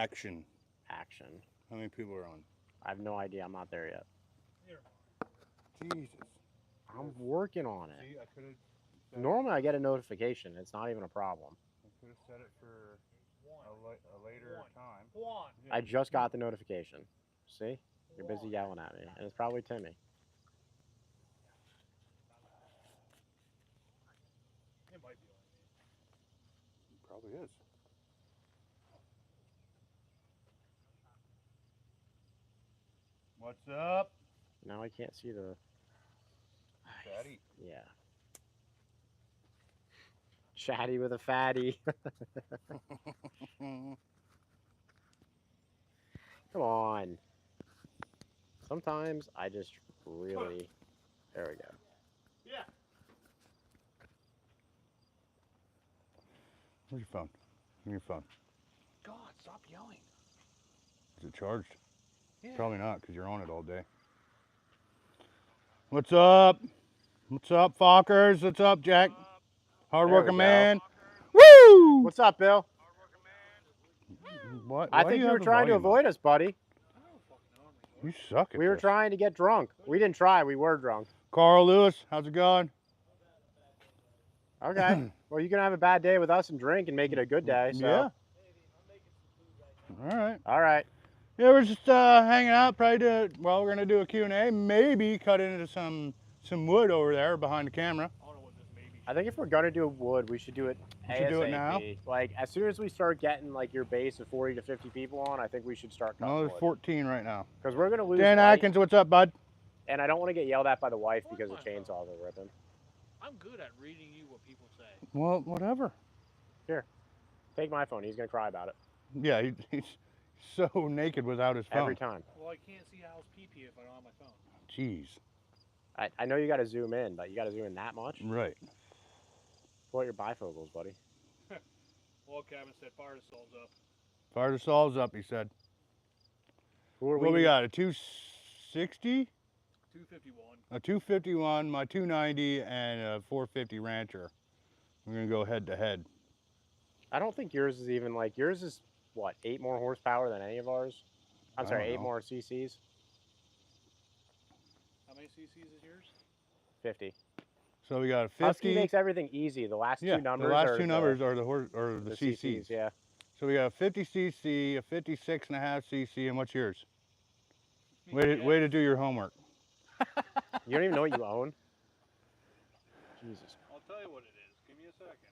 Action. Action. How many people are on? I have no idea. I'm not there yet. Jesus. I'm working on it. See, I could have. Normally I get a notification. It's not even a problem. I could have set it for a later time. I just got the notification. See? You're busy yelling at me. And it's probably Timmy. It might be on me. It probably is. What's up? Now I can't see the... Daddy. Yeah. Chatty with a fatty. Come on. Sometimes I just really... There we go. Yeah. Where's your phone? Give me your phone. God, stop yelling. Is it charged? Yeah. Probably not, because you're on it all day. What's up? What's up, Fockers? What's up, Jack? Hard-working man. Woo! What's up, Bill? What? I think you were trying to avoid us, buddy. You suck at We were this. trying to get drunk. We didn't try. We were drunk. Carl Lewis, how's it going? Okay. Well, you can have a bad day with us and drink and make it a good day. So. Yeah. All right. All right. Yeah, we're just hanging out. Probably well, we're gonna do a Q&A. Maybe cut into some wood over there behind the camera. I think if we're gonna do wood, we should do it ASAP. should do it now? Like as soon as we start getting like your base of 40 to 50 people on, I think we should start cutting No, there's wood. 14 right now. Because we're gonna lose. Dan light, Atkins, what's up, bud? and I don't want to get yelled at by the wife because the chainsaws are ripping. I'm good at reading you what people say. Well, whatever. Take my phone. He's gonna cry about it Yeah, he's so naked without his phone. every time. Well, I can't see Al's pee-pee if I don't have my phone. Jeez. I know you got to zoom in, but you got to zoom in that much. Right. Pull out your bifocals, buddy. Log cabin said fire the souls up. Fire the saws up, he said. Who are What we got? A 260? 251. A 251, my 290, and a 450 Rancher. We're gonna go head to head. I don't think yours is even like yours is what 8 more horsepower than any of ours. I'm I sorry, don't 8 know. more cc's. How many cc's is yours? 50. So we got a 50. Husky makes everything easy. The last two numbers. the last are two numbers are the cc's. Yeah. So we got a 50 cc, a 56.5 cc, and what's yours? Way to do your homework. You don't even know what you own. Jesus. I'll tell you what it is. Give me a second.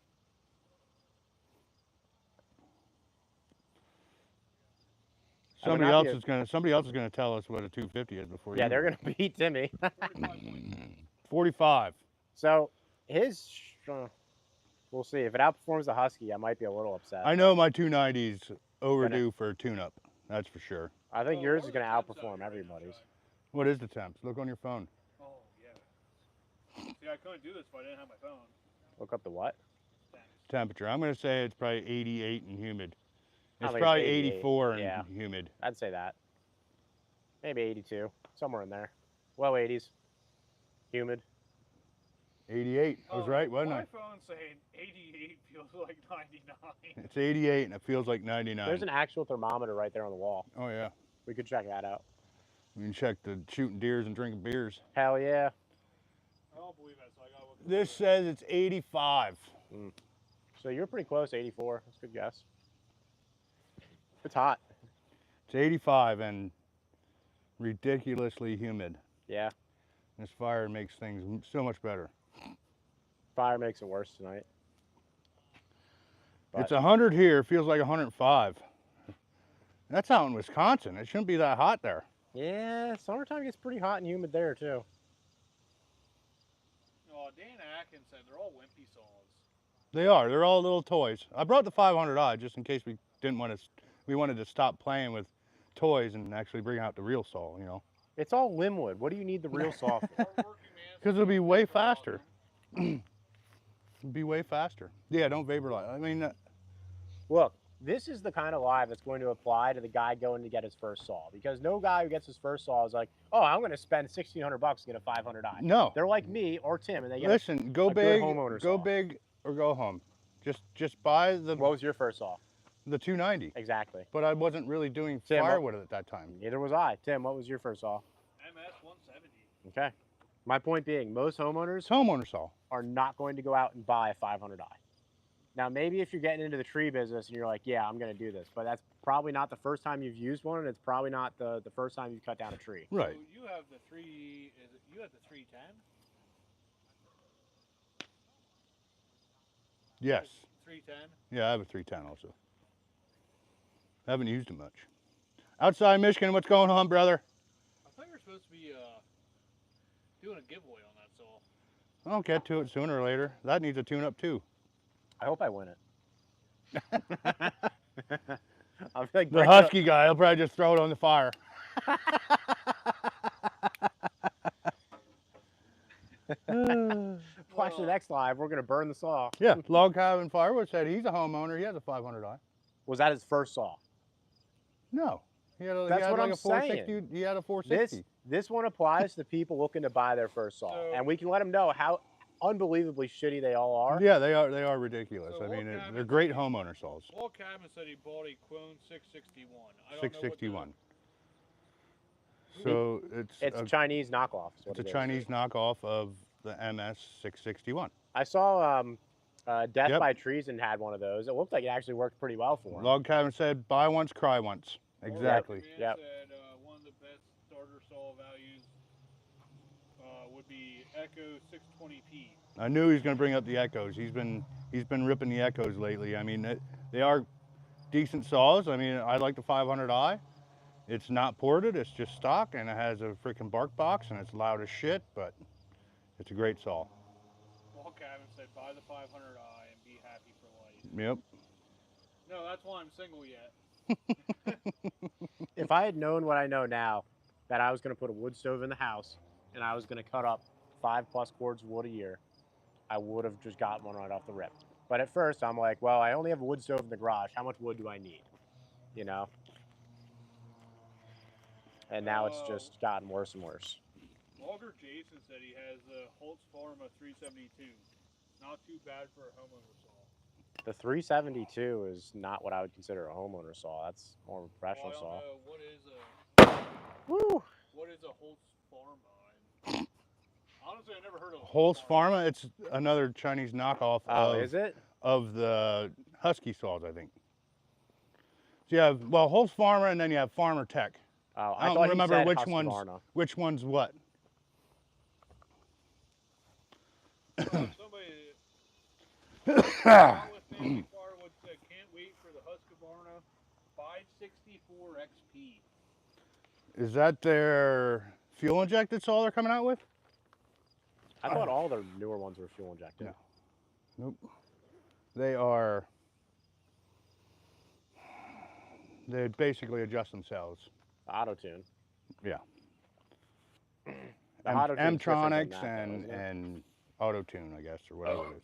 Somebody else is gonna tell us what a 250 is before you. Yeah, they're gonna beat Timmy. 45. So his, we'll see. If it outperforms the Husky, I might be a little upset. I know my 290's overdue for a tune-up. That's for sure. I think yours is gonna outperform everybody's. What is the temps? Look on your phone. Oh, yeah. See, I couldn't do this if I didn't have my phone. Look up the what? Temperature. I'm gonna say it's probably 88 and humid. I It's think probably 88, 84 yeah. and humid. I'd say that. Maybe 82, somewhere in there. Low 80s. Humid. 88. I was right, wasn't I? My phone's saying 88 feels like 99. It's 88 and it feels like 99. There's an actual thermometer right there on the wall. Oh yeah. We could check that out. We can check the shooting deers and drinking beers. Hell yeah. I don't believe that, so I gotta look. This says it's 85. So you're pretty close, 84. That's a good guess. It's hot. It's 85 and ridiculously humid. Yeah. This fire makes things so much better. Fire makes it worse tonight. But It's 100 here, feels like 105. That's out in Wisconsin. It shouldn't be that hot there. yeah, summertime gets pretty hot and humid there too. Oh, Dan Atkins said they're all wimpy saws. They are. They're all little toys. I brought the 500i just in case we didn't want to. We wanted to stop playing with toys and actually bring out the real saw. You know. It's all Limwood. What do you need the real saw for? Because it'll be way faster. It'll be way faster. Yeah, don't vaporize. I mean, Look, this is the kind of lie that's going to apply to the guy going to get his first saw. Because no guy who gets his first saw is like, oh, I'm going to spend $1,600 to get a 500i. no. They're like me or Tim, and they get Listen, go a good big, homeowner go saw. big, or go home. Just buy the. What was your first saw? The 290. Exactly. But I wasn't really doing Tim, firewood at that time. Neither was I. Tim, what was your first saw? MS170. Okay. My point being, most It's homeowners homeowner saw. are not going to go out and buy a 500i. Now, maybe if you're getting into the tree business and you're like, yeah, I'm going to do this, but that's probably not the first time you've used one, and it's probably not the first time you've cut down a tree. Right. So you have the you have the 310? Yes. 310? Yeah, I have a 310 also. I haven't used it much. Outside Michigan, what's going on, brother? I thought you were supposed to be doing a giveaway on that saw. I'll get to it sooner or later. That needs a tune-up too. I hope I win it. I'm like The Husky guy, he'll probably just throw it on the fire. Watch the next live. We're gonna burn the saw. Yeah, Log Cabin Firewood said he's a homeowner. He has a 500i. Was that his first saw? No, he had, That's he had what like I'm a 460. He had a 460. This one applies to people looking to buy their first saw, So- and we can let them know how unbelievably shitty they all are. Yeah, they are ridiculous. So I mean, Log Cabin they're great homeowner saws. Log Cabin said he bought a Quone 661. I don't 661. So It's a Chinese knockoff. is what it's a it is. Chinese knockoff of the MS 661. I saw Death Yep. by Treason had one of those. It looked like it actually worked pretty well for him. Log Cabin said, "Buy once, cry once." Exactly. Yep. Said one of the best starter saw values would be Echo 620p. I knew he was going to bring up the Echoes. He's been ripping the Echoes lately. I mean, they are decent saws. I mean, I like the 500i. It's not ported. It's just stock, and it has a freaking bark box, and it's loud as shit. But it's a great saw. Log Cabin said buy the 500i and be happy for life. Yep. No, that's why I'm single yet. If I had known what I know now, that I was going to put a wood stove in the house and I was going to cut up 5+ cords of wood a year, I would have just gotten one right off the rip. But at first, I'm like, well, I only have a wood stove in the garage. How much wood do I need? You know? And now it's just gotten worse and worse. Logger Jason said he has a Holtz Pharma 372. Not too bad for a homeowner saw. The 372 is not what I would consider a homeowner saw. That's more of a professional Well, I saw. don't know. Woo! What is a Holtz Pharma? Honestly, I never heard of Holtz Pharma. It's another Chinese knockoff Oh, of, is it? of the Husky saws, I think. So you have, well, Holtz Pharma, and then you have Farmer Tech. Oh, I don't thought he remember said which Husqvarna. one's what. Somebody with Family Firewood said, can't wait for the Husqvarna 564 XP. Is that their fuel injected saw they're coming out with? I thought all their newer ones were fuel injected. No. Nope. They basically adjust themselves. Auto tune. Yeah. The auto tune's different than Mtronics that, though, isn't it? and auto tune, I guess, or whatever it is.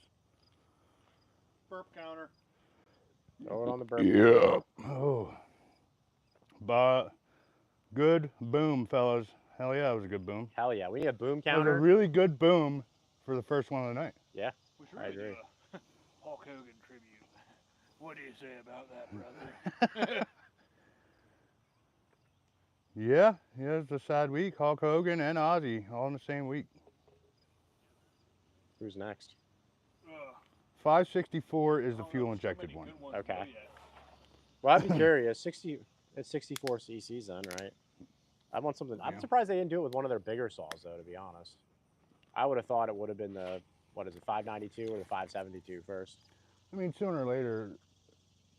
Burp counter. Throw it on the burp. Yeah. Oh. But good boom, fellas. Hell yeah, it was a good boom. Hell yeah, we need a boom It was a counter. really good boom for the first one of the night. Yeah, We should I really do agree. a Hulk Hogan tribute. What do you say about that, brother? Yeah, it's a sad week. Hulk Hogan and Ozzy all in the same week. Who's next? 564 is the fuel injected one. Okay. Well, I'd be curious. It's 64 cc's then, right? I want something. I'm Yeah. surprised they didn't do it with one of their bigger saws, though. To be honest, I would have thought it would have been the 592 or the 572 first. I mean, sooner or later,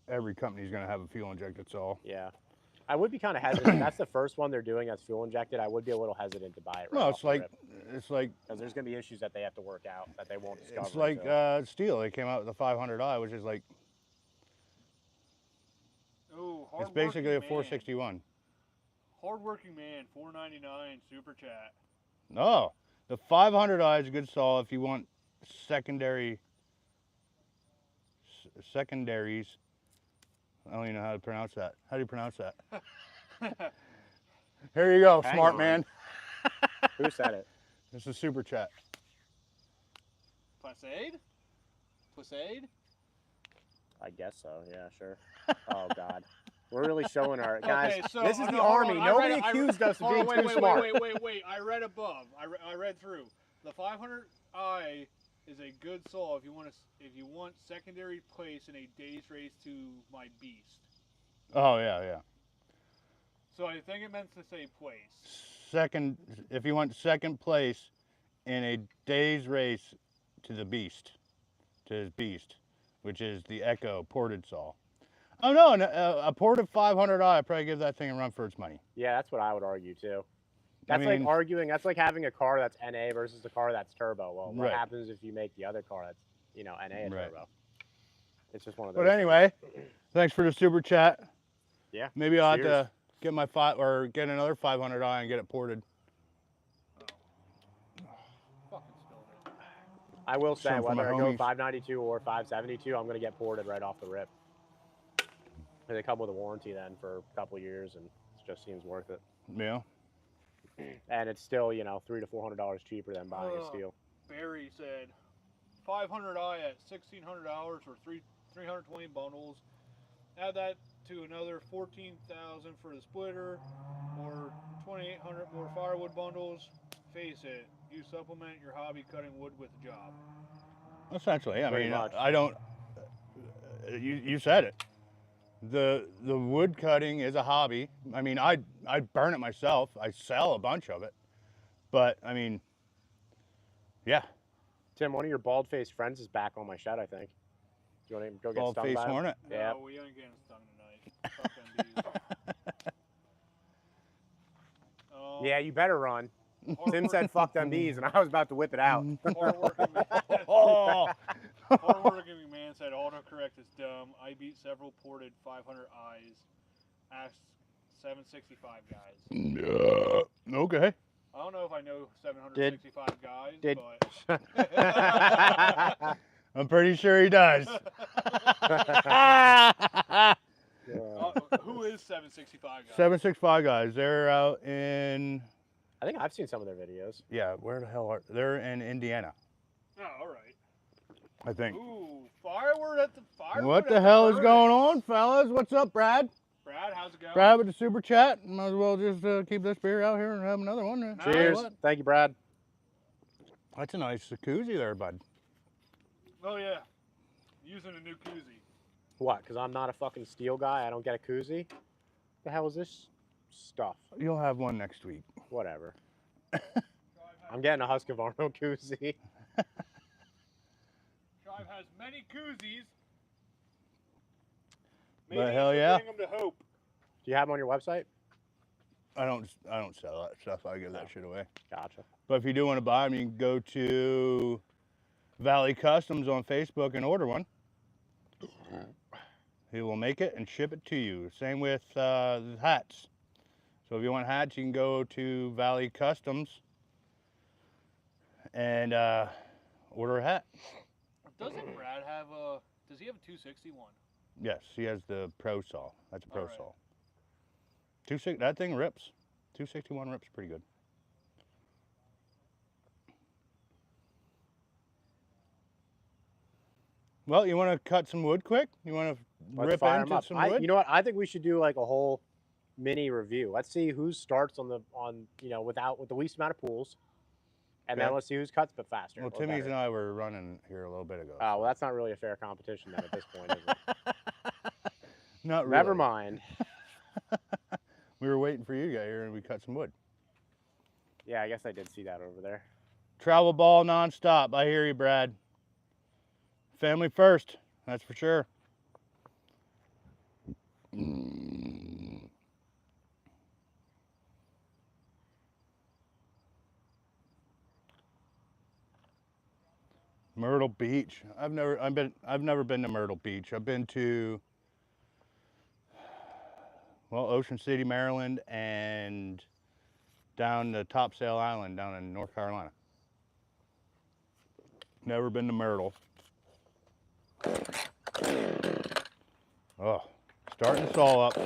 every company's going to have a fuel injected saw. Yeah, I would be kind of hesitant. That's the first one they're doing that's fuel injected. I would be a little hesitant to buy it. Right Well, off it's the like rip, because there's going to be issues that they have to work out that they won't discover. it's like until- STIHL. They came out with the 500i, which is like Oh, it's basically a 461. Hardworking man, $4.99 super chat. No, the 500i is a good saw if you want secondaries. I don't even know how to pronounce that. How do you pronounce that? Here you go, Hang smart on. man. Who said it? This is super chat. Placade? Placade? I guess so. Yeah, sure. Oh God, we're really showing our guys. Okay, so, this is the no, hold army. on. Nobody accused us of hold on, being too smart. Wait. I read above. I read through. The 500i is a good saw if you want secondary place in a day's race to my beast. Oh yeah. So I think it meant to say place. Second, if you want second place in a day's race to the beast, to his beast, which is the Echo ported saw. Oh no, a ported 500i, I'd probably give that thing a run for its money. Yeah, that's what I would argue too. That's like arguing. That's like having a car that's NA versus a car that's turbo. Well, what happens if you make the other car that's NA and turbo? It's just one of those. But anyway, thanks for the super chat. Yeah. Maybe I'll have to get my get another 500i and get it ported. Fucking spilled it. I will say, whether I go 592 or 572, I'm gonna get ported right off the rip. They come with a warranty then for a couple of years, and it just seems worth it. Yeah. And it's still, $300 to $400 cheaper than buying a steel. Barry said 500i at $1,600 for 320 bundles. Add that to another $14,000 for the splitter, or 2,800 more firewood bundles. Face it, you supplement your hobby cutting wood with a job. Essentially, I mean, I don't. You said it. The wood cutting is a hobby. I mean, I burn it myself. I sell a bunch of it, but I mean, yeah. Tim, one of your bald-faced friends is back on my shed, I think. Do you want to go get stung by him? Bald-faced hornet? Yeah. No, we ain't getting stung tonight. Fuck them bees. Yeah, you better run. Tim said, "Fuck them bees," and I was about to whip it out. Hardworking man said, "Autocorrect is dumb. I beat several ported 500i's. Ask 765 guys." Okay. I don't know if I know 765 guys, but I'm pretty sure he does. who is 765 guys? 765 guys. They're out in. I think I've seen some of their videos. Yeah, where the hell are they're in Indiana? Oh, all right. I think. Ooh, Firewood at the Firewood. What the hell is going on, fellas? What's up, Brad? Brad, how's it going? Brad with the super chat. Might as well just keep this beer out here and have another one. Cheers. Thank you, Brad. That's a nice koozie there, bud. Oh, yeah. Using a new koozie. What? Because I'm not a fucking steel guy. I don't get a koozie? The hell is this stuff? You'll have one next week. Whatever. I'm getting a Husqvarna koozie. Tribe has many koozies. But hell yeah. Bring them to Hope. Do you have them on your website? I don't sell that stuff. I give that shit away. Gotcha. But if you do want to buy them, you can go to Valley Customs on Facebook and order one. He will make it and ship it to you. Same with hats. So if you want hats, you can go to Valley Customs and order a hat. Doesn't Brad have a? Does he have a 261? Yes, he has the Pro Saw. That's a Pro Saw. That thing rips. 261 rips pretty good. Well, you want to cut some wood quick? You want to rip into some wood? You know what? I think we should do like a whole mini review. Let's see who starts with the least amount of pools, and then let's see who's cuts but faster. Well, Timmy's and I were running here a little bit ago. Oh, well, that's not really a fair competition then at this point, is it? Not really. Never mind. We were waiting for you to get here and we cut some wood. Yeah, I guess I did see that over there. Travel ball nonstop. I hear you, Brad. Family first, that's for sure. Myrtle Beach. I've never been to Myrtle Beach. I've been to Ocean City, Maryland, and down to Topsail Island down in North Carolina. Never been to Myrtle. Oh, starting to saw up.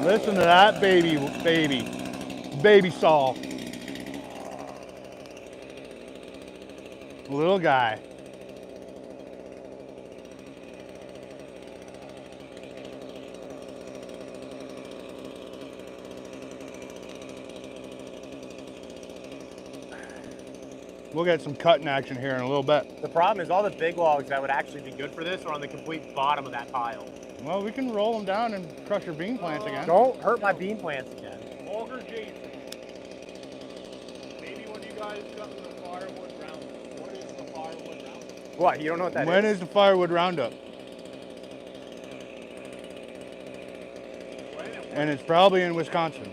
Listen to that baby saw. Little guy. We'll get some cutting action here in a little bit. The problem is all the big logs that would actually be good for this are on the complete bottom of that pile. Well, we can roll them down and crush your bean plants again. Don't hurt my bean plants again. Auger Jason. Maybe when you guys got to the firewood roundup. What is the firewood roundup? What? You don't know what that is? When is the firewood roundup? And it's probably in Wisconsin.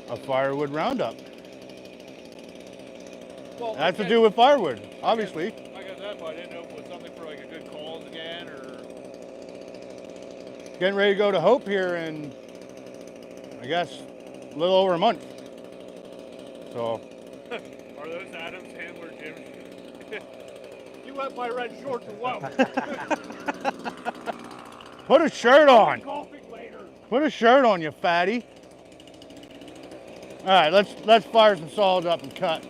A firewood roundup. Well, That's to do with firewood, obviously. I got that, but I didn't know if it was something for like a good cause again, or... Getting ready to go to Hope here in, I guess, a little over a month. So. Are those Adams Handler Jim? You wet my red shorts or what? Put a shirt on. Golfing later. Put a shirt on, you fatty. All right, let's fire some saws up and cut.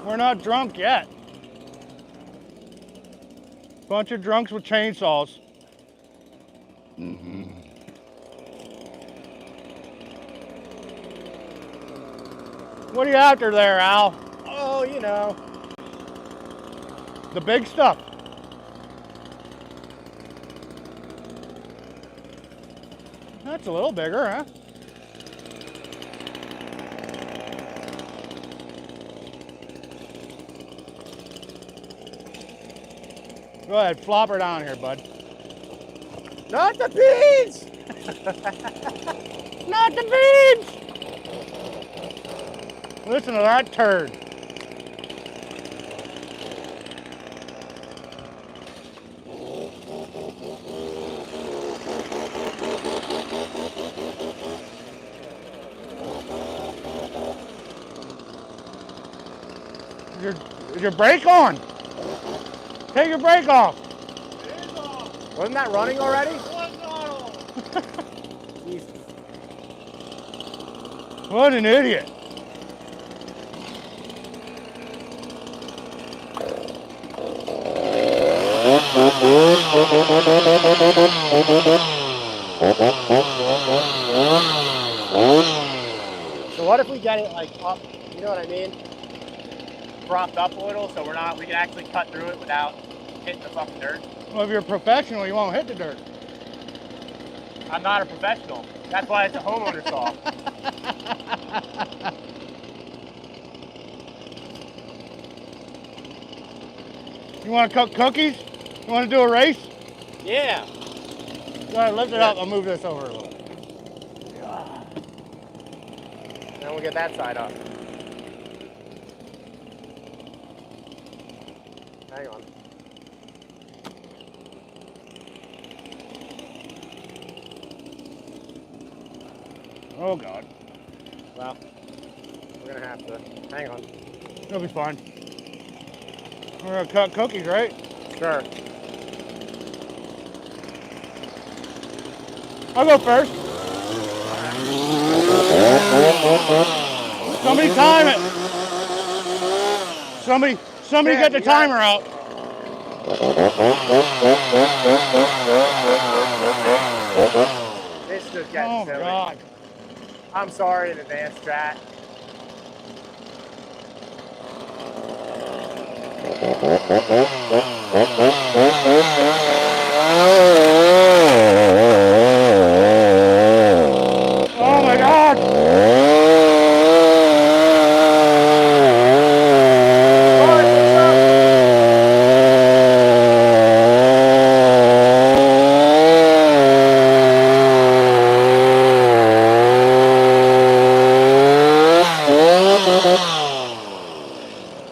We're not drunk yet. Bunch of drunks with chainsaws. What are you after there, Al? Oh, you know. The big stuff. That's a little bigger, huh? Go ahead, flop her down here, bud. Not the beans! Not the beans! Listen to that turd. Is your brake on? Take your brake off. It is off. Wasn't that running already? It was not off. Jesus. What an idiot. So what if we get it like up, you know what I mean? Propped up a little so we can actually cut through it without hitting the fucking dirt. Well, if you're a professional, you won't hit the dirt. I'm not a professional. That's why it's a homeowner saw. You want to cook cookies? You want to do a race? Yeah. Go ahead, lift it up. I'll move this over a little. Then we'll get that side up. Hang on. Oh, God. Well, we're gonna have to. Hang on. It'll be fine. We're going to cut cookies, right? Sure. I'll go first. Somebody time it. Somebody get the timer out. This is just getting Oh, silly. God. I'm sorry in advance, chat. Oh, my God.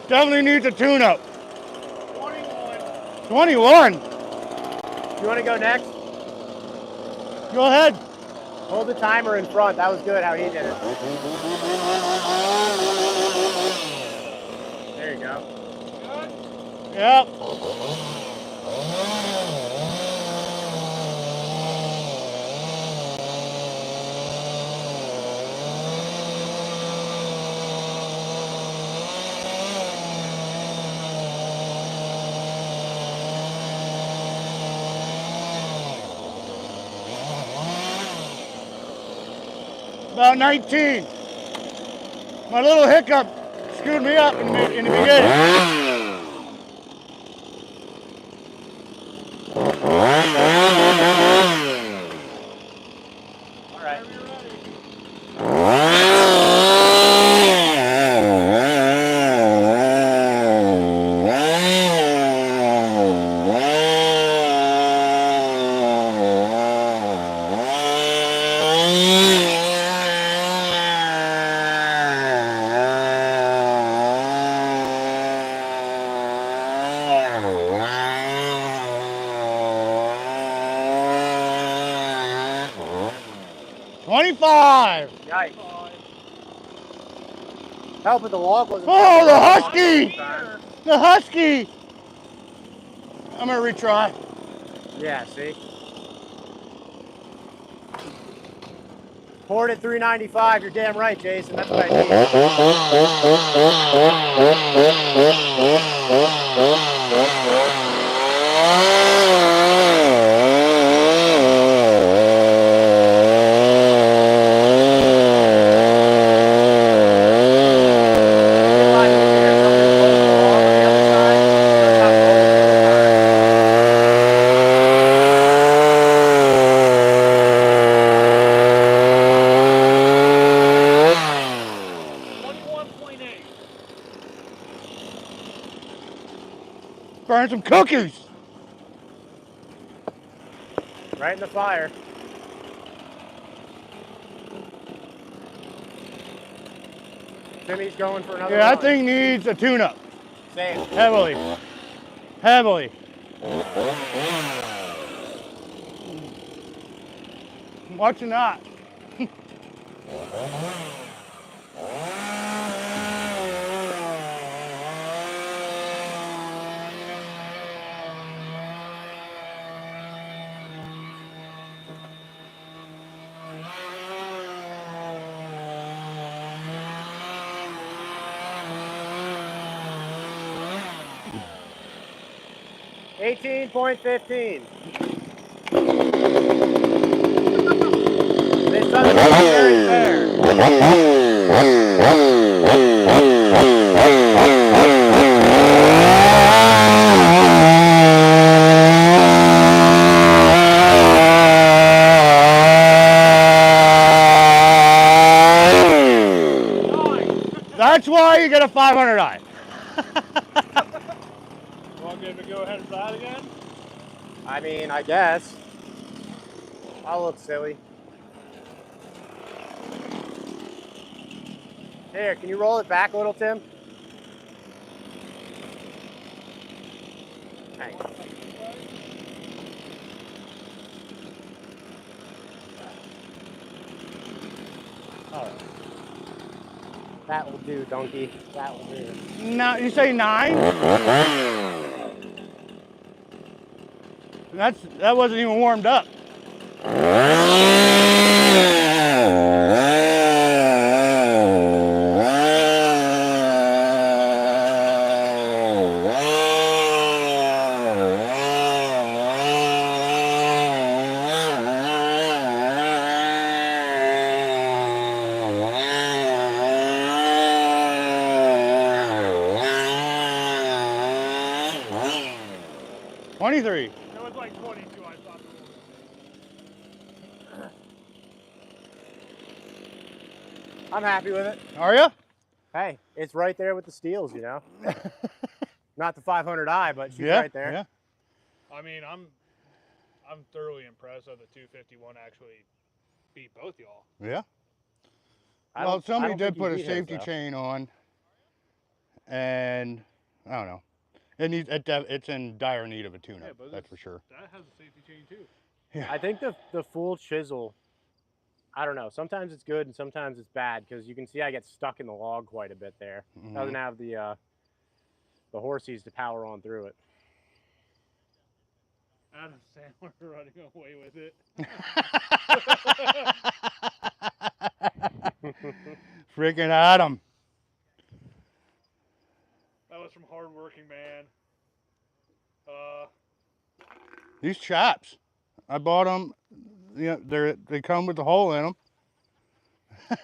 Definitely needs a tune-up. 21. 21. You want to go next? Go ahead. Hold the timer in front. That was good how he did it. There you go. Good? Yep. About 19. My little hiccup screwed me up in the beginning. Yikes. Help with the log wasn't. Oh, the husky! The husky! I'm gonna retry. Yeah, see? Poured at 395, you're damn right, Jason. That's what I Burn some cookies. Right in the fire. Timmy's going for another Yeah, run. that thing needs a tune-up. Same. Heavily. Heavily. Watching that. 18.15. This doesn't look very fair. That's why you get a 500i. Want to give it a go ahead and try it again? I mean, I guess. I'll look silly. Here, can you roll it back a little, Tim? Thanks. All right. That will do, donkey. That will do. No, you say 9? That wasn't even warmed up. It was like 22, I thought. I'm happy with it. Are you? Hey, it's right there with the steels, you know. Not the 500i, but she's right there. Yeah. I mean, I'm thoroughly impressed that the 251 actually beat both y'all. Yeah. Well, somebody did put a safety his, chain on, and I don't know. It's in dire need of a tune-up, Yeah, that's for sure. That has a safety chain too. Yeah. I think the full chisel, I don't know. Sometimes it's good and sometimes it's bad because you can see I get stuck in the log quite a bit there. Doesn't have the horsies to power on through it. Adam Sandler running away with it. Freaking Adam. That was from Hardworking Man. These chaps, I bought them. You know, they come with the hole in them.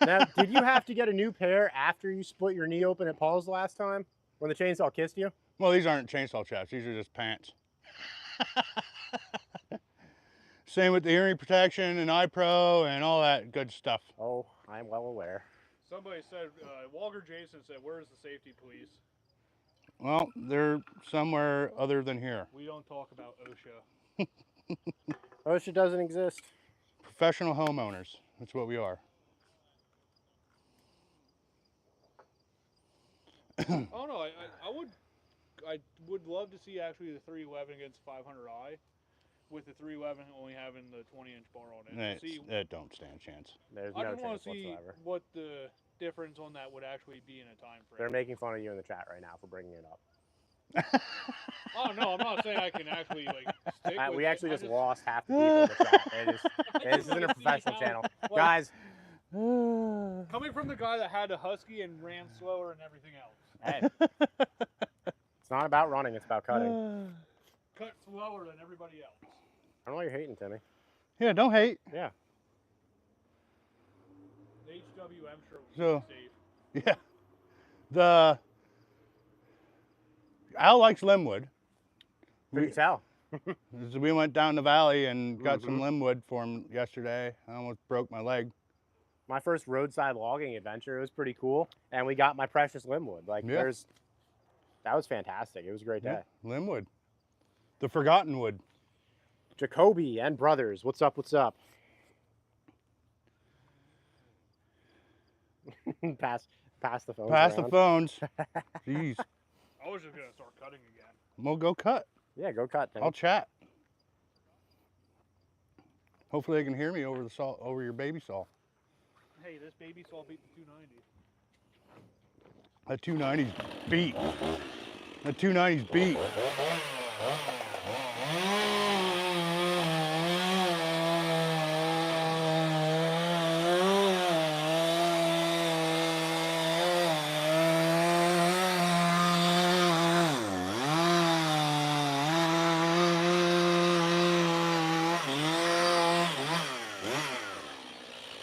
Now, did you have to get a new pair after you split your knee open at Paul's last time when the chainsaw kissed you? Well, these aren't chainsaw chaps. These are just pants. Same with the hearing protection and iPro and all that good stuff. Oh, I'm well aware. Somebody said, Walker Jason said, where's the safety police? Well, they're somewhere other than here. We don't talk about OSHA. OSHA doesn't exist. Professional homeowners. That's what we are. Oh no, I would love to see actually the 311 against 500i, with the 311 only having the 20-inch bar on it. That don't stand a chance. There's I no just want chance to see whatsoever. what the difference on that would actually be in a time frame. They're making fun of you in the chat right now for bringing it up. Oh no, I'm not saying I can actually like stick with We it. actually just lost half the people in the chat. This isn't a professional channel. Guys, Coming from the guy that had a husky and ran slower and everything else. hey, it's not about running, it's about cutting. Cut slower than everybody else. I don't know why you're hating, Timmy. Yeah, don't hate. Yeah. The HWM shirt was So- safe. Yeah. Al likes Limwood. You can tell. We went down the valley and got some Limwood for him yesterday. I almost broke my leg. My first roadside logging adventure, it was pretty cool. And we got my precious Limwood. Like, Yeah. that was fantastic. It was a great day. Yeah, Limwood. The forgotten wood. Jacoby and brothers, what's up, what's up? pass the phone. Pass the phones. Jeez. I was just gonna start cutting again. We'll go cut. Yeah, go cut, Timmy. I'll chat. Hopefully they can hear me over the saw, over your baby saw. Hey, this baby saw beat the 290. That 290's beat. That 290's beat.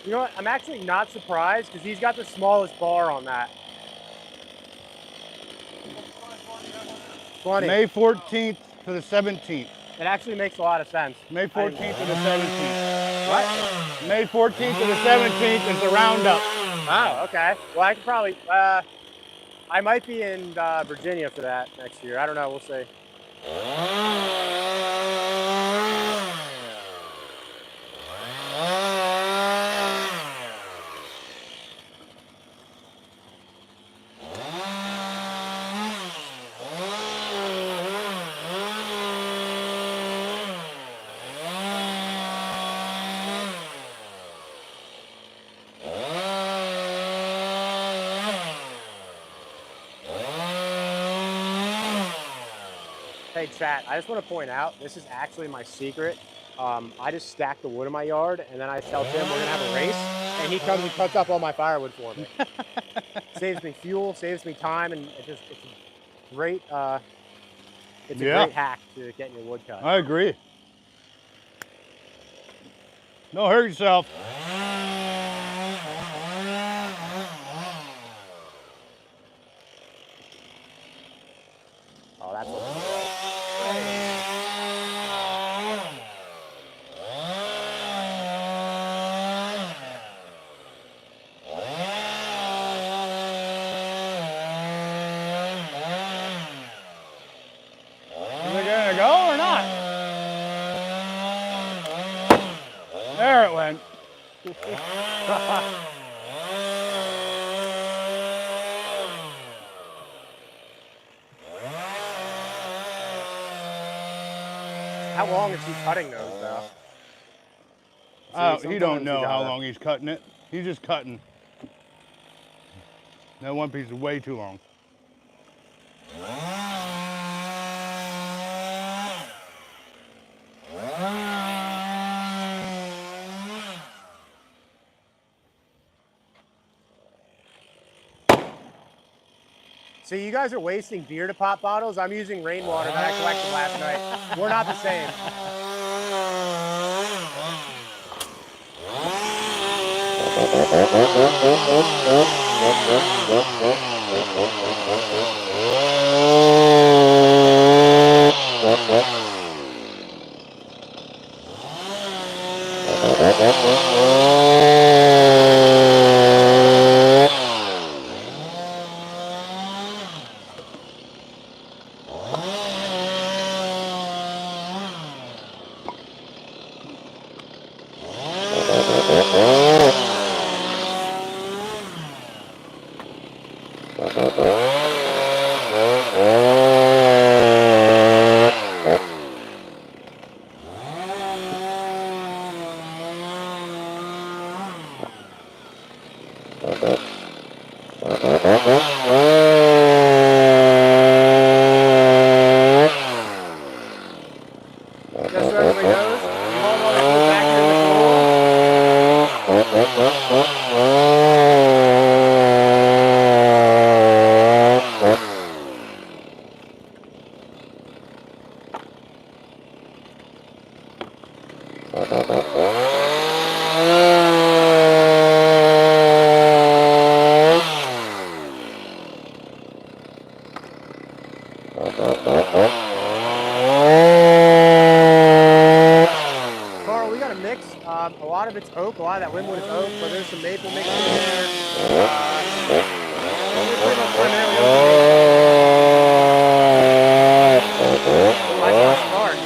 You know what? I'm actually not surprised because he's got the smallest bar on that. 20. May 14th to the 17th. It actually makes a lot of sense. May 14th to the 17th. What? May 14th to the 17th is the roundup. Oh, okay. Well, I could probably, I might be in Virginia for that next year. I don't know. We'll see. Hey, chat, I just want to point out, this is actually my secret. I just stack the wood in my yard, and then I tell Tim we're going to have a race, and he comes and cuts up all my firewood for me. Saves me fuel, saves me time, and it's a great, it's a great hack to getting your wood cut. I agree. Don't hurt yourself. Oh, that's what Is it gonna go or not? There it went. How long is he cutting those, though? He don't sometimes know you how gotta- long he's cutting it. He's just cutting. That one piece is way too long. So you guys are wasting beer to pop bottles? I'm using rainwater that I collected last night. We're not the same. Just so everybody knows, you hauled all that wood back here in the Carl, we got a mix. A lot of it's oak, a lot of that limbwood is oak, but there's some maple mixed in there. We're pretty much primarily oak and maple. Nice little start.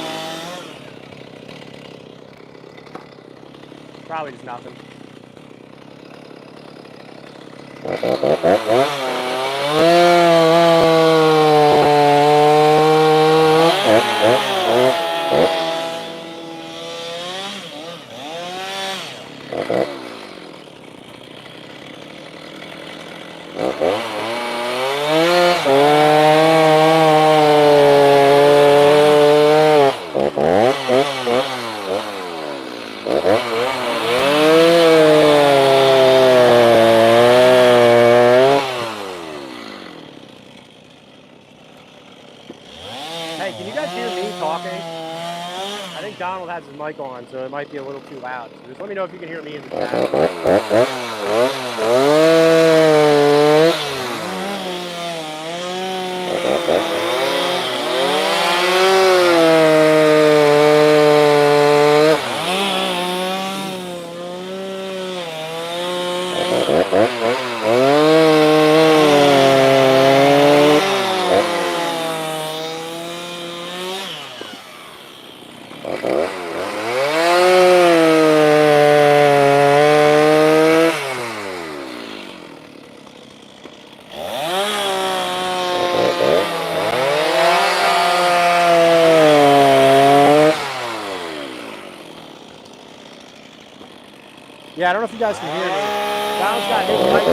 Probably just nothing. Hey, can you guys hear me talking? I think Donald has his mic on, so it might be a little too loud. So just let me know if you can hear me in the chat. Yeah, I don't know if you guys can hear me. Donald's got his mic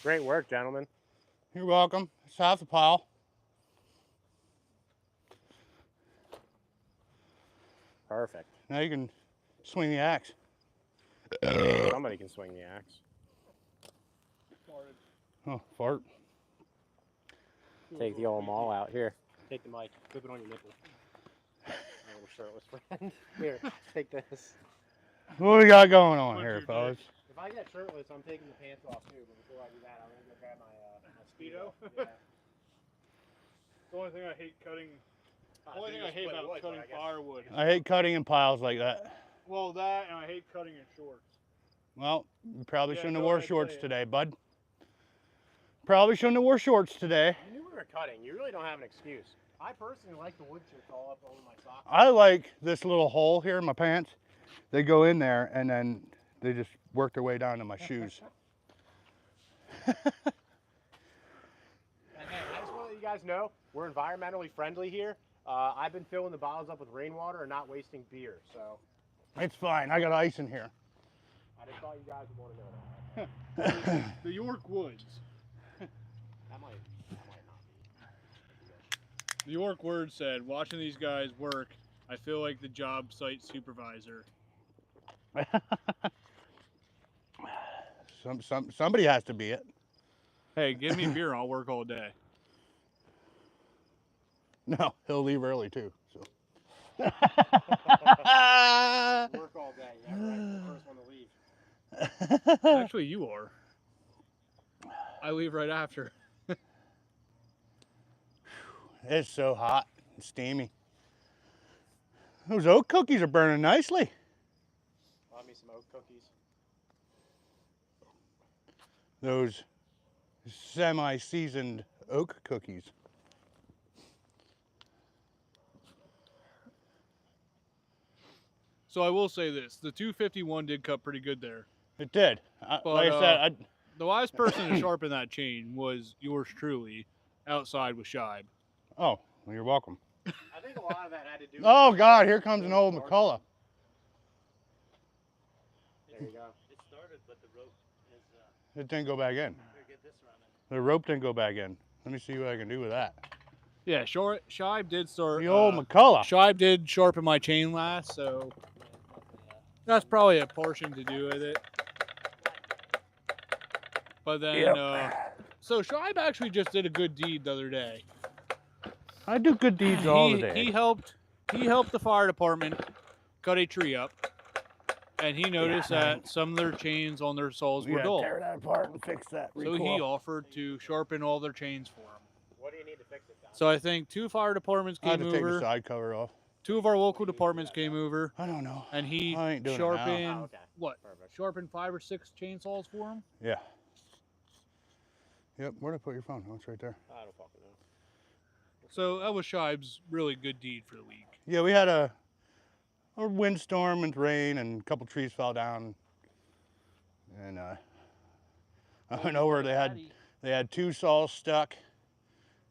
Great work, gentlemen. You're welcome. It's half the pile. Perfect. Now you can swing the axe. Somebody can swing the axe. Oh, fart. Take the old maul out. Here, take the mic. Flip it on your nipple. My little shirtless friend. Here, take this. What we got going on What's here, your fellas? If I get shirtless, I'm taking the pants off too. But before I do that, I'm gonna go grab my Speedo? Yeah. The only thing I hate cutting. The only So thing you I hate split about wood, cutting but I guess- firewood. I hate cutting in piles like that. Well, that and I hate cutting in shorts. Well, you probably Yeah, shouldn't have go wore ahead, shorts say it. today, bud. Probably shouldn't have wore shorts today. You knew we were cutting. You really don't have an excuse. I personally like the wood chips all up over my socks. I like this little hole here in my pants. They go in there and then they just work their way down to my shoes. And hey, I just want to let you guys know we're environmentally friendly here. I've been filling the bottles up with rainwater and not wasting beer, so It's fine. I got ice in here. I just thought you guys would want to know that. The York Woods. That might not be. The York Word said, watching these guys work, I feel like the job site supervisor. Somebody has to be it. Hey, give me a beer, I'll work all day. No, he'll leave early too. So. Work all day. Yeah, right. You're the first one to leave. Actually, you are. I leave right after. It's so hot and steamy. Those oat cookies are burning nicely. Love me some oat cookies. Those semi-seasoned oak cookies. So I will say this, the 251 did cut pretty good there. It did. But, like I said, The last person to sharpen that chain was yours truly, outside with Shibe. oh, well, you're welcome. I think a lot of that had to do with Oh God, here comes an old McCullough. There you go. It started, but the rope is. It didn't go back in. Better get this running. The rope didn't go back in. Let me see what I can do with that. Yeah, Shibe did start. The old McCullough. Shibe did sharpen my chain last, so that's probably a portion to do with it. But then, so Shibe actually just did a good deed the other day. I do good deeds all the day. He helped the fire department cut a tree up, and he noticed that some of their chains on their saws We were gotta dull. tear that apart and fix that. So he offered to sharpen all their chains for him. What do you need to fix it, Don? So I think 2 fire departments I had came to take the over. side cover off. 2 of our local departments came over, I don't know. and he I ain't doing it now. sharpened Oh, okay. what? Perfect. Sharpened 5 or 6 chainsaws for him. Yeah. Yep. Where'd I put your phone? Oh, it's right there. I don't fucking know. So that was Shibe's really good deed for the week. Yeah, we had a windstorm and rain, and a couple trees fell down. And I don't know where they had 2 saws stuck,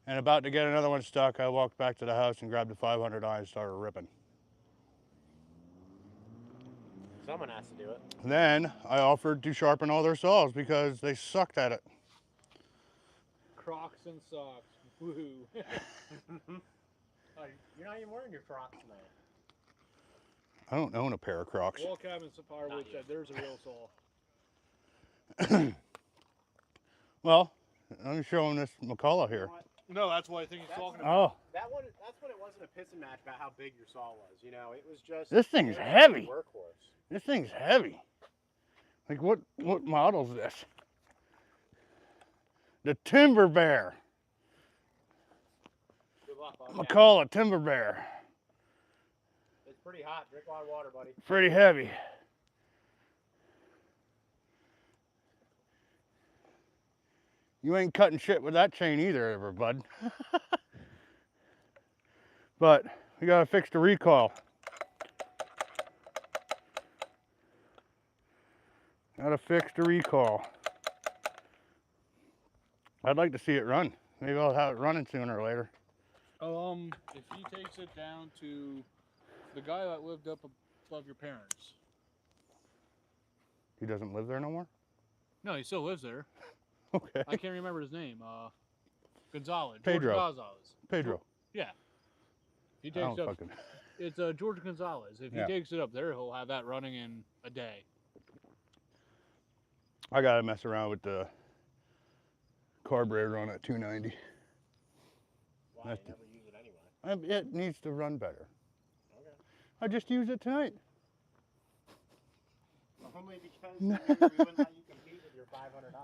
and about to get another one stuck, I walked back to the house and grabbed the 500I and started ripping. Someone has to do it. Then I offered to sharpen all their saws because they sucked at it. Crocs and socks. Woohoo. Oh, you're not even wearing your Crocs tonight. I don't own a pair of Crocs. Wall cabins of Firewood Not said there's a real saw. Well, let me show them this McCullough here. No, that's what I think he's That's talking what- about. Oh, That's when it wasn't a piss and match about how big your saw was. You know, it was just. This thing's it was a heavy. Workhorse. this thing's heavy. Like what model's this? The Timber Bear. Good luck, bud. McCullough Timber Bear. It's pretty hot. Drink a lot of water, buddy. Pretty heavy. You ain't cutting shit with that chain either, ever, bud. But we gotta fix the recoil. Gotta fix the recoil. I'd like to see it run. Maybe I'll have it running sooner or later. If he takes it down to the guy that lived up above your parents. He doesn't live there no more? No, he still lives there. Okay. I can't remember his name. Gonzalez. Pedro. George Gonzalez. Pedro. Yeah. He I takes don't up. fucking. It's George Gonzalez. If Yeah. he takes it up there, he'll have that running in a day. I gotta mess around with the carburetor on that 290. Why? You never use it anyway. It needs to run better. Okay. I just used it tonight. Only because we wouldn't let you compete with your 500i.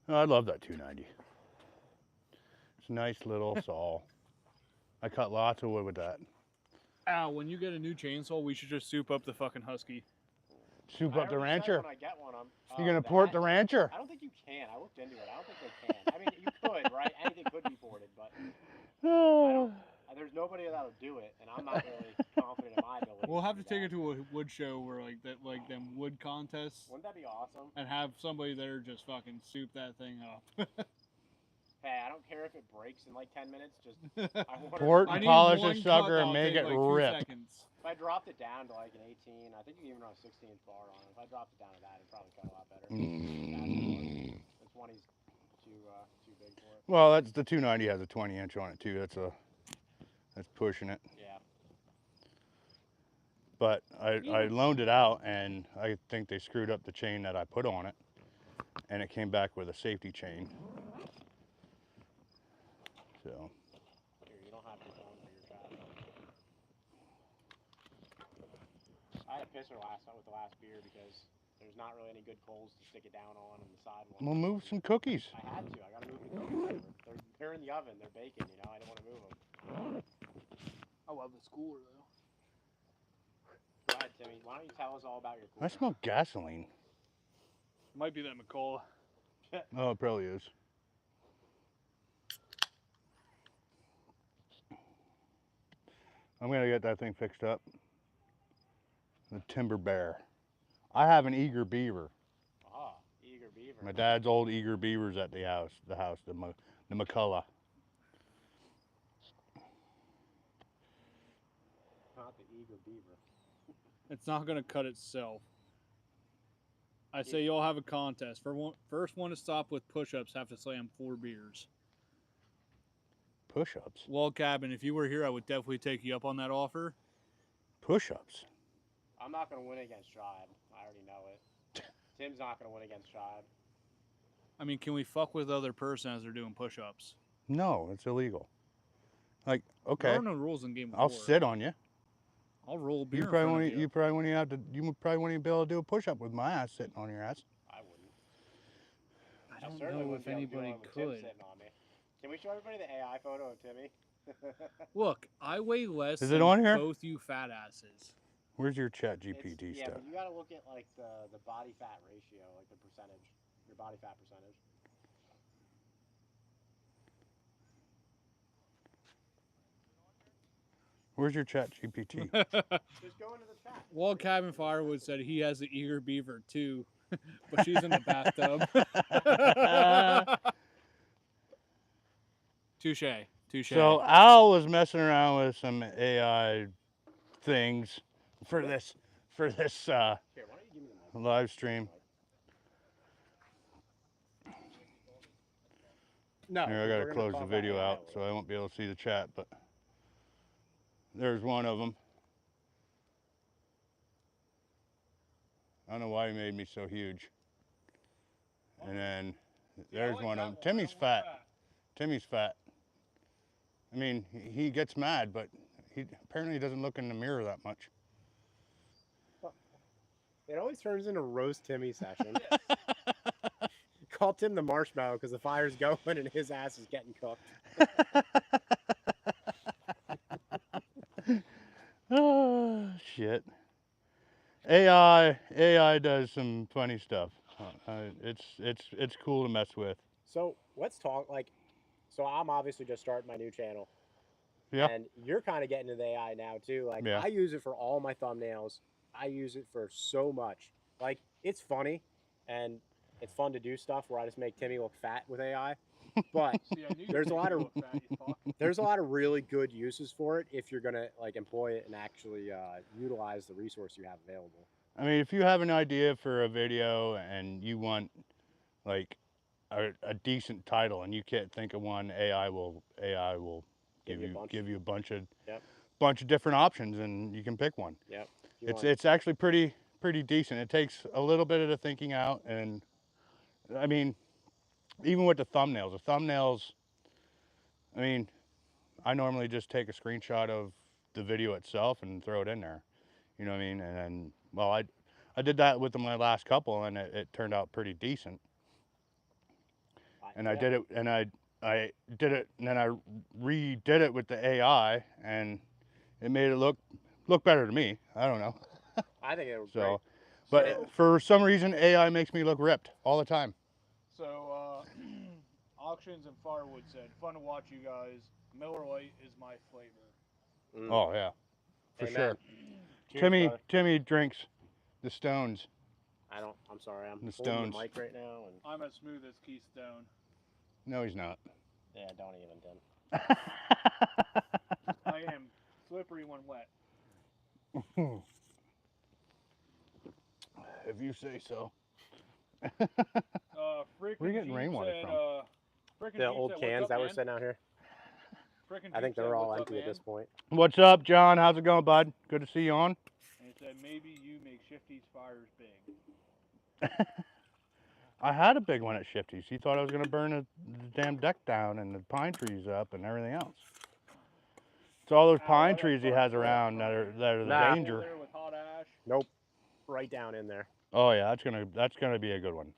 Oh, I love that 290. It's a nice little saw. I cut lots of wood with that. Al, when you get a new chainsaw, we should just soup up the fucking Husky. Soup up the I already said Rancher. when I get one, You gonna port the Rancher? I don't think you can. I looked into it. I don't think they can. I mean, you could, right? Anything could be ported, but there's nobody that'll do it, and I'm not really confident in my ability. We'll have to do take that. it to a wood show where like them wood contests, Wouldn't that be awesome? and have somebody there just fucking soup that thing up. Hey, I don't care if it breaks in like 10 minutes. Just I want Port I and need polish one the cut sucker and that'll make take, it like 2 rip. seconds. If I dropped it down to like an 18, I think you can even run a 16-inch bar on it. If I dropped it down to that, it'd probably cut a lot better. This one is too big for it. Well, that's the 290 has a 20-inch on it too. That's pushing it. Yeah. But I loaned it out, and I think they screwed up the chain that I put on it, and it came back with a safety chain. So. Here, you don't have to phone for your child. I had a pisser last night with the last beer because there's not really any good coals to stick it down on the sidewalk. We'll move some cookies. I had to. I gotta move the cookies over. They're in the oven. They're baking. You know, I didn't want to move them. I love the schooler though. Go ahead, Timmy. Why don't you tell us all about your cooler? I smell gasoline. Might be that McCall. Oh, it probably is. I'm gonna get that thing fixed up. The Timber Bear. I have an Eager Beaver. Ah, Eager Beaver. My dad's old Eager Beaver's at the house. The McCullough. Not the Eager Beaver. It's not gonna cut itself. I say y'all have a contest. First one to stop with push-ups have to slam 4 beers. Push-ups. Log Cabin, if you were here, I would definitely take you up on that offer. Push-ups. I'm not gonna win against Tribe. I already know it. Tim's not gonna win against Tribe. I mean, can we fuck with the other person as they're doing push-ups? No, it's illegal. Like, There okay, are no rules in Game of I'll War. sit on you. I'll roll beer You in probably front won't. of you. You probably won't even have to. You probably won't even be able to do a push-up with my ass sitting on your ass. I wouldn't. I don't certainly know wouldn't if be able to do anybody one with Tim could. sitting on me. Can we show everybody the AI photo of Timmy? Look, I weigh less Is it than on here? both you fat asses. Where's your chat It's- GPT yeah, stuff? but you gotta look at like the body fat ratio, like the percentage, your body fat percentage. Where's your chat GPT? Just go into the chat. Log Cabin Firewood said he has the Eager Beaver too, but she's in the bathtub. Touche. Touche. So Al was messing around with some AI things for this Here, why don't you give me the mic? live stream. No. Here, I we're gotta gonna close talk the about video AI a out, little so I won't be able to see the chat. But there's one of them. I don't know why he made me so huge. And then there's one of them. Timmy's fat. Timmy's fat. I mean, he gets mad, but he apparently doesn't look in the mirror that much. It always turns into roast Timmy session. Call Tim the marshmallow because the fire's going and his ass is getting cooked. Oh, shit. AI does some funny stuff. It's cool to mess with. So let's talk so I'm obviously just starting my new channel. Yeah. And you're kind of getting into the AI now too. Like Yeah. I use it for all my thumbnails. I use it for so much. Like it's funny and it's fun to do stuff where I just make Timmy look fat with AI. But there's a lot of really good uses for it if you're gonna like employ it and actually utilize the resource you have available. I mean, if you have an idea for a video and you want like a decent title and you can't think of one, AI will give you a bunch of different options and you can pick one. Yep. It's actually pretty decent. It takes a little bit of the thinking out, and I mean, even with the thumbnails, I mean, I normally just take a screenshot of the video itself and throw it in there. You know what I mean? And then, well, I did that with my last couple, and it turned out pretty decent. And I did it, and I did it, and then I redid it with the AI, and it made it look better to me. I don't know. I think it was so, but for some reason, AI makes me look ripped all the time. So, Auctions and Firewood said, fun to watch you guys. Miller Lite is my flavor. Oh yeah, for Amen. sure. Cheers, Timmy drinks the Stones. I'm sorry. I'm The holding Stones. the mic right now. And I'm as smooth as Keystone. No, he's not. yeah, don't even, Tim. I am slippery when wet. If you say so. Where are you getting rainwater from? The old cans that were sitting out here. I think they're all empty at this point. What's up, John? How's it going, bud? Good to see you on. And he said, maybe you make Shifty's fires big. I had a big one at Shifty's. He thought I was going to burn the damn deck down and the pine trees up and everything else. It's all those pine trees he has around that are the danger. There with hot ash. Nope. Right down in there. Oh yeah, that's gonna be a good one.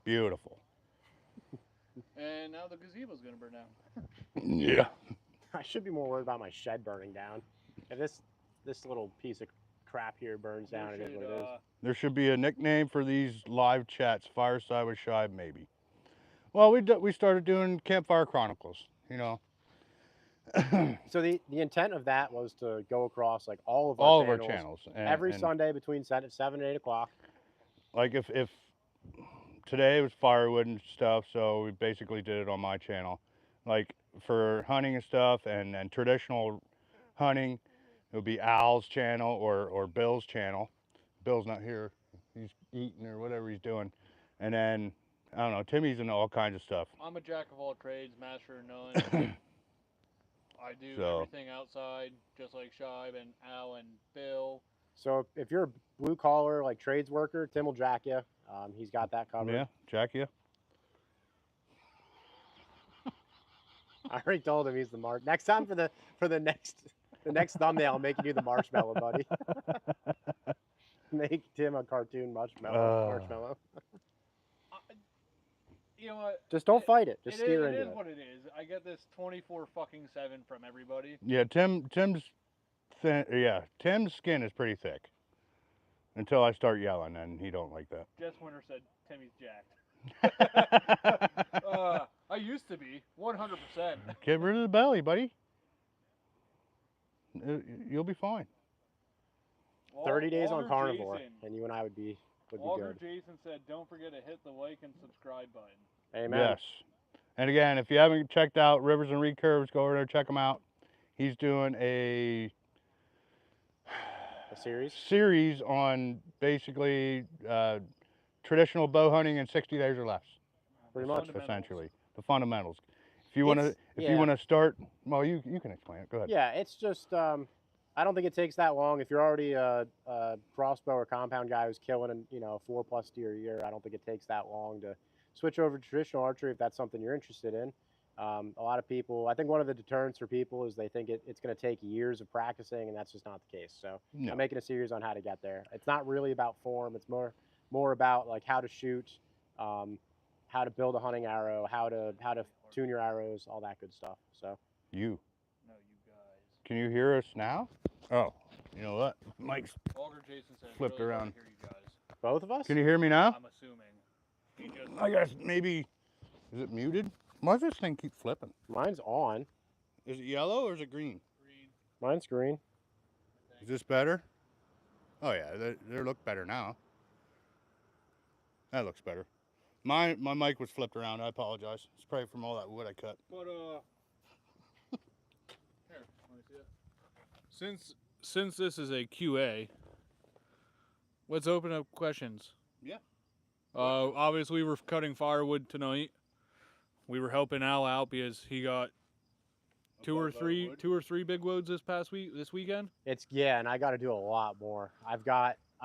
Beautiful. And now the gazebo's gonna burn down. Yeah. I should be more worried about my shed burning down. If this little piece of crap here burns down, it is what it is. There should be a nickname for these live chats. Fireside with Shive, maybe. Well, we started doing Campfire Chronicles, you know. So the intent of that was to go across like all of our channels every Sunday between 7 and 8 o'clock. Like if today was Firewood and stuff, so we basically did it on my channel. Like for hunting and stuff and traditional hunting, it would be Al's channel or Bill's channel. Bill's not here. He's eating or whatever he's doing. And then, I don't know, Timmy's into all kinds of stuff. I'm a jack of all trades, master of none. I do everything outside, just like Shive and Al and Bill. So if you're a blue collar, like trades worker, Tim will jack you. He's got that covered. Yeah, jack you. I already told him he's the mark. Next time for the next thumbnail, I'm making you the marshmallow, buddy. Make Tim a cartoon marshmallow. You know what? Just don't fight it. Just steer into it. It is what it is. I get this 24 fucking 7 from everybody. Yeah, Tim's skin is pretty thick. Until I start yelling, and he don't like that. Jess Winter said Timmy's jacked. I used to be 100%. Get rid of the belly, buddy. You'll be fine. 30 days on carnivore, and you and I would be Walker good. Jason said, don't forget to hit the like and subscribe button. Amen. Yes. And again, if you haven't checked out Rivers and Recurves, go over there, check him out. He's doing a series on basically traditional bow hunting in 60 days or less. Pretty much, essentially the fundamentals. If you want to start, well, you can explain it. Go ahead. Yeah, it's just I don't think it takes that long. If you're already a crossbow or compound guy who's killing 4+ deer a year, I don't think it takes that long to switch over to traditional archery if that's something you're interested in. A lot of people, I think one of the deterrents for people is they think it's going to take years of practicing, and that's just not the case. So no. I'm making a series on how to get there. It's not really about form. It's more about like how to shoot, how to build a hunting arrow, how to tune your arrows, all that good stuff. So No, you guys. Can you hear us now? Oh, you know what? Mike's Walker Jason said flipped really around. Hear you guys. both of us? Can you hear me now? I'm assuming. I guess maybe, is it muted? Why does this thing keep flipping? Mine's on. Is it yellow or is it green? Green. Mine's green. Is this better? Oh yeah, they look better now. That looks better. My mic was flipped around. I apologize. It's probably from all that wood I cut. But here, let me see it. Since this is a QA, let's open up questions. Yeah. Obviously we're cutting firewood tonight. We were helping Al out because he got two or three big loads this weekend. Yeah, and I got to do a lot more. I'm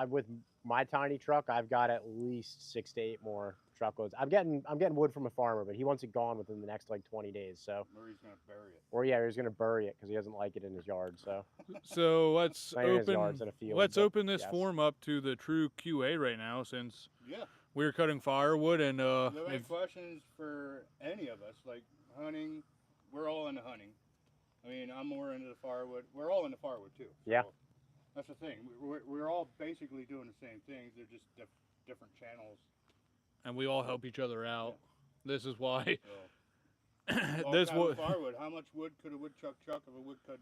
with my tiny truck. I've got at least 6 to 8 more truckloads. I'm getting wood from a farmer, but he wants it gone within the next like 20 days. So. Or he's gonna bury it. Or yeah, he's gonna bury it because he doesn't like it in his yard. So let's Not in his yards, in a field, let's but open this yes. form up to the true QA right now, since Yeah. we're cutting firewood and If you have any questions for any of us, like hunting, we're all into hunting. I mean, I'm more into the firewood. We're all into firewood too. So Yeah. That's the thing. We're all basically doing the same things. They're just different channels. and we all help each other out. This is why. So, This wood. Firewood. How much wood could a woodchuck chuck if a woodchuck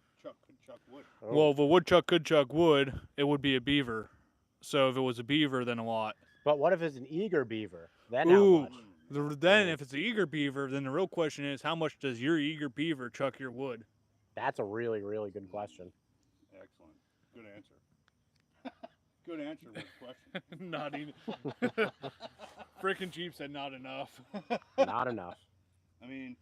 could chuck wood? Oh. Well, if a woodchuck could chuck wood, it would be a beaver. So if it was a beaver, then a lot. But what if it's an eager beaver? Then Ooh. how much? Then if it's an eager beaver, then the real question is, how much does your eager beaver chuck your wood? That's a really, really good question. Excellent. Good answer. Good answer with question. Not even. Frickin' Jeep said not enough. Not enough. I mean,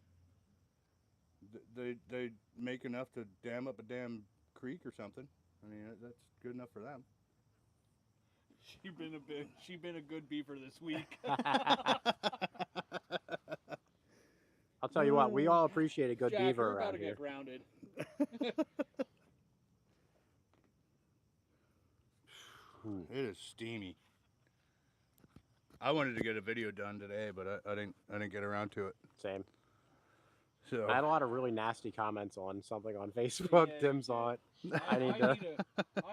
they make enough to dam up a damn creek or something. I mean, that's good enough for them. She been a good beaver this week. I'll tell you what, we all appreciate a good Jack, beaver we're about around to here. get grounded. It is steamy. I wanted to get a video done today, but I didn't get around to it. Same. So I had a lot of really nasty comments on something on Facebook. Yeah, Tim saw it. I need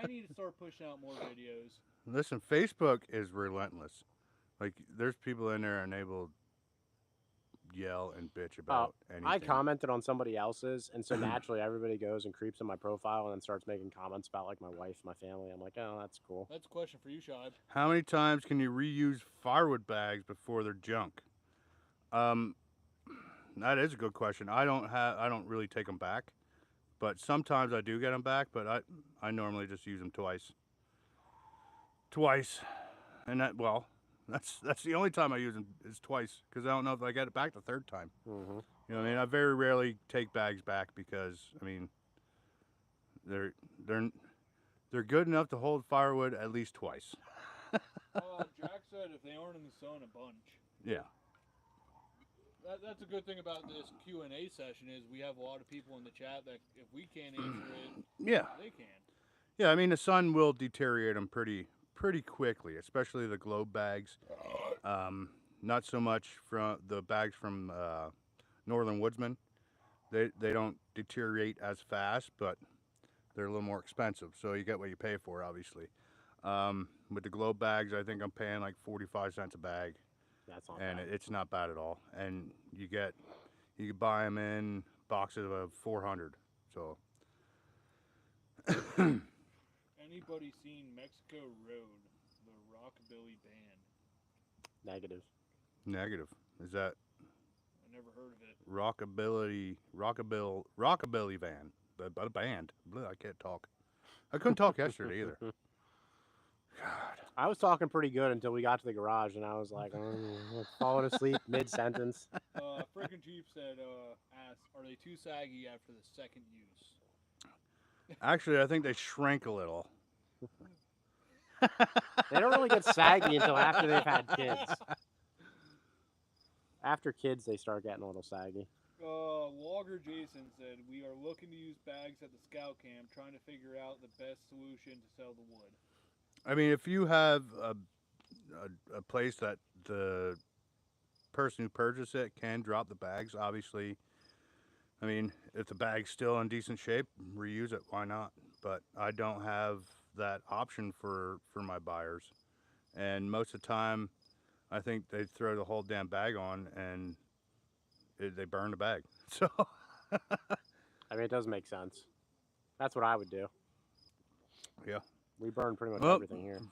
need to start pushing out more videos. listen, Facebook is relentless. Like, there's people in there and they will yell and bitch about anything. I commented on somebody else's, and so naturally everybody goes and creeps in my profile and then starts making comments about like my wife, my family. I'm like, oh, that's cool. That's a question for you, Shive. How many times can you reuse firewood bags before they're junk? That is a good question. I don't really take them back, but sometimes I do get them back. But I normally just use them twice, and that's the only time I use them is twice, because I don't know if I get it back the third time. Mm-hmm. You know what I mean? I very rarely take bags back because I mean they're good enough to hold firewood at least twice. Jack said if they aren't in the sun a bunch. Yeah. That's a good thing about this Q&A session is we have a lot of people in the chat that if we can't answer it, Yeah. they can. Yeah, I mean the sun will deteriorate them pretty quickly, especially the globe bags. Not so much from the bags from Northern Woodsman. They don't deteriorate as fast, but they're a little more expensive. So you get what you pay for, obviously. With the globe bags, I think I'm paying like 45 cents a bag. That's not And bad. it's not bad at all. And you can buy them in boxes of 400. So Anybody seen Mexico Road, the Rockabilly band? Negative. negative. Is that I never heard of it. rockabilly van? The band. Blah, I can't talk. I couldn't talk yesterday either. God. I was talking pretty good until we got to the garage, and I was like, falling asleep mid-sentence. Frickin' Jeep said, asked, are they too saggy after the second use? Actually, I think they shrank a little. They don't really get saggy until after they've had kids. After kids, they start getting a little saggy. Logger Jason said, we are looking to use bags at the scout camp, trying to figure out the best solution to sell the wood. I mean, if you have a place that the person who purchased it can drop the bags, obviously. I mean, if the bag's still in decent shape, reuse it. Why not? But I don't have that option for my buyers, and most of the time, I think they throw the whole damn bag on and they burn the bag. So. I mean, it does make sense. That's what I would do. Yeah. We burn pretty much Well, everything here.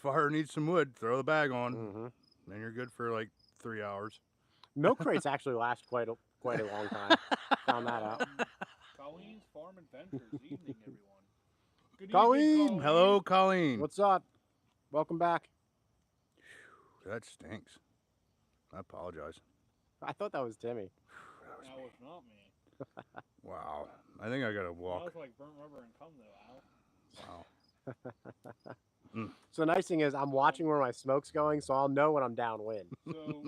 Fire needs some wood. Throw the bag on. Mm-hmm. Then you're good for like 3 hours. Milk crates actually last quite a long time. Found that out. Colleen's Farm Adventures. Evening, everyone. Good Colleen! evening, Hello, Colleen. What's up? Welcome back. That stinks. I apologize. I thought that was Timmy. That was not me. Wow. I think I gotta walk. Smells like burnt rubber and cum, though, Al. Wow. So the nice thing is I'm watching where my smoke's going, so I'll know when I'm downwind. So,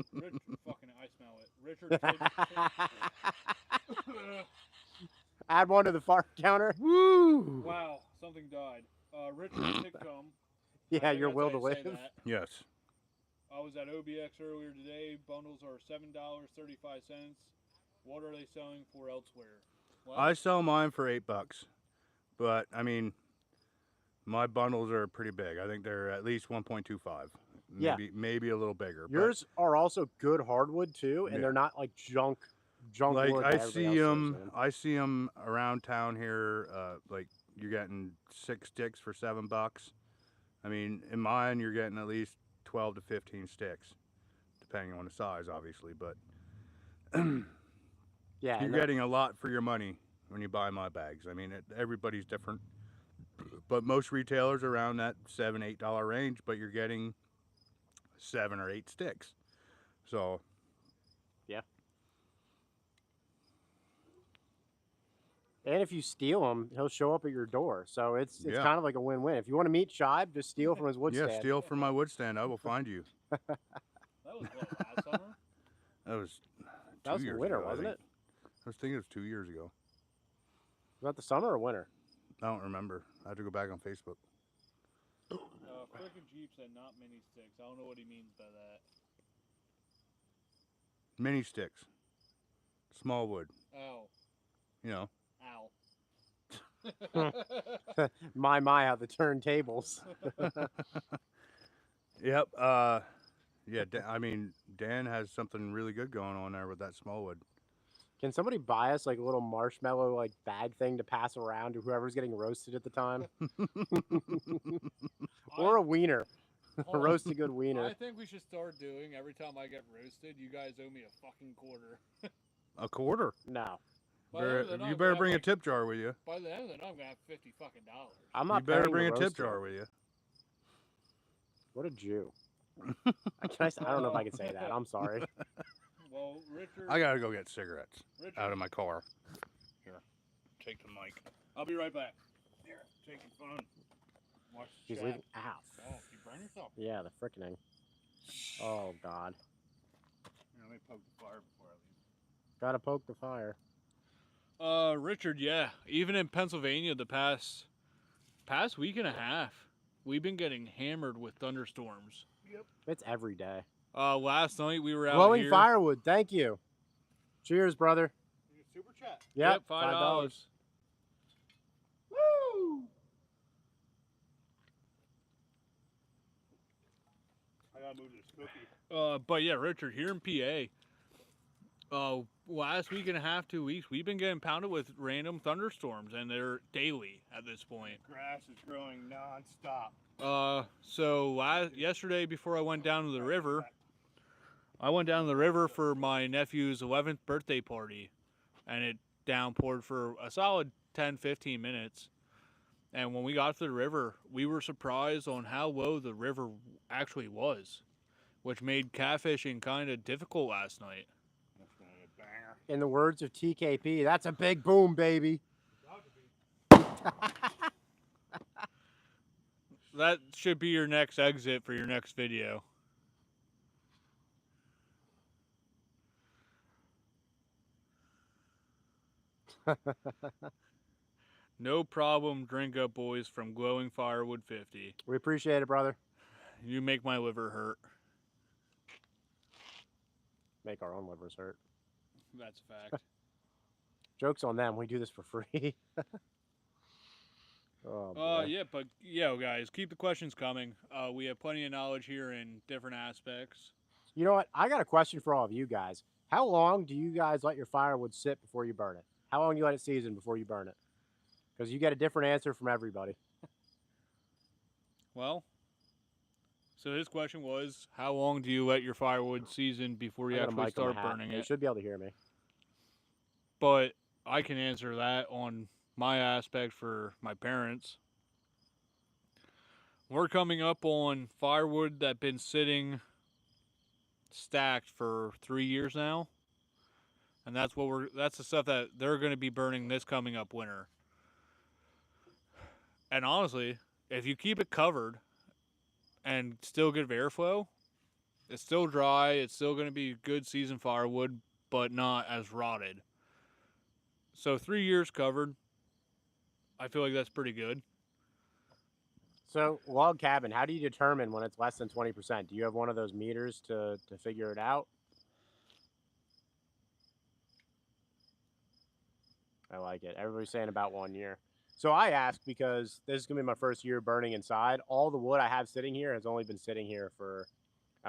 fucking, I smell it. Richard. Add one to the fire counter. Woo! Wow, something died. Richard Titcomb. Yeah, I your think will that's to how you say live. that. Yes. I was at OBX earlier today. Bundles are $7.35. What are they selling for elsewhere? Well, I sell mine for $8, but I mean, my bundles are pretty big. I think they're at least 1.25. Yeah. Maybe a little bigger. but Yours are also good hardwood too, and Yeah. they're not like junk like wood. I that everybody see else them, sells in. I see them around town here. Like you're getting 6 sticks for $7. I mean, in mine, you're getting at least 12 to 15 sticks, depending on the size, obviously. But Yeah, you're and getting a lot for your money when you buy my bags. I mean, everybody's different, but most retailers are around that $7, $8 range. But you're getting 7 or 8 sticks. So and if you steal him, he'll show up at your door. So it's Yeah. kind of like a win-win. If you want to meet Shibe, just steal from his wood yeah, stand. steal from my wood stand. I will find you. that was what, last summer? That was That was 2 the years winter, ago, I wasn't think. I was thinking it was 2 years ago. Was that the summer or winter? I don't remember. I have to go back on Facebook. Frickin' Jeep said not mini sticks. I don't know what he means by that. Mini sticks, small wood. Ow. You know. Ow. My, how the turntables. Yep. Yeah. I mean, Dan has something really good going on there with that small wood. Can somebody buy us like a little marshmallow like bag thing to pass around to whoever's getting roasted at the time? Or a wiener. A roasted good wiener. I think we should start doing every time I get roasted, you guys owe me a fucking quarter. A quarter. No. By the end of the night, You I'm better gonna bring a have, like, tip jar with you. By the end of the night, I'm gonna have $50 fucking dollars. I'm not You better paying bring the a tip roaster. jar with you. What a Jew. I don't know if I can say that. I'm sorry. Well, Richard. I gotta go get cigarettes Richard, out of my car. Here, take the mic. I'll be right back. Here, take your phone. Watch the He's chat. leaving. Ow. Oh, you burn yourself. Yeah, the frickening. Oh, God. Here, let me poke the fire before I leave. Gotta poke the fire. Richard, yeah. Even in Pennsylvania, the past week and a half, we've been getting hammered with thunderstorms. It's every day. Last night we were out Glowing here. firewood. Thank you. Cheers, brother. Super chat. Yep, $5. Woo! I gotta move this cookie. But yeah, Richard, here in PA, last week and a half, 2 weeks, we've been getting pounded with random thunderstorms, and they're daily at this point. Grass is growing non-stop. So yesterday, before I went down to the river, for my nephew's 11th birthday party, and it downpoured for a solid 10-15 minutes. And when we got to the river, we were surprised on how low the river actually was, which made catfishing kind of difficult last night. That's gonna be a banger. In the words of TKP, that's a big boom, baby. That should be your next exit for your next video. No problem, drink up, boys, from Glowing Firewood 50. We appreciate it, brother. You make my liver hurt. Make our own livers hurt. That's a fact. Joke's on them. We do this for free. Oh, boy. Yeah, but guys, keep the questions coming. We have plenty of knowledge here in different aspects. You know what? I got a question for all of you guys. How long do you guys let your firewood sit before you burn it? How long do you let it season before you burn it? Because you get a different answer from everybody. Well, so his question was, how long do you let your firewood season before you I got a actually mic on my start hat. burning You it? should be able to hear me. But I can answer that on my aspect for my parents. We're coming up on firewood that been sitting stacked for 3 years now. And that's the stuff that they're going to be burning this coming up winter. And honestly, if you keep it covered and still get airflow, it's still dry, it's still going to be good season firewood, but not as rotted. So 3 years covered, I feel like that's pretty good. So log cabin, how do you determine when it's less than 20%? Do you have one of those meters to figure it out? I like it. Everybody's saying about 1 year. So I ask because this is going to be my first year burning inside. All the wood I have sitting here has only been sitting here for,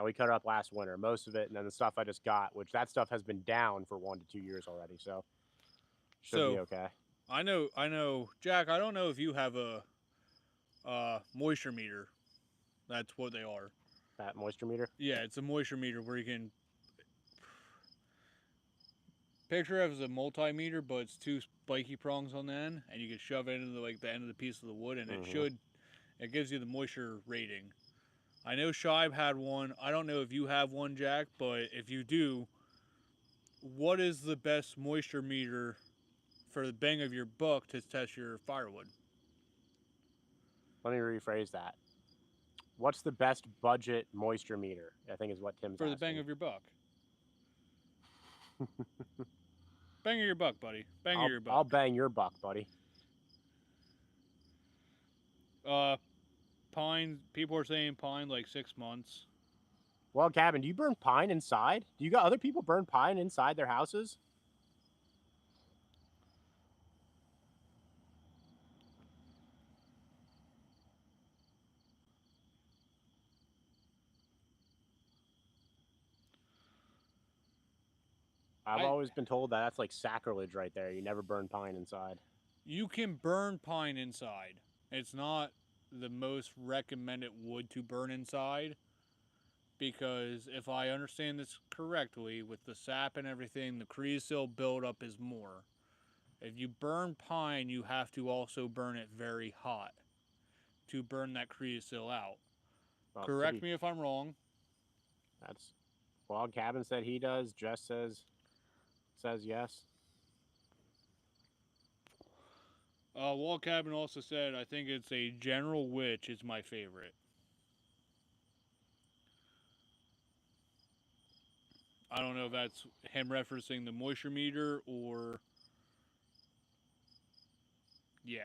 we cut it up last winter, most of it, and then the stuff I just got, which that stuff has been down for 1 to 2 years already, so should be okay. I know, Jack, I don't know if you have a moisture meter. That's what they are. That moisture meter? Yeah, it's a moisture meter where you can picture it as a multimeter, but it's 2 spiky prongs on the end, and you can shove it into the end of the piece of the wood, and it gives you the moisture rating. I know Shibe had one. I don't know if you have one, Jack, but if you do, what is the best moisture meter for the bang of your buck to test your firewood? Let me rephrase that. What's the best budget moisture meter? I think is what Tim's for asking. the bang of your buck. Bang of your buck, buddy. Bang of your buck. I'll bang your buck, buddy. Pine. People are saying pine like 6 months. Well, Gavin, do you burn pine inside? Do you got other people burn pine inside their houses? I've always been told that that's like sacrilege right there. You never burn pine inside. You can burn pine inside. It's not the most recommended wood to burn inside because if I understand this correctly, with the sap and everything, the creosote buildup is more. If you burn pine, you have to also burn it very hot to burn that creosote out. Well, correct me if I'm wrong. That's Log Cabin said he does. Jess says yes. Log Cabin also said, I think it's a General Witch is my favorite. I don't know if that's him referencing the moisture meter or... Yeah.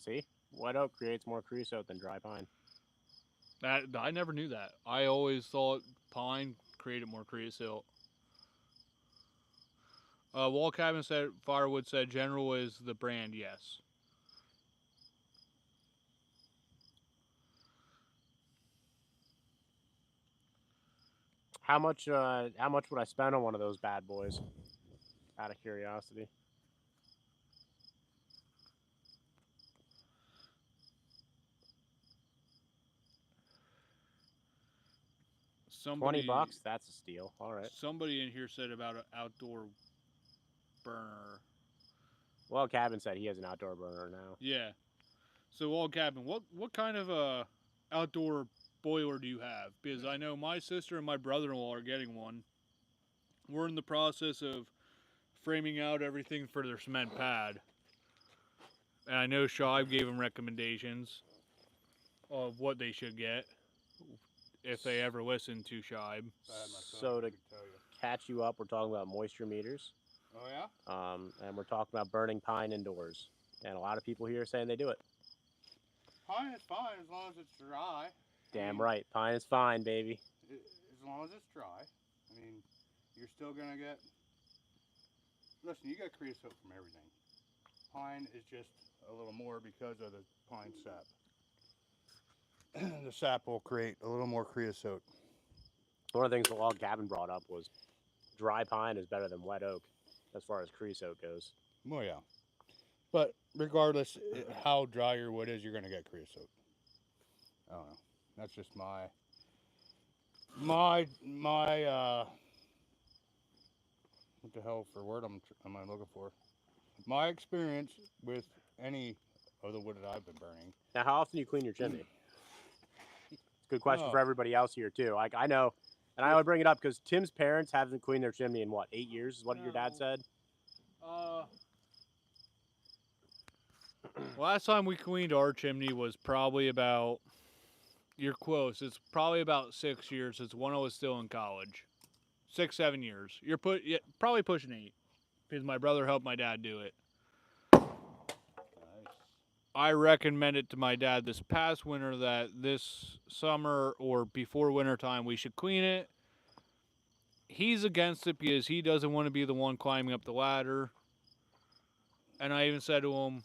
See? White oak creates more creosote than dry pine. I never knew that. I always thought pine created more creosote. Wall Cabin said, Firewood said General is the brand, yes. How much would I spend on one of those bad boys? Out of curiosity. $20, that's a steal. All right. Somebody in here said about an outdoor burner. Well, Cabin said he has an outdoor burner now. Yeah. So, Wall Cabin, what kind of outdoor boiler do you have? Because I know my sister and my brother-in-law are getting one. We're in the process of framing out everything for their cement pad. And I know Shibe gave them recommendations of what they should get if they ever listen to Shibe. So to catch you up, we're talking about moisture meters. Oh yeah? And we're talking about burning pine indoors. And a lot of people here are saying they do it. Pine is fine as long as it's dry. Damn right. Pine is fine, baby. As long as it's dry. I mean, you're still going to get... Listen, you get creosote from everything. Pine is just a little more because of the pine sap. The sap will create a little more creosote. One of the things the Log Cabin brought up was dry pine is better than wet oak as far as creosote goes. Well, yeah. But regardless how dry your wood is, you're going to get creosote. I don't know. That's just my what the hell for word am I looking for? My experience with any of the wood that I've been burning. Now, how often do you clean your chimney? It's a good question Oh. for everybody else here too. Like I know, and I only bring it up because Tim's parents haven't cleaned their chimney in what, 8 years? Is what your dad said. Last time we cleaned our chimney was probably about, you're close, it's probably about 6 years. It's when I was still in college. 6, 7 years. You're probably pushing 8 because my brother helped my dad do it. Nice. I recommended to my dad this past winter that this summer or before winter time we should clean it. He's against it because he doesn't want to be the one climbing up the ladder. And I even said to him,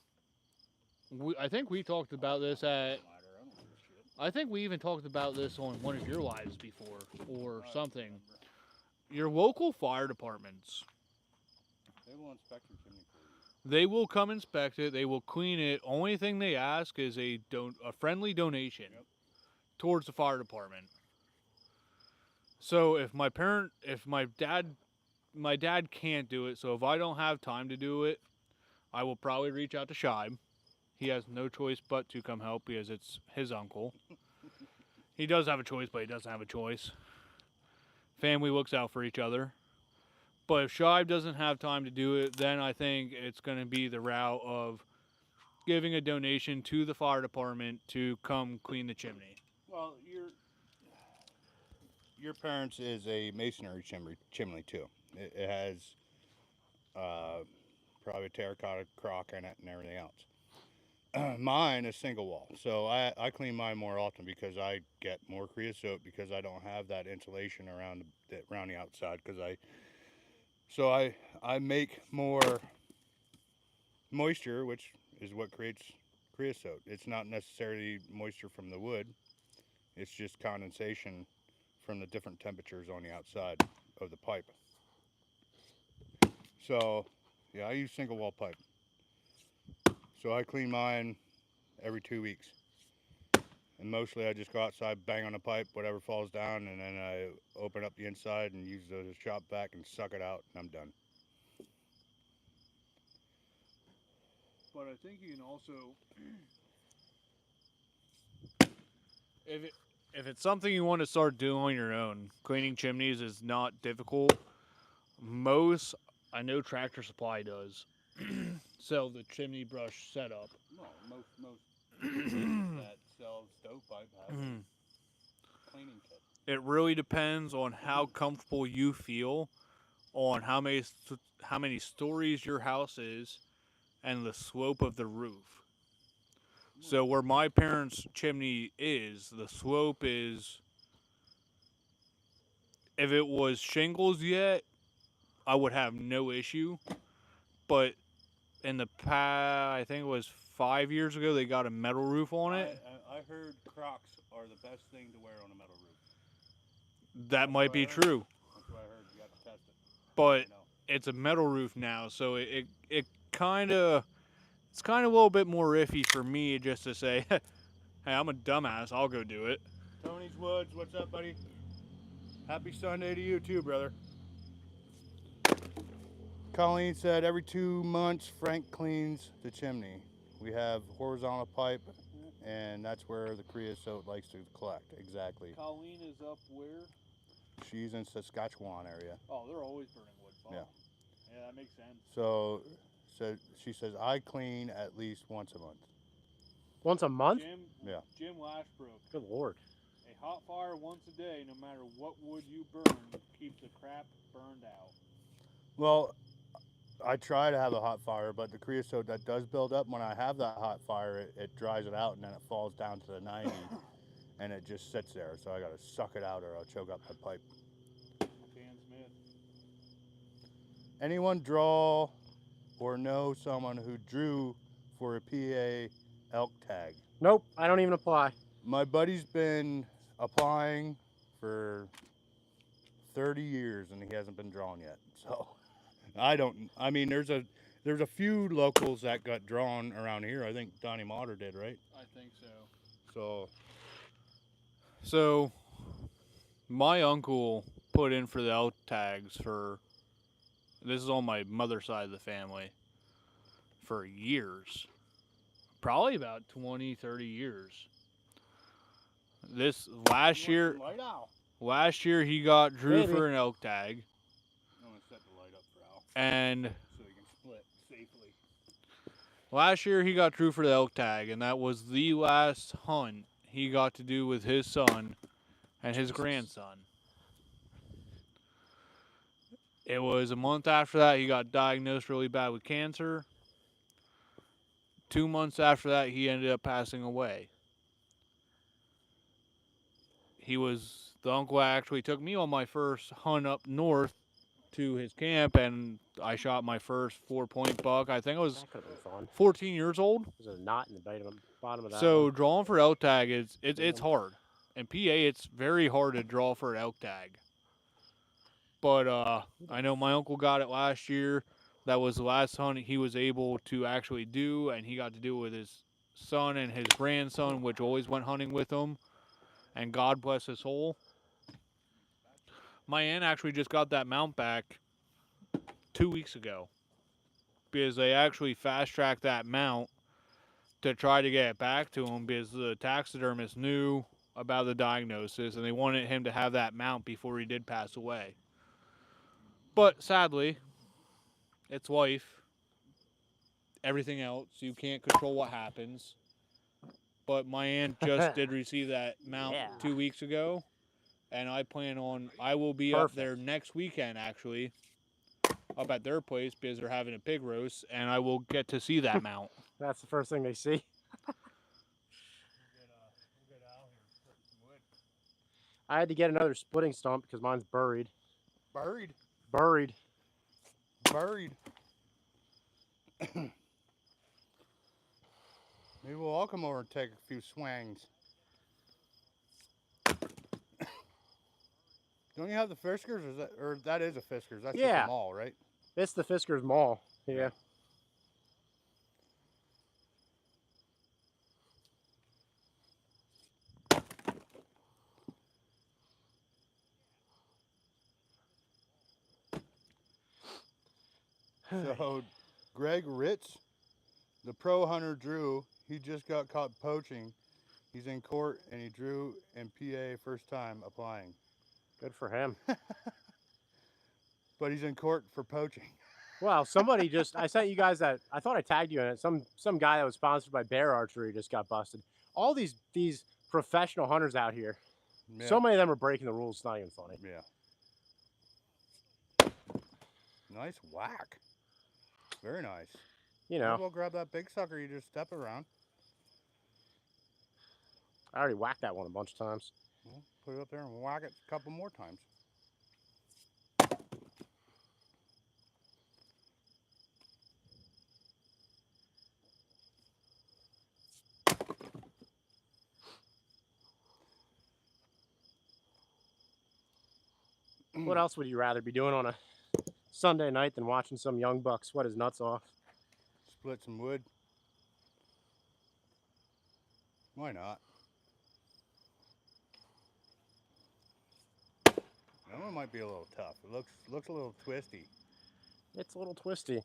I think we talked about this I think we even talked about this on one of your lives before or something. Your local fire departments, They will inspect your chimney for you. they will come inspect it. They will clean it. Only thing they ask is a friendly donation towards the fire department. So if my dad can't do it. So if I don't have time to do it, I will probably reach out to Shibe. He has no choice but to come help because it's his uncle. He does have a choice, but he doesn't have a choice. Family looks out for each other. But if Shibe doesn't have time to do it, then I think it's going to be the route of giving a donation to the fire department to come clean the chimney. Well, your parents is a masonry chimney too. It has probably a terracotta crock in it and everything else. Mine is single wall, so I clean mine more often because I get more creosote because I don't have that insulation around the outside I make more moisture, which is what creates creosote. It's not necessarily moisture from the wood. It's just condensation from the different temperatures on the outside of the pipe. So, yeah, I use single wall pipe. So I clean mine every 2 weeks. And mostly I just go outside, bang on the pipe, whatever falls down, and then I open up the inside and use the shop vac and suck it out, and I'm done. But I think you can also, if it's something you want to start doing on your own, cleaning chimneys is not difficult. I know Tractor Supply does, sell the chimney brush setup. No, most that sell stovepipe have a cleaning kit. It really depends on how comfortable you feel, on how many stories your house is, and the slope of the roof. So where my parents' chimney is, the slope is, if it was shingles yet, I would have no issue. But in the past, I think it was 5 years ago, they got a metal roof on it. I heard Crocs are the best thing to wear on a metal roof. That might be true. That's what I heard. You got to test it. But it's a metal roof now, so it's kind of a little bit more iffy for me just to say, hey, I'm a dumbass, I'll go do it. Tony's Woods, what's up, buddy? Happy Sunday to you too, brother. Colleen said every 2 months Frank cleans the chimney. We have horizontal pipe, and that's where the creosote likes to collect. Exactly. Colleen is up where? She's in Saskatchewan area. Oh, they're always burning wood. Yeah. Yeah, that makes sense. So she says I clean at least once a month. Once a month? Jim Lashbrook. Good Lord. A hot fire once a day, no matter what wood you burn, keeps the crap burned out. Well, I try to have a hot fire, but the creosote that does build up, when I have that hot fire, it dries it out and then it falls down to the 90 and it just sits there. So I got to suck it out or I'll choke up my pipe. Dan Smith. Anyone draw or know someone who drew for a PA elk tag? Nope, I don't even apply. My buddy's been applying for 30 years and he hasn't been drawn yet. So I mean, there's a few locals that got drawn around here. I think Donnie Motter did, right? I think so. So My uncle put in for the elk tags for, this is on my mother's side of the family, for years. Probably about 20, 30 years. This last year he got Drew for an elk tag. I'm gonna set the light up for Al And so he can split safely. last year he got Drew for the elk tag, and that was the last hunt he got to do with his son and his grandson. It was a month after that he got diagnosed really bad with cancer. 2 months after that he ended up passing away. He was the uncle that actually took me on my first hunt up north to his camp, and I shot my first 4-point buck. I think I was That could have been fun. 14 years old. There's a knot in the bottom of that So one. drawing for elk tag it's hard. In PA, it's very hard to draw for an elk tag. But I know my uncle got it last year. That was the last hunt he was able to actually do, and he got to do it with his son and his grandson, which always went hunting with him. And God bless his soul. My aunt actually just got that mount back 2 weeks ago, because they actually fast-tracked that mount to try to get it back to him, because the taxidermist knew about the diagnosis and they wanted him to have that mount before he did pass away. But sadly, it's life. Everything else, you can't control what happens. But my aunt just did receive that mount 2 weeks ago, and I will be up there next weekend actually, up at their place, because they're having a pig roast, and I will get to see that mount. That's the first thing they see. I had to get another splitting stump because mine's buried. Buried. Maybe we'll all come over and take a few swangs. Don't you have the Fiskars? Or that is a Fiskars. That's just a Maul, right? It's the Fiskars Maul. Yeah. So, Greg Ritz, the pro hunter Drew, he just got caught poaching. He's in court and he drew in PA first time applying. Good for him. But he's in court for poaching. Well, somebody I sent you guys that, I thought I tagged you in it. Some guy that was sponsored by Bear Archery just got busted. All these professional hunters out here, so many of them are breaking the rules, it's not even funny. Yeah. Nice whack. Very nice. You know. We'll grab that big sucker, you just step around. I already whacked that one a bunch of times. Well, put it up there and whack it a couple more times. What else would you rather be doing on a Sunday night than watching some young buck sweat his nuts off? Split some wood. Why not? That one might be a little tough. It looks a little twisty. It's a little twisty.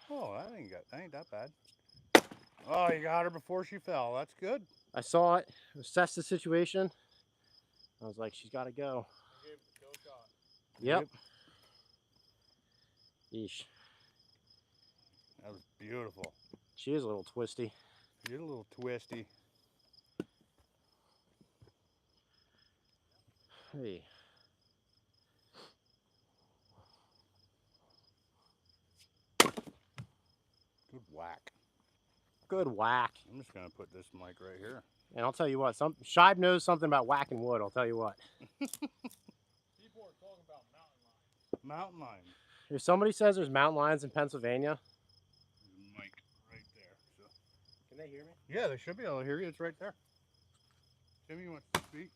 Oh, that ain't that bad. Oh, you got her before she fell. That's good. I saw it, assessed the situation. I was like, she's got to go. Yep. Yeesh. That was beautiful. She is a little twisty. You're a little twisty. Hey. Good whack. Good whack. I'm just gonna put this mic right here. And I'll tell you what, Shibe knows something about whacking wood, I'll tell you what. People are talking about Mountain lions. If somebody says there's mountain lions in Pennsylvania. There's a mic right there. So. Can they hear me? Yeah, they should be able to hear you. It's right there. Jimmy wants to speak.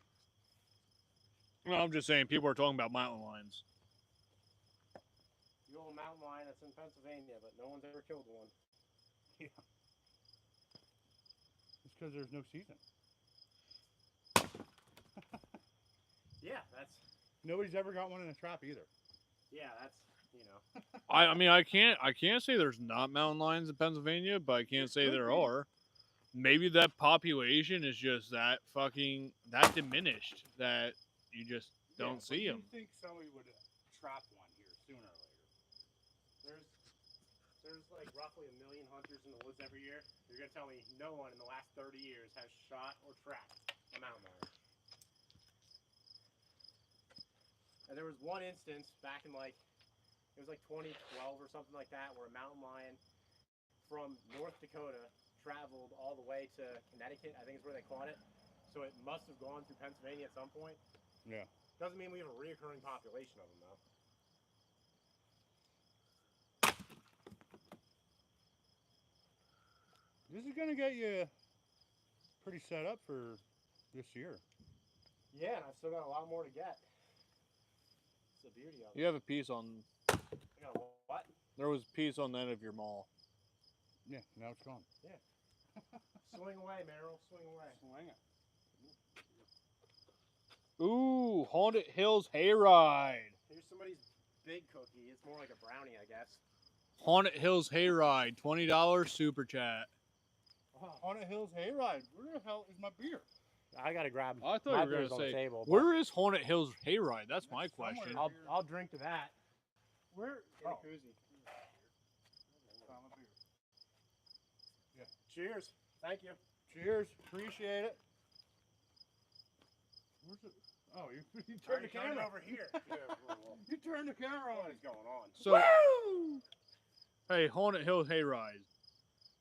No, I'm just saying people are talking about mountain lions. The old mountain lion that's in Pennsylvania, but no one's ever killed one. It's because there's no season. Yeah, that's Nobody's ever got one in a trap either. that's you know. I mean I can't say there's not mountain lions in Pennsylvania, but I can't say there are. Maybe that population is just that diminished that you just don't see them. You think somebody would trap one here sooner or later? There's like roughly 1 million hunters in the woods every year. You're gonna tell me no one in the last 30 years has shot or tracked a mountain lion? And there was one instance back in it was like 2012 or something like that, where a mountain lion from North Dakota traveled all the way to Connecticut. I think is where they caught it. So it must have gone through Pennsylvania at some point. Yeah. Doesn't mean we have a reoccurring population of them though. This is gonna get you pretty set up for this year. Yeah, and I've still got a lot more to get. It's the beauty of it. You have a piece on. I got a what? There was a piece on the end of your mall. Yeah, now it's gone. Swing away, Merrill. Swing away. Swing it. Ooh, Haunted Hills Hayride. Here's somebody's big cookie. It's more like a brownie, I guess. Haunted Hills Hayride, $20 super chat. Haunted Hills Hayride. Where the hell is my beer? I gotta grab. I thought my you were beer's gonna on the say, table, but where is Haunted Hills Hayride? That's my That's somewhere. question. I'll drink to that. Where? In a koozie. Found my beer. Cheers. Thank you. Cheers. Appreciate it. Where's it? Oh, you turned the camera over here. You turned the camera What on. is going on? So, hey, Haunted Hills Hayride.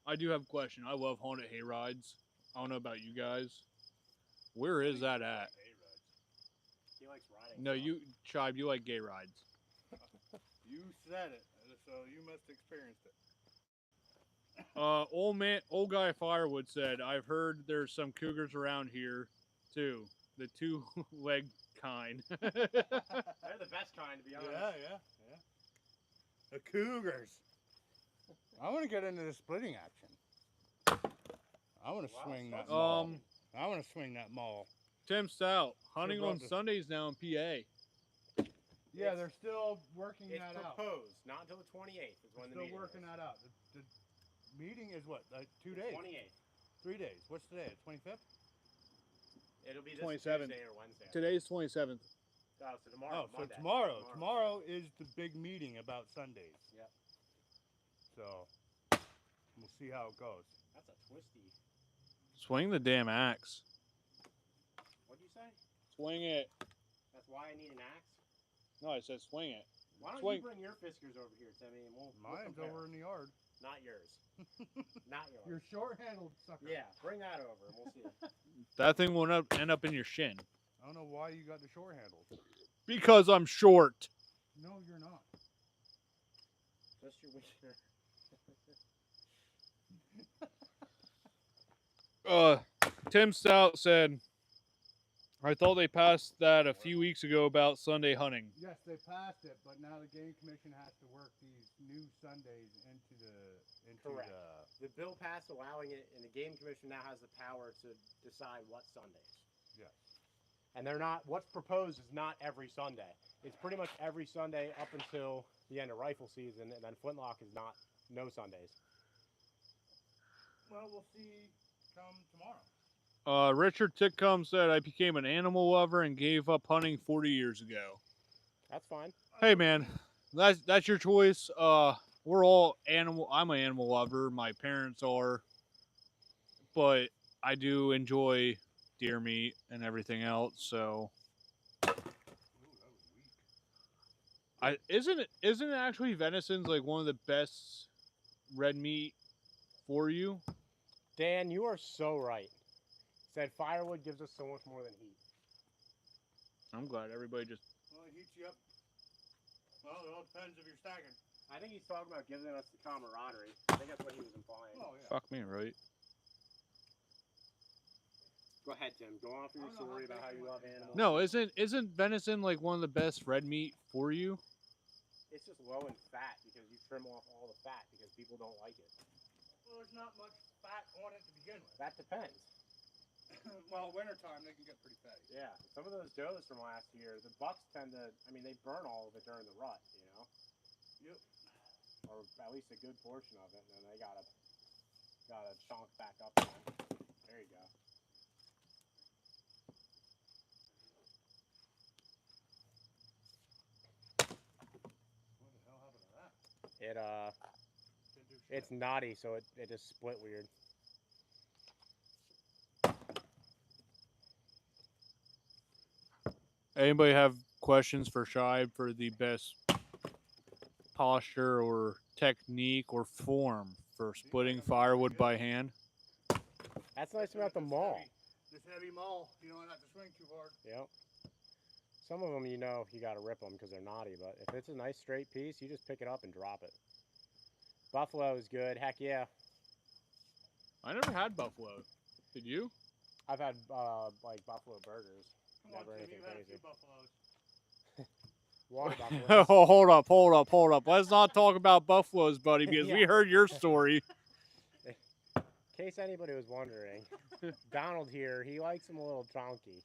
I do have a question. I love haunted hayrides. I don't know about you guys. Where is that at? He likes riding. No, stuff. you, Chibe, you like gay rides. You said it, so you must have experienced it. Old guy Firewood said, I've heard there's some cougars around here, too. The two-leg kind. They're the best kind, to be honest. Yeah. The Cougars. I want to get into the splitting action. I want to swing that maul. I want to swing that maul. Tim Stout, hunting brought on this- Sundays now in PA. Yeah, they're still working It's that out. proposed, not until the 28th is when the Still meeting working is. that out. The meeting is what? Like 2 days? 28th. 3 days. What's today? 25th? It'll be this 27th. Tuesday or Wednesday. Today's 27th. Oh, so tomorrow. Oh, so Monday. tomorrow is the big meeting about Sundays. Yep. So we'll see how it goes. That's a twisty. Swing the damn axe. What'd you say? Swing it. That's why I need an axe? No, I said swing it. Why don't Swing. you bring your fiskers over here, Timmy, and we'll Mine's compare. over in the yard. Not yours. Not yours. You're short-handled, sucker. Yeah, bring that over and we'll see. That thing will end up in your shin. I don't know why you got the short handles. Because I'm short. No, you're not. Just your wiener. Tim Stout said, I thought they passed that a few weeks ago about Sunday hunting. Yes, they passed it, but now the Game Commission has to work these new Sundays into Correct. The bill passed allowing it, and the Game Commission now has the power to decide what Sundays. Yes. And they're not, what's proposed is not every Sunday. It's pretty much every Sunday up until the end of rifle season, and then flintlock is no Sundays. Well, we'll see come tomorrow. Richard Titcomb said, I became an animal lover and gave up hunting 40 years ago. That's fine. Hey, man, that's your choice. We're all animal. I'm an animal lover. My parents are. But I do enjoy deer meat and everything else, so... Isn't it actually venison's like one of the best red meat for you? Dan, you are so right. Said firewood gives us so much more than heat. I'm glad everybody just... Well, it heats you up. Well, it all depends if you're stacking. I think he's talking about giving us the camaraderie. I think that's what he was implying. Oh, yeah. Fuck me, right? Go ahead, Tim. Go on for your story about how you love animals. No, isn't venison like one of the best red meat for you? It's just low in fat because you trim off all the fat because people don't like it. Well, there's not much fat on it to begin with. That depends. Well, wintertime, they can get pretty fatty. Yeah, some of those does from last year, the bucks tend to, I mean, they burn all of it during the rut, you know? Yep. Or at least a good portion of it, and then they gotta chunk back up again. There you go. What the hell happened to that? It, Didn't do shit. it's knotty, so it just split weird. Anybody have questions for Shibe for the best posture or technique or form for splitting firewood by hand? That's nice about the maul. This heavy maul, you don't have to swing too hard. Yep. Some of them, you know, you gotta rip them because they're knotty, but if it's a nice straight piece, you just pick it up and drop it. Buffalo is good. Heck yeah. I never had buffalo. Did you? I've had like buffalo burgers. Come on, Never Tim, anything you've had a crazy. few buffaloes. Water buffalo. Oh, hold up. Let's not talk about buffaloes, buddy, because we Yeah. heard your story. In case anybody was wondering, Donald here, he likes them a little chunky.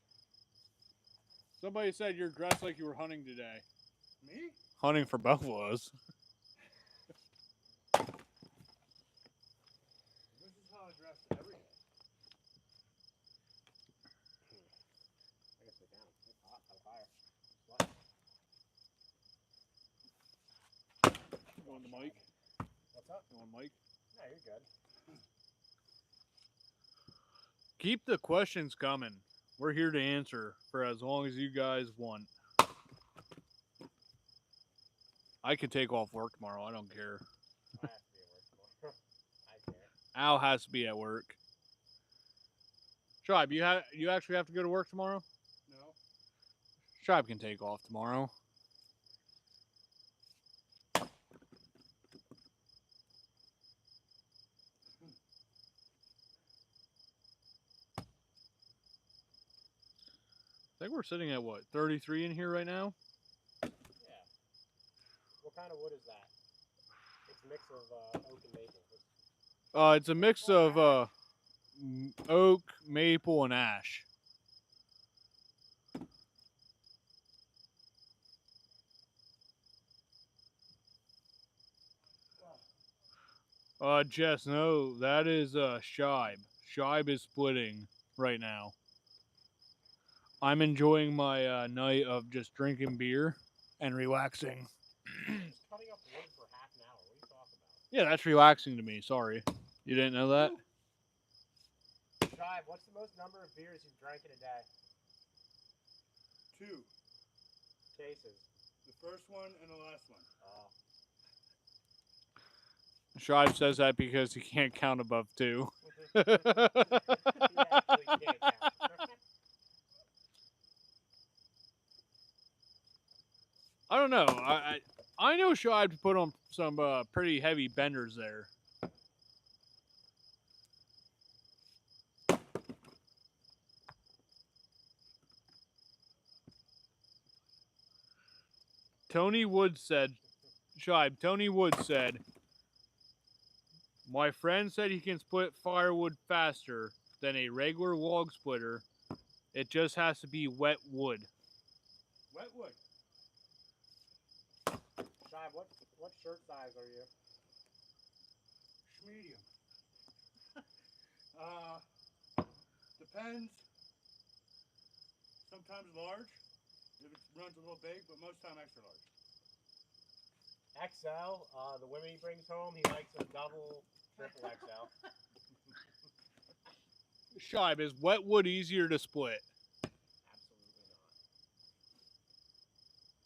Somebody said you're dressed like you were hunting today. Me? Hunting for buffaloes. This is how I dress every day. I guess we can. It's hot. On fire. What? You on the mic? What's up? You on mic? No, you're good. Keep the questions coming. We're here to answer for as long as you guys want. I could take off work tomorrow. I don't care. I have to be at work tomorrow. I care. Al has to be at work. Shibe, you actually have to go to work tomorrow? No. Shibe can take off tomorrow. I think we're sitting at what, 33 in here right now? Yeah. What kind of wood is that? It's a mix of oak and maple. It's a mix of oak, maple, and ash. Jess, no, that is Shibe. Shibe is splitting right now. I'm enjoying my night of just drinking beer and relaxing. Just cutting up wood for half an hour. What are you talking about? Yeah, that's relaxing to me. Sorry. You didn't know that? Shive, what's the most number of beers you've drank in a day? 2. Cases. The first one and the last one. Oh. Shibe says that because he can't count above 2. He actually can't count. I don't know. I know Shibe to put on some pretty heavy benders there. Tony Wood said, Shibe, Tony Wood said, my friend said he can split firewood faster than a regular log splitter. It just has to be wet wood. Wet wood. Shive, what shirt size are you? Medium. Depends. Sometimes large, if it runs a little big, but most time extra large. XL, the women he brings home, he likes a double, triple XL. Shibe, is wet wood easier to split? Absolutely not.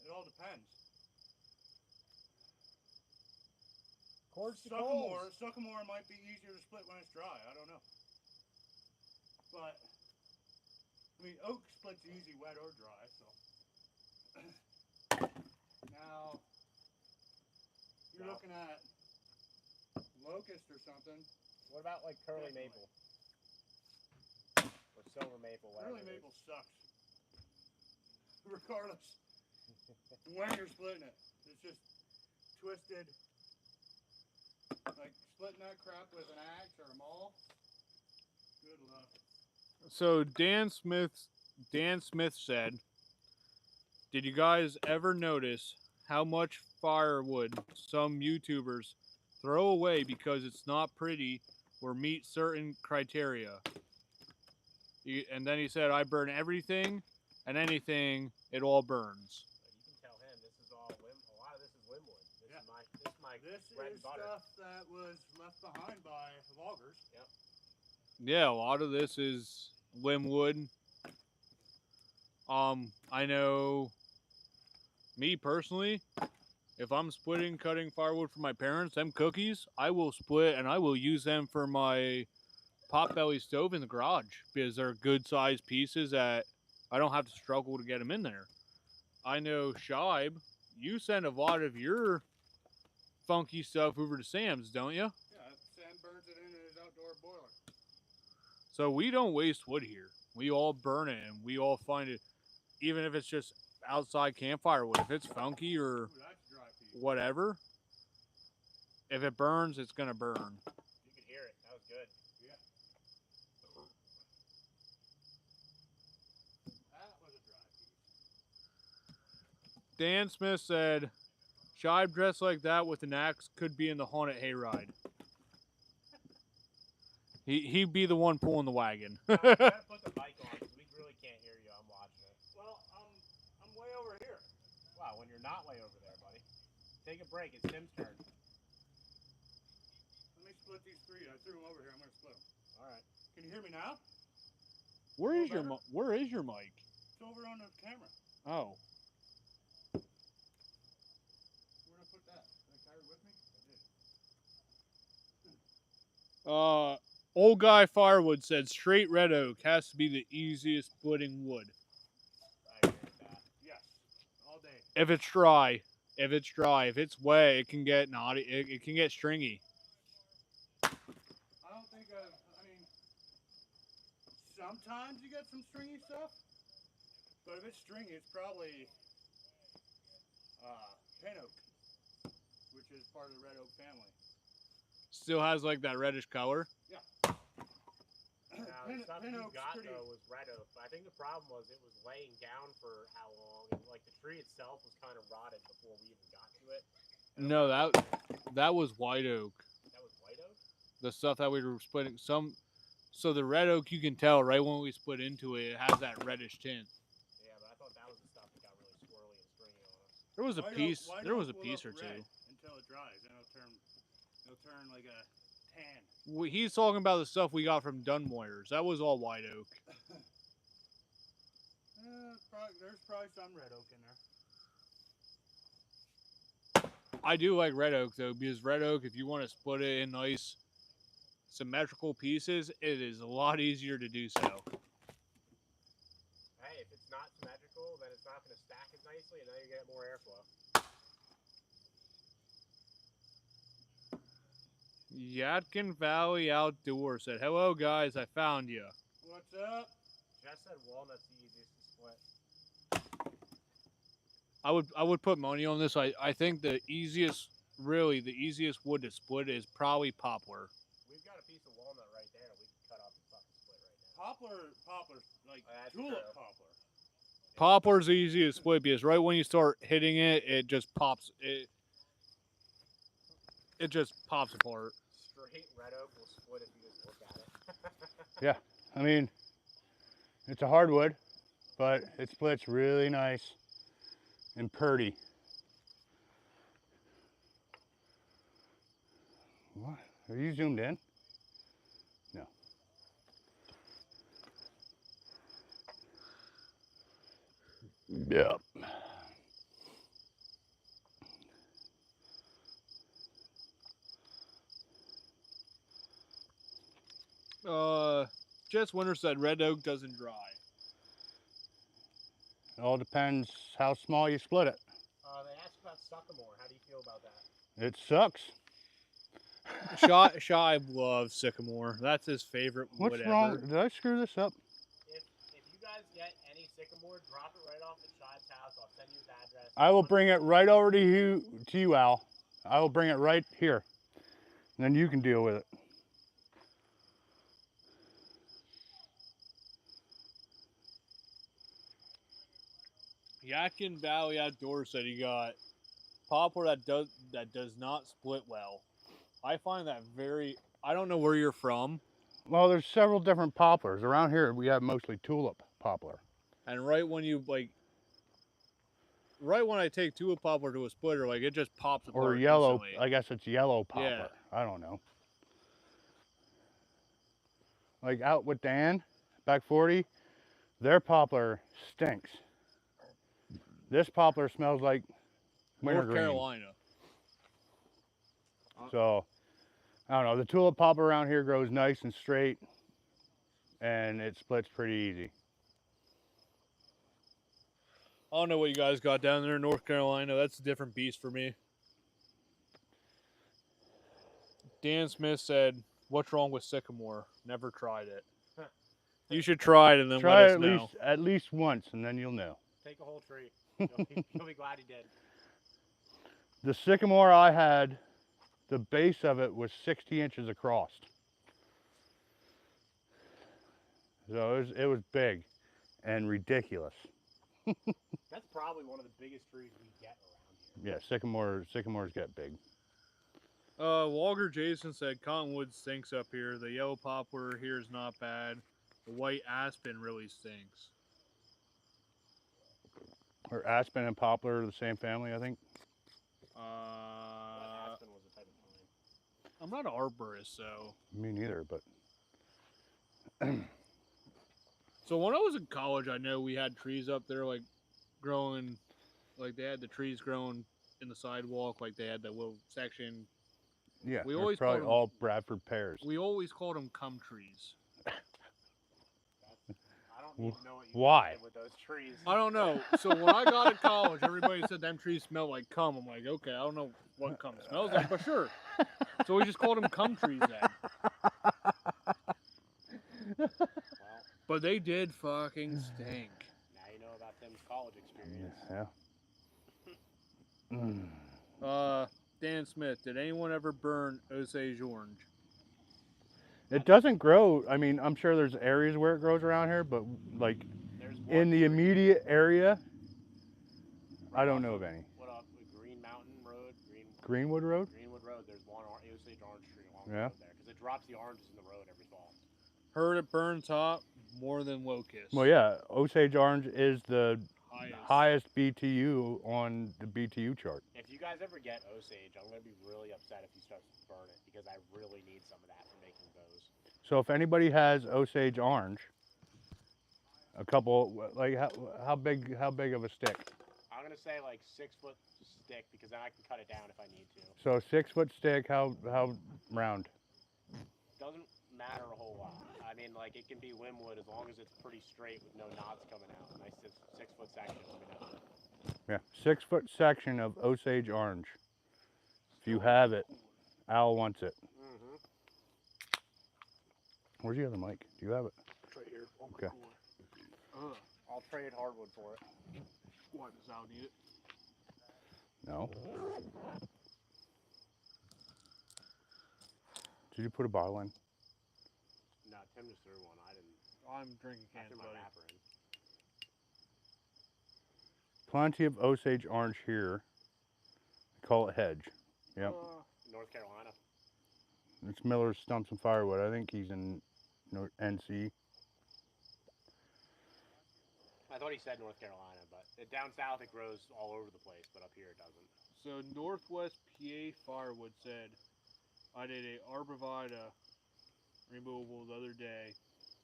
It all depends. Cords to coals. Sycamore might be easier to split when it's dry. I don't know. But, I mean, oak splits easy, wet or dry, so. Now, you're looking at locust or something. What about like curly maple? Or silver maple. Whatever Early it is. maple sucks. Regardless, when you're splitting it, it's just twisted. Like splitting that crap with an axe or a maul. Good luck. So Dan Smith said, did you guys ever notice how much firewood some YouTubers throw away because it's not pretty or meet certain criteria? And then he said, I burn everything and anything, it all burns. You can tell him this is all limb. A lot of this is limbwood. This Yeah. is my This bread is and butter. stuff that was left behind by loggers. Yep. Yeah, a lot of this is limbwood. I know me personally, if I'm cutting firewood for my parents, them cookies, I will split and I will use them for my potbelly stove in the garage because they're good sized pieces that I don't have to struggle to get them in there. I know Shibe, you send a lot of your funky stuff over to Sam's, don't you? Yeah, Sam burns it in his outdoor boiler. So we don't waste wood here. We all burn it and we all find it, even if it's just outside campfire wood. If it's funky or Ooh, that's dry piece. whatever, if it burns, it's gonna burn. You could hear it. That was good. Yeah. That was a dry piece. Dan Smith said, Shibe dressed like that with an axe could be in the haunted hayride. He'd be the one pulling the wagon. You gotta put the mic on because we really can't hear you. I'm watching it. Well, I'm way over here. Wow, when you're not way over there, buddy. Take a break. It's Tim's turn. Let me split these three. I threw them over here. I'm going to split them. All right. Can you hear me now? Where is your better? where is your mic? It's over on the camera. Oh, Where did I put that? Did I carry it with me? I did. old guy Firewood said straight red oak has to be the easiest splitting wood. I agree with that. Yes. All day. If it's dry, if it's wet, it can get knotty. It can get stringy. I don't think I mean, sometimes you get some stringy stuff, but if it's stringy, it's probably pin oak, which is part of the red oak family. Still has like that reddish color. Now, the stuff you got, though, was red oak. But I think the problem was it was laying down for how long? And, like, the tree itself was kind of rotted before we even got to it. No, that was white oak. That was white oak? The stuff that we were splitting. So the red oak, you can tell right when we split into it, it has that reddish tint. Yeah, but I thought that was the stuff that got really swirly and stringy on us. There was a White piece. oak- white There was oak a will piece or look two. red until it dries, and it'll turn like a tan. He's talking about the stuff we got from Dunmoyers. That was all white oak. There's probably some red oak in there. I do like red oak though, because red oak, if you want to split it in nice symmetrical pieces, it is a lot easier to do so. Hey, if it's not symmetrical, then it's not going to stack as nicely, and now you get more airflow. Yadkin Valley Outdoor said, "Hello guys, I found you." What's up? Jess said walnut's the easiest to split. I would put money on this. I think the easiest wood to split is probably poplar. We've got a piece of walnut right there we can cut up and fucking split right now. Poplar's like That's tulip true. poplar. Poplar's the easiest to split because right when you start hitting it, it just pops. It just pops apart. Straight red oak will split if you just look at it. Yeah, I mean, it's a hardwood, but it splits really nice and purty. What? Are you zoomed in? No. Yep. Jess Winter said red oak doesn't dry. It all depends how small you split it. They asked about sycamore. How do you feel about that? It sucks. Shibe loves sycamore. That's his favorite wood What's ever. wrong? Did I screw this up? Yeah, sycamore, drop it right off at Shad's house. I'll send you his address. I will bring it right over to you, Al. I will bring it right here. And then you can deal with it. Yadkin Valley Outdoors said he got poplar that does not split well. I find that very. I don't know where you're from. Well, there's several different poplars. Around here, we have mostly tulip poplar. And right when I take tulip poplar to a splitter, like it just pops apart. Or yellow, instantly. I guess it's yellow poplar. Yeah. I don't know. Like out with Dan, back 40, their poplar stinks. This poplar smells like North wintergreen. Carolina. So, I don't know. The tulip poplar around here grows nice and straight, and it splits pretty easy. I don't know what you guys got down there in North Carolina. That's a different beast for me. Dan Smith said, "What's wrong with sycamore? Never tried it. You should try it and then Try let it us know." at least once, and then you'll know. Take a whole tree. You'll be glad he did. The sycamore I had, the base of it was 60 inches across. So it was big and ridiculous. That's probably one of the biggest trees we get around here. Yeah, sycamores get big. Walker Jason said cottonwood stinks up here. The yellow poplar here is not bad. The white aspen really stinks. Or aspen and poplar are the same family, I think. Aspen was a type of pine. I'm not an arborist, so. Me neither, but So when I was in college, I know we had trees up there, like growing, like they had the trees growing in the sidewalk, like they had that little section. yeah, We they're always probably called 'em- all Bradford pears. We always called them cum trees. I don't even know what you Why? did with those trees. I don't know. So when I got to college, everybody said them trees smell like cum. I'm like, okay, I don't know what cum smells like, but sure. So we just called them cum trees then. Well, But they did fucking stink. now you know about Tim's college experience. Yeah. Dan Smith, did anyone ever burn Osage orange? It doesn't grow. I mean, I'm sure there's areas where it grows around here, but like There's one in the tree immediate area, I right don't off know of- of any. What up? Green Mountain Road? Greenwood Road? Greenwood Road. There's one Osage orange tree along Yeah. the road there. Because it drops the oranges in the road every fall. Heard it burns hot more than locust. Well, yeah, Osage orange is the Highest. highest BTU on the BTU chart. If you guys ever get Osage, I'm going to be really upset if you start to burn it. Because I really need some of that for making bows. So if anybody has Osage orange, a couple, like how big of a stick? I'm going to say like 6 foot stick because then I can cut it down if I need to. So 6 foot stick, how round? Doesn't matter a whole lot. I mean, like it can be Wimwood as long as it's pretty straight with no knots coming out. Nice 6 foot section. Let me know. Yeah, 6 foot section of Osage orange. If you have it, Al wants it. Mm-hmm. Where's the other mic? Do you have it? It's right here. Okay. I'll trade hardwood for it. What, does Al need it? No. Did you put a bottle in? No, Tim just threw one. I didn't. I'm drinking I cans, threw my buddy. wrapper in. Plenty of Osage orange here. Call it hedge. Yep. North Carolina. It's Miller's Stumps and Firewood. I think he's in NC. I thought he said North Carolina, but down south it grows all over the place, but up here it doesn't. So Northwest PA Firewood said, I did a arborvitae removable the other day.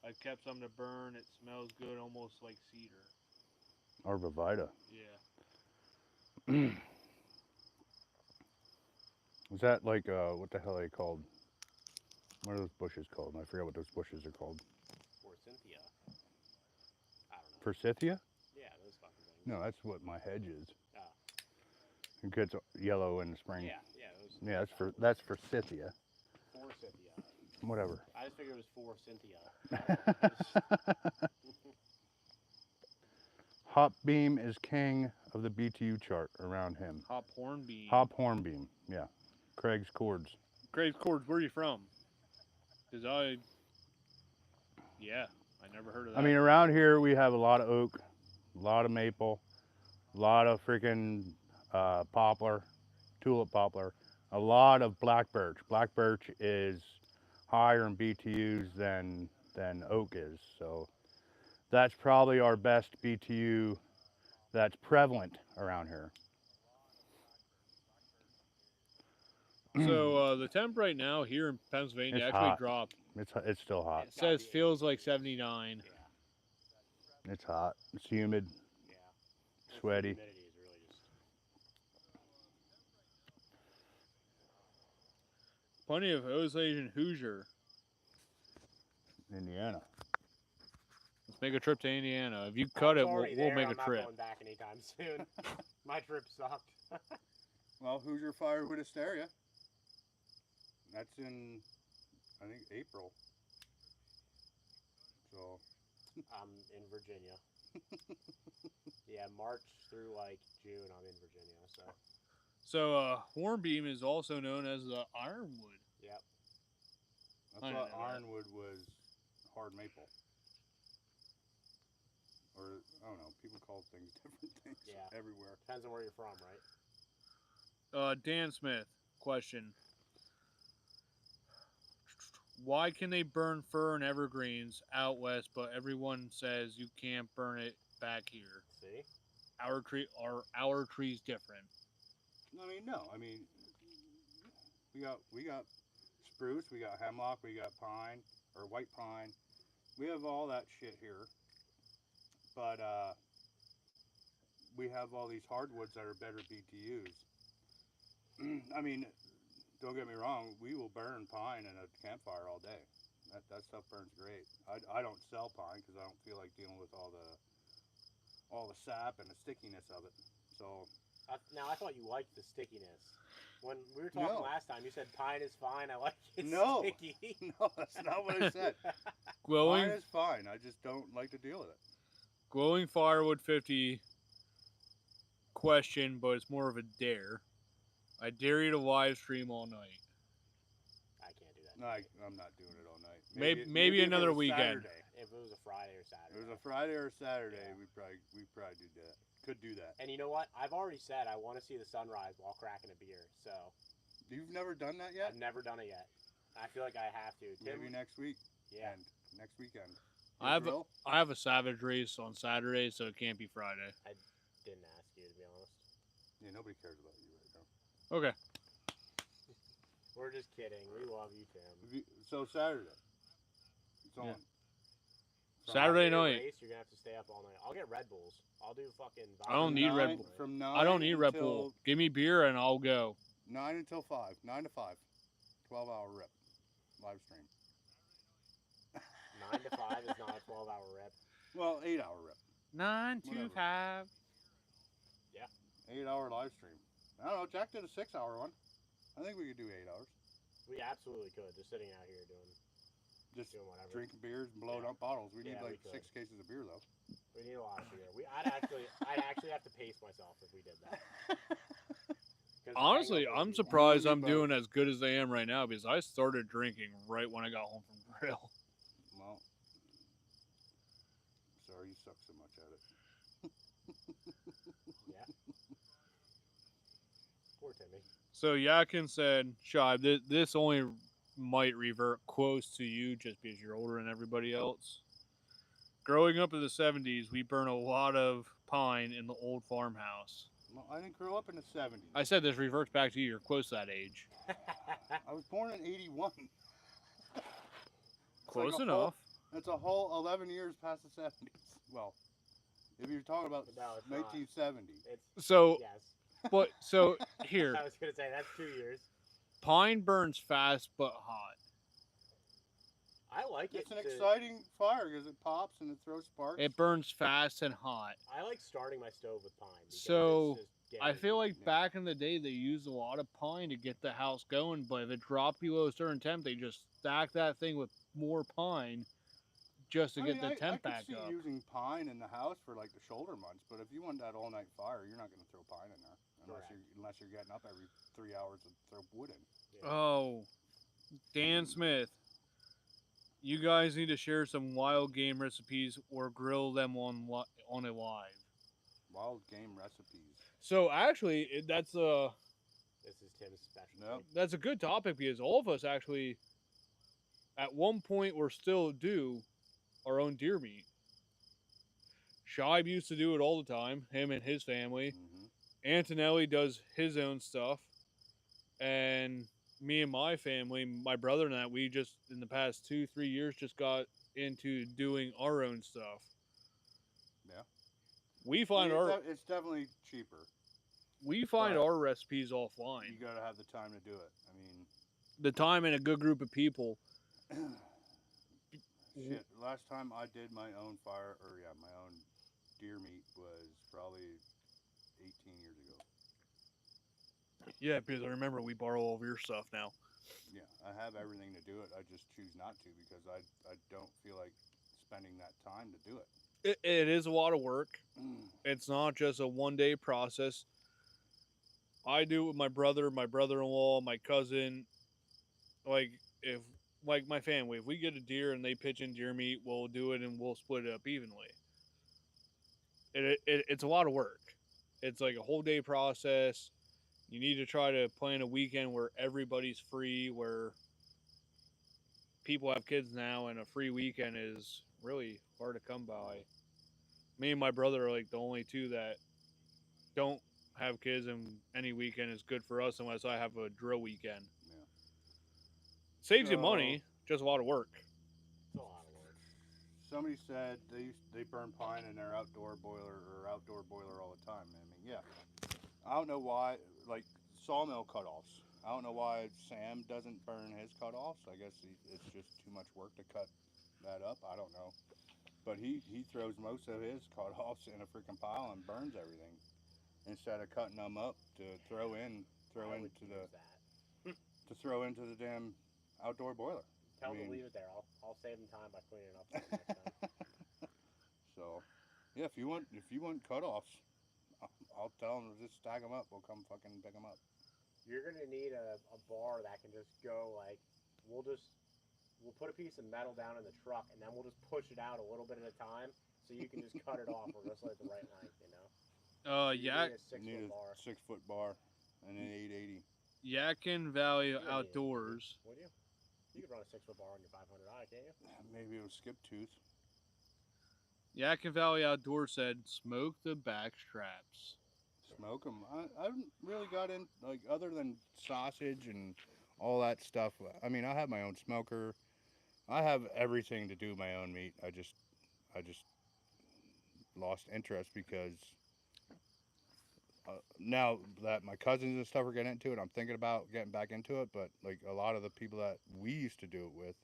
I kept some to burn. It smells good, almost like cedar. Arborvitae. Yeah. Is that like, what the hell are they called? What are those bushes called? I forget what those bushes are called. Or Cynthia. I don't know. Forsythia? Yeah, those fucking things. No, that's what my hedge is. Oh. It gets yellow in the spring. Yeah, yeah, those. Yeah, that's Forsythia. Forsythia. Whatever. I just figured it was for Cynthia. beam is king of the BTU chart around him. Hop hornbeam. Hop hornbeam, yeah. Craig's cords. Craig's cords. Where are you from? Cause I never heard of that. I mean, around here we have a lot of oak, a lot of maple, a lot of freaking poplar, tulip poplar, a lot of black birch. Black birch is higher in BTUs than oak is, so that's probably our best BTU that's prevalent around here. So the temp right now here in Pennsylvania It's actually hot. dropped. It's still hot. It says feels like 79. It's hot. It's humid, Yeah. sweaty. Humidity is really just. Plenty of Osage and Hoosier. Indiana. Let's make a trip to Indiana. If you cut it, we'll make a I'm not trip. going back anytime soon. My trip sucked. Well, Hoosier Firewood Hysteria. That's in, I think, April. So. I'm in Virginia. Yeah, March through like June, I'm in Virginia. So hornbeam is also known as the ironwood. Yep. I I thought didn't know that. ironwood was hard maple. Or, I don't know, people call things different things Yeah. everywhere. Depends on where you're from, right? Dan Smith, question. Why can they burn fir and evergreens out west, but everyone says you can't burn it back here? See? Our tree's different. I mean, no. I mean, we got spruce, we got hemlock, we got pine or white pine. We have all that shit here. But we have all these hardwoods that are better BTUs. I mean, don't get me wrong. We will burn pine in a campfire all day. That stuff burns great. I don't sell pine because I don't feel like dealing with all the sap and the stickiness of it. So. Now, I thought you liked the stickiness. When we were talking No. last time, you said pine is fine. I like it No. sticky. No, that's not what I said. Glowing Pine is fine. I just don't like to deal with it. Glowing Firewood 50 question, but it's more of a dare. I dare you to live stream all night. I can't do that. No, I'm not doing it all night. Maybe if it another was weekend. Saturday. If it was a Friday or If Saturday. it was a Friday or a Saturday, Yeah. we probably do that. Could do that. And you know what? I've already said I want to see the sunrise while cracking a beer. So You've never done that yet? I've never done it yet. I feel like I have to. Tim, Maybe next week. yeah. And next weekend. I have Grill? I have a Savage race on Saturday, so it can't be Friday. Didn't ask you, to be honest. Yeah, nobody cares about you right now. Okay. We're just kidding. We love you, Tim. So Saturday. It's on. Yeah. From Saturday After your night. race, you're gonna have to stay up all night. I'll get Red Bulls. I'll do fucking. I don't need Red nine- Bull. From 9 I don't need Red until Bull. Give me beer and I'll go. 9 until 5. 9 to 5. 12-hour rip. Live stream. 9 to 5 is not a 12-hour rip. Well, 8-hour rip. 9 to Whatever. 5. 8-hour live stream. I don't know. Jack did a 6-hour one. I think we could do 8 hours. We absolutely could. Just sitting out here Just doing whatever. drinking beers and blowing up bottles. We need Yeah, we like could. 6 cases of beer though. We need a lot of beer. I'd actually have to pace myself if we did that. 'Cause Honestly, hangovers I'm is- surprised Only I'm about- doing as good as I am right now because I started drinking right when I got home from grill. Well, sorry you suck so much at it. Yeah. Poor Timmy. So Yakin said, Shive, this only might revert close to you just because you're older than everybody else. Growing up in the 70s, we burned a lot of pine in the old farmhouse. Well, I didn't grow up in the 70s. I said this reverts back to you. You're close to that age. I was born in 81. Close like a enough. That's a whole 11 years past the 70s. Well, if you're talking about No, it's not. 1970. It's So, yes. but so here, I was gonna say that's 2 years. pine burns fast but hot. I like It's it. an to- exciting fire because it pops and it throws sparks. It burns fast and hot. I like starting my stove with pine. because So, it's just I feel like Yeah. back in the day they used a lot of pine to get the house going, but if it dropped below a certain temp, they just stack that thing with more pine just to I get mean, the I temp could back see up. using pine in the house for like the shoulder months, but if you want that all-night fire, you're not going to throw pine in there unless you're getting up every 3 hours to throw wood in. Yeah. Oh, Dan Smith, you guys need to share some wild game recipes or grill them on a live. Wild game recipes. So actually, that's This is Tim's specialty. Nope. that's a good topic because all of us actually, at one point, or still do our own deer meat. Shibe used to do it all the time, him and his family. Mm-hmm. Antonelli does his own stuff. And me and my family, my brother and I, we just, in the past 2-3 years, just got into doing our own stuff. Yeah. We find it's definitely cheaper. our recipes offline. You got to have the time to do it. I mean, The time and a good group of people. shit. Last time I did my own my own deer meat was probably 18 years ago. Yeah, because I remember we borrow all of your stuff now. Yeah, I have everything to do it. I just choose not to because I don't feel like spending that time to do it. It is a lot of work. It's not just a one-day process. I do it with my brother, my brother-in-law, my cousin. Like my family, if we get a deer and they pitch in deer meat, we'll do it and we'll split it up evenly. It's a lot of work. It's like a whole day process. You need to try to plan a weekend where everybody's free, where people have kids now, and a free weekend is really hard to come by. Me and my brother are like the only two that don't have kids, and any weekend is good for us unless I have a drill weekend. Yeah. Saves you money, just a lot of work. It's a lot of work. Somebody said they burn pine in their outdoor boiler all the time. I mean, yeah. I don't know why, like sawmill cutoffs. I don't know why Sam doesn't burn his cutoffs. I guess it's just too much work to cut that up. I don't know. But he throws most of his cutoffs in a freaking pile and burns everything instead of cutting them up to throw into the damn outdoor boiler. Tell him to leave it there. I'll save him time by cleaning it up for him next time. So, yeah, if you want cutoffs, I'll tell them to just stack them up. We'll come fucking pick them up. You're gonna need a bar that can just go like we'll put a piece of metal down in the truck and then we'll just push it out a little bit at a time so you can just cut it off or just at the right length, you know. So Yeah. you need a 6-foot bar. 6-foot bar and an 880. Yadkin Valley You don't need it. Outdoors. Would you? You could run a 6-foot bar on your 500i, can't you? Maybe it was skip tooth. Yadkin Valley Outdoors said, smoke the back straps. Smoke them. I haven't really got in, like, other than sausage and all that stuff. I mean, I have my own smoker. I have everything to do my own meat. I just lost interest because now that my cousins and stuff are getting into it, I'm thinking about getting back into it. But like a lot of the people that we used to do it with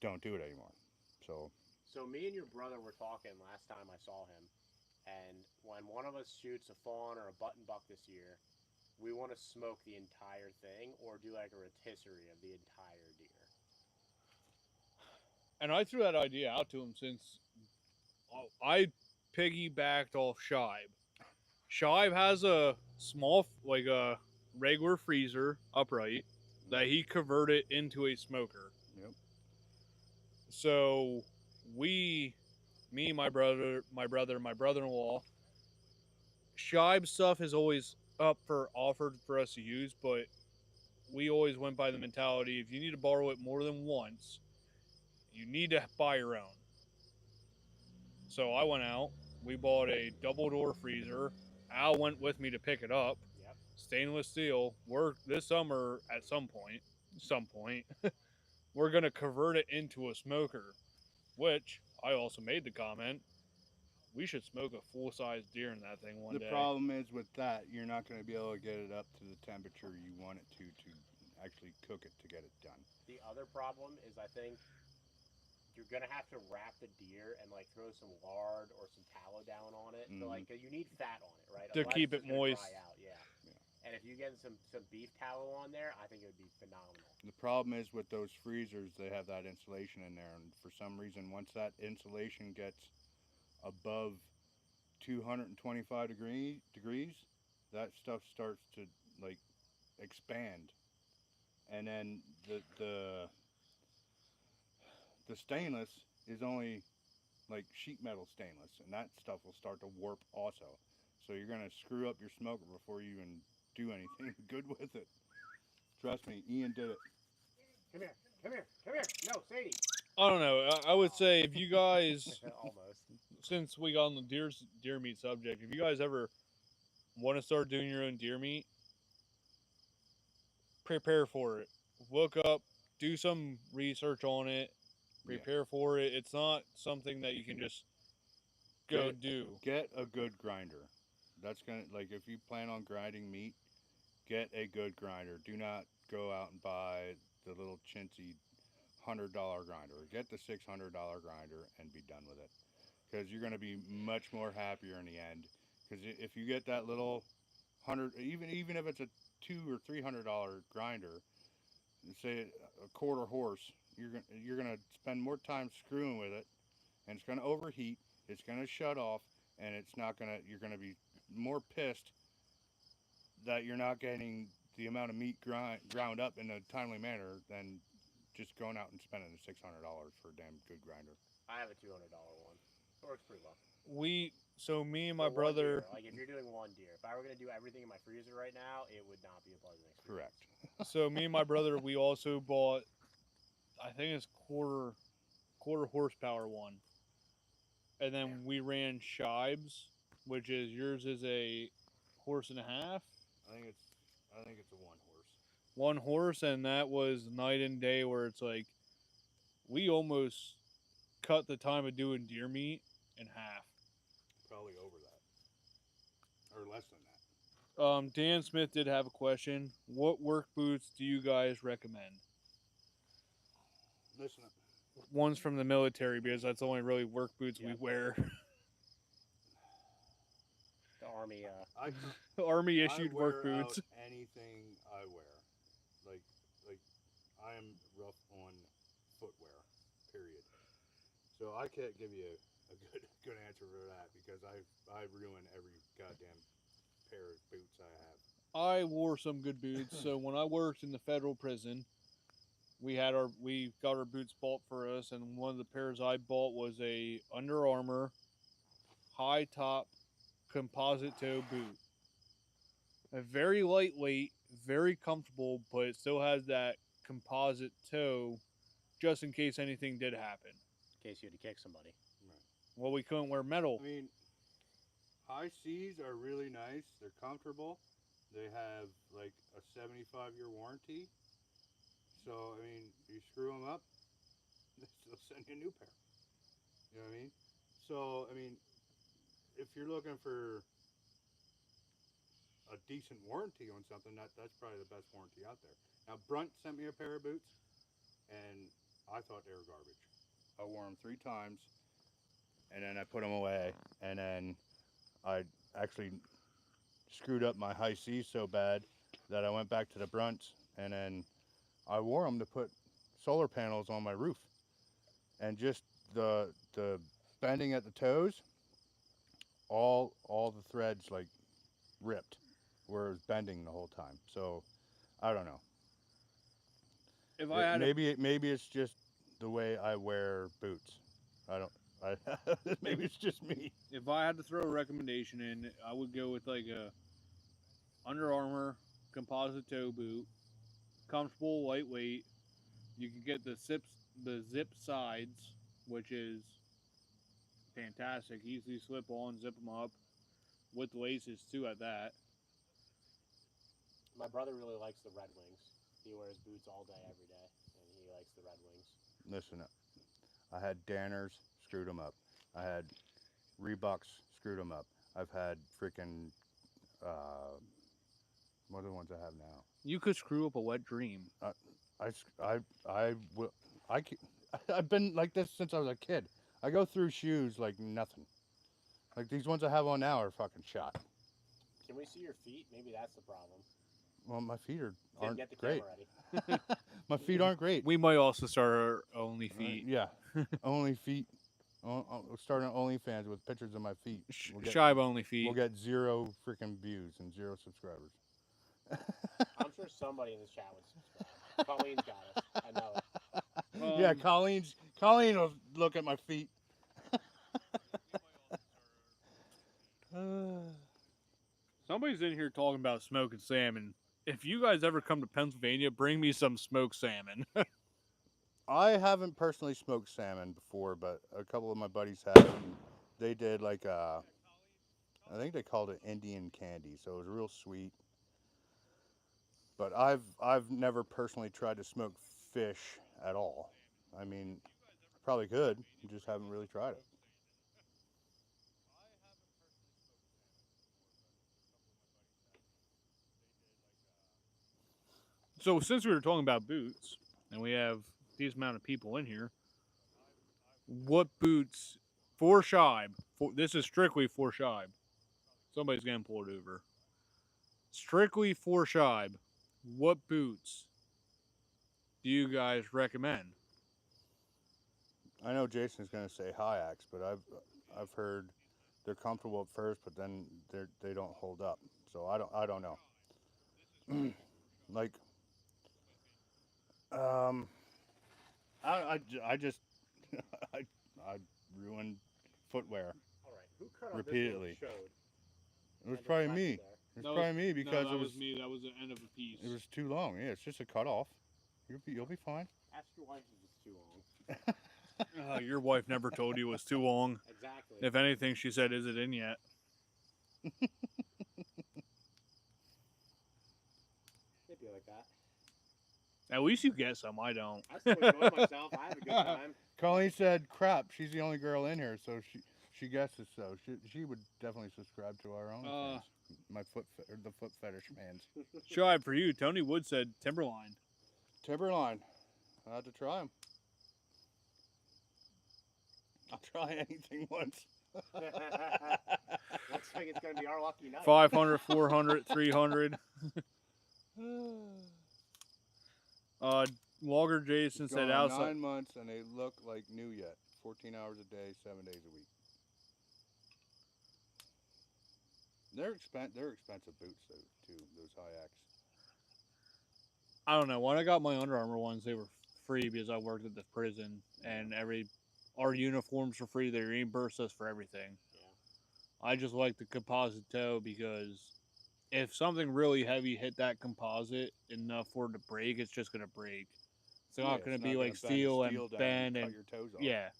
don't do it anymore. So me and your brother were talking last time I saw him, and when one of us shoots a fawn or a button buck this year, we want to smoke the entire thing or do like a rotisserie of the entire deer. And I threw that idea out to him since I piggybacked off Shibe. Shibe has a small, like a regular freezer upright that he converted into a smoker. Yep. So me, my brother-in-law, Shibe stuff is always offered for us to use, but we always went by the mentality, if you need to borrow it more than once, you need to buy your own. So I went out, we bought a double door freezer. Al went with me to pick it up. Yep. Stainless steel. We're this summer at some point, we're gonna convert it into a smoker, which I also made the comment, we should smoke a full-size deer in that thing one day. The problem is with that, you're not going to be able to get it up to the temperature you want it to actually cook it to get it done. The other problem is I think you're going to have to wrap the deer and like throw some lard or some tallow down on it. So, like, you need fat on it, right? To Otherwise keep it's it just gonna moist. dry out, yeah. And if you get some beef tallow on there, I think it would be phenomenal. The problem is with those freezers, they have that insulation in there, and for some reason, once that insulation gets above 225 degrees, that stuff starts to like expand, and then the stainless is only like sheet metal stainless, and that stuff will start to warp also. So you're gonna screw up your smoker before you even do anything good with it. Trust me, Ian did it. Come here, come here, come here. No, Sadie. I don't know. I would say if you guys, Almost. since we got on the deer meat subject, if you guys ever want to start doing your own deer meat, prepare for it. Look up, do some research on it, prepare for it. It's not something that you can just go do. Get a good grinder. That's gonna, like, if you plan on grinding meat, get a good grinder. Do not go out and buy the little chintzy $100 grinder. Get the $600 grinder and be done with it, because you're going to be much more happier in the end. Because if you get that little even if it's a $200 or $300 grinder, say a quarter horse, you're gonna spend more time screwing with it, and it's gonna overheat. It's gonna shut off, and it's not gonna. You're gonna be more pissed that you're not getting the amount of meat ground up in a timely manner than just going out and spending the $600 for a damn good grinder. I have a $200 one. It works pretty well. So me and my For one brother. deer, like if you're doing one deer, if I were gonna do everything in my freezer right now, it would not be a pleasant experience. Correct. So me and my brother, we also bought, I think it's quarter horsepower one, and then we ran Shibes, which is yours is a horse and a half. I think it's a one horse. One horse, and that was night and day. Where it's like we almost cut the time of doing deer meat in half. Probably over that, or less than that. Dan Smith did have a question. What work boots do you guys recommend? Listen up. One's from the military, because that's the only really work boots we wear. The army. Army issued work wear boots. Out anything I wear, like I am rough on footwear. Period. So I can't give you a good answer for that, because I ruin every goddamn pair of boots I have. I wore some good boots. So when I worked in the federal prison, we got our boots bought for us, and one of the pairs I bought was a Under Armour high top composite toe boot. A very lightweight, very comfortable, but it still has that composite toe just in case anything did happen. In case you had to kick somebody. Right. Well, we couldn't wear metal. I mean, high C's are really nice. They're comfortable. They have like a 75-year warranty. So, I mean, you screw them up, they'll send you a new pair. You know what I mean? So, I mean, if you're looking for a decent warranty on something, that's probably the best warranty out there. Now, Brunt sent me a pair of boots, and I thought they were garbage. I wore them 3 times, and then I put them away, and then I actually screwed up my high C's so bad that I went back to the Brunts, and then I wore them to put solar panels on my roof, and just the bending at the toes, all the threads like ripped, where it was bending the whole time. So I don't know. If I had maybe it's just the way I wear boots. Maybe it's just me. If I had to throw a recommendation in, I would go with like a Under Armour composite toe boot, comfortable, lightweight. You can get the zip sides, which is fantastic. Easily slip on, zip them up, with laces too at that. My brother really likes the Red Wings. He wears boots all day, every day, and he likes the Red Wings. Listen, I had Danners, screwed them up. I had Reeboks, screwed them up. I've had freaking, what are the ones I have now? You could screw up a wet dream. I've been like this since I was a kid. I go through shoes like nothing. Like these ones I have on now are fucking shot. Can we see your feet? Maybe that's the problem. Well, my feet Didn't aren't get the great. camera ready. My feet aren't great. We might also start our only feet. Yeah, only feet. Starting OnlyFans with pictures of my feet. Shibe only feet. We'll get 0 freaking views and 0 subscribers. I'm sure somebody in this chat would subscribe. Colleen's got us. I know it. Yeah, Colleen will look at my feet. Somebody's in here talking about smoking salmon. If you guys ever come to Pennsylvania, bring me some smoked salmon. I haven't personally smoked salmon before, but a couple of my buddies have. And they did like I think they called it Indian candy, so it was real sweet. But I've never personally tried to smoke fish at all. I mean, probably could, just haven't really tried it. So since we were talking about boots, and we have these amount of people in here, what boots for Shibe? This is strictly for Shibe. Somebody's getting pulled over. Strictly for Shibe. What boots do you guys recommend? I know Jason's gonna say Hayaks, but I've heard they're comfortable at first, but then they don't hold up. So I don't know. Like I just I ruined footwear All right. Who cut off repeatedly. This one showed? It was probably me. It was probably me because that it was me. That was the end of a piece. it was too long. Yeah, it's just a cut off. You'll be fine. Ask your wife if it's too long. Your wife never told you it was too long. Exactly. If anything, she said, "Is it in yet?" It'd be like that. At least you get some. I don't. I still enjoy myself. I have a good time. Colleen said, "Crap, she's the only girl in here, so she guesses so. She would definitely subscribe to our own fans. My the foot fetish fans. Shibe, for you, Tony Wood said Timberline. Timberline, I had to try them. I'll try anything once. Looks like it's gonna be our lucky night. 500, 400, 300. Logger Jason It's said gone outside. 9 months and they look like new yet. 14 hours a day, 7 days a week. They're expensive boots though, too. Those Hayaks. I don't know. When I got my Under Armour ones, they were free because I worked at the prison, and our uniforms were free. They reimbursed us for everything. Yeah. I just like the composite toe because if something really heavy hit that composite enough for it to break, it's just gonna break. It's not gonna be like steel and bend and cut your toes off. yeah.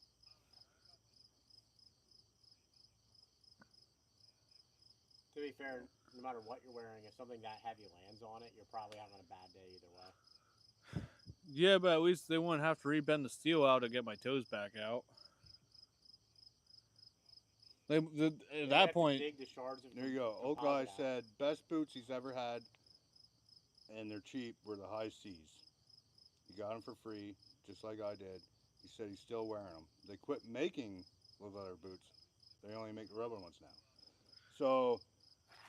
To be fair, no matter what you're wearing, if something that heavy lands on it, you're probably having a bad day either way. Yeah, but at least they wouldn't have to rebend the steel out to get my toes back out. At that point, There you go. Old guy said best boots he's ever had, and they're cheap, were the high C's. He got them for free, just like I did. He said he's still wearing them. They quit making leather boots. They only make the rubber ones now. So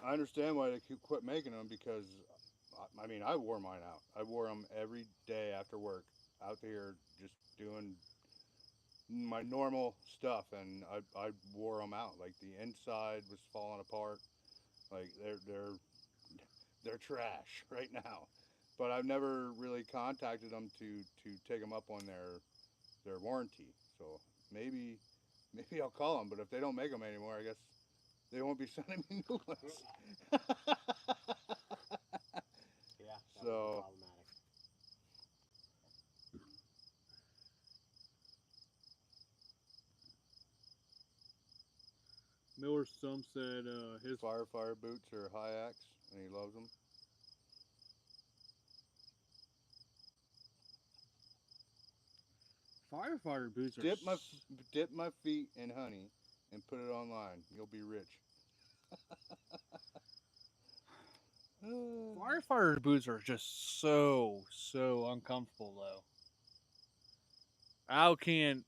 I understand why they quit making them because, I mean, I wore mine out. I wore them every day after work out here just doing my normal stuff, and I wore them out. Like the inside was falling apart. Like they're trash right now. But I've never really contacted them to take them up on their warranty. So maybe I'll call them. But if they don't make them anymore, I guess they won't be sending me new ones. Yeah. That would be So. problematic. Miller Stump said his Fire boots are Hayaks, and he loves them. firefighter boots are Dip my feet in honey and put it online. You'll be rich. Firefighter boots are just so uncomfortable though. Al can't.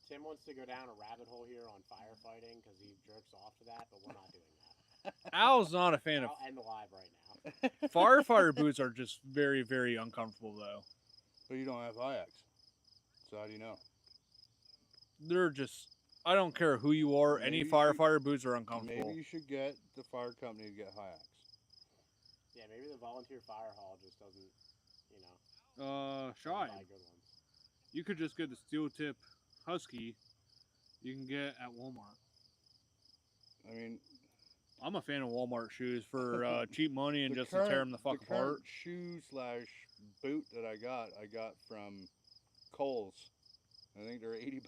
Tim wants to go down a rabbit hole here on firefighting because he jerks off to that, but we're not doing that. Al's not a fan of I'll end the live right now. firefighter boots. Are just very, very uncomfortable though. But you don't have high X. So how do you know? They're just. I don't care who you are. Maybe Any you should- firefighter boots are uncomfortable. Maybe you should get the fire company to get high X. Yeah, maybe the volunteer fire hall just doesn't, you know. Shy. Buy good ones. You could just get the steel tip Husky. You can get at Walmart. I mean, I'm a fan of Walmart shoes for cheap money and the just to tear them the fuck current apart. shoe / boot that I got from Kohl's. I think they're $80.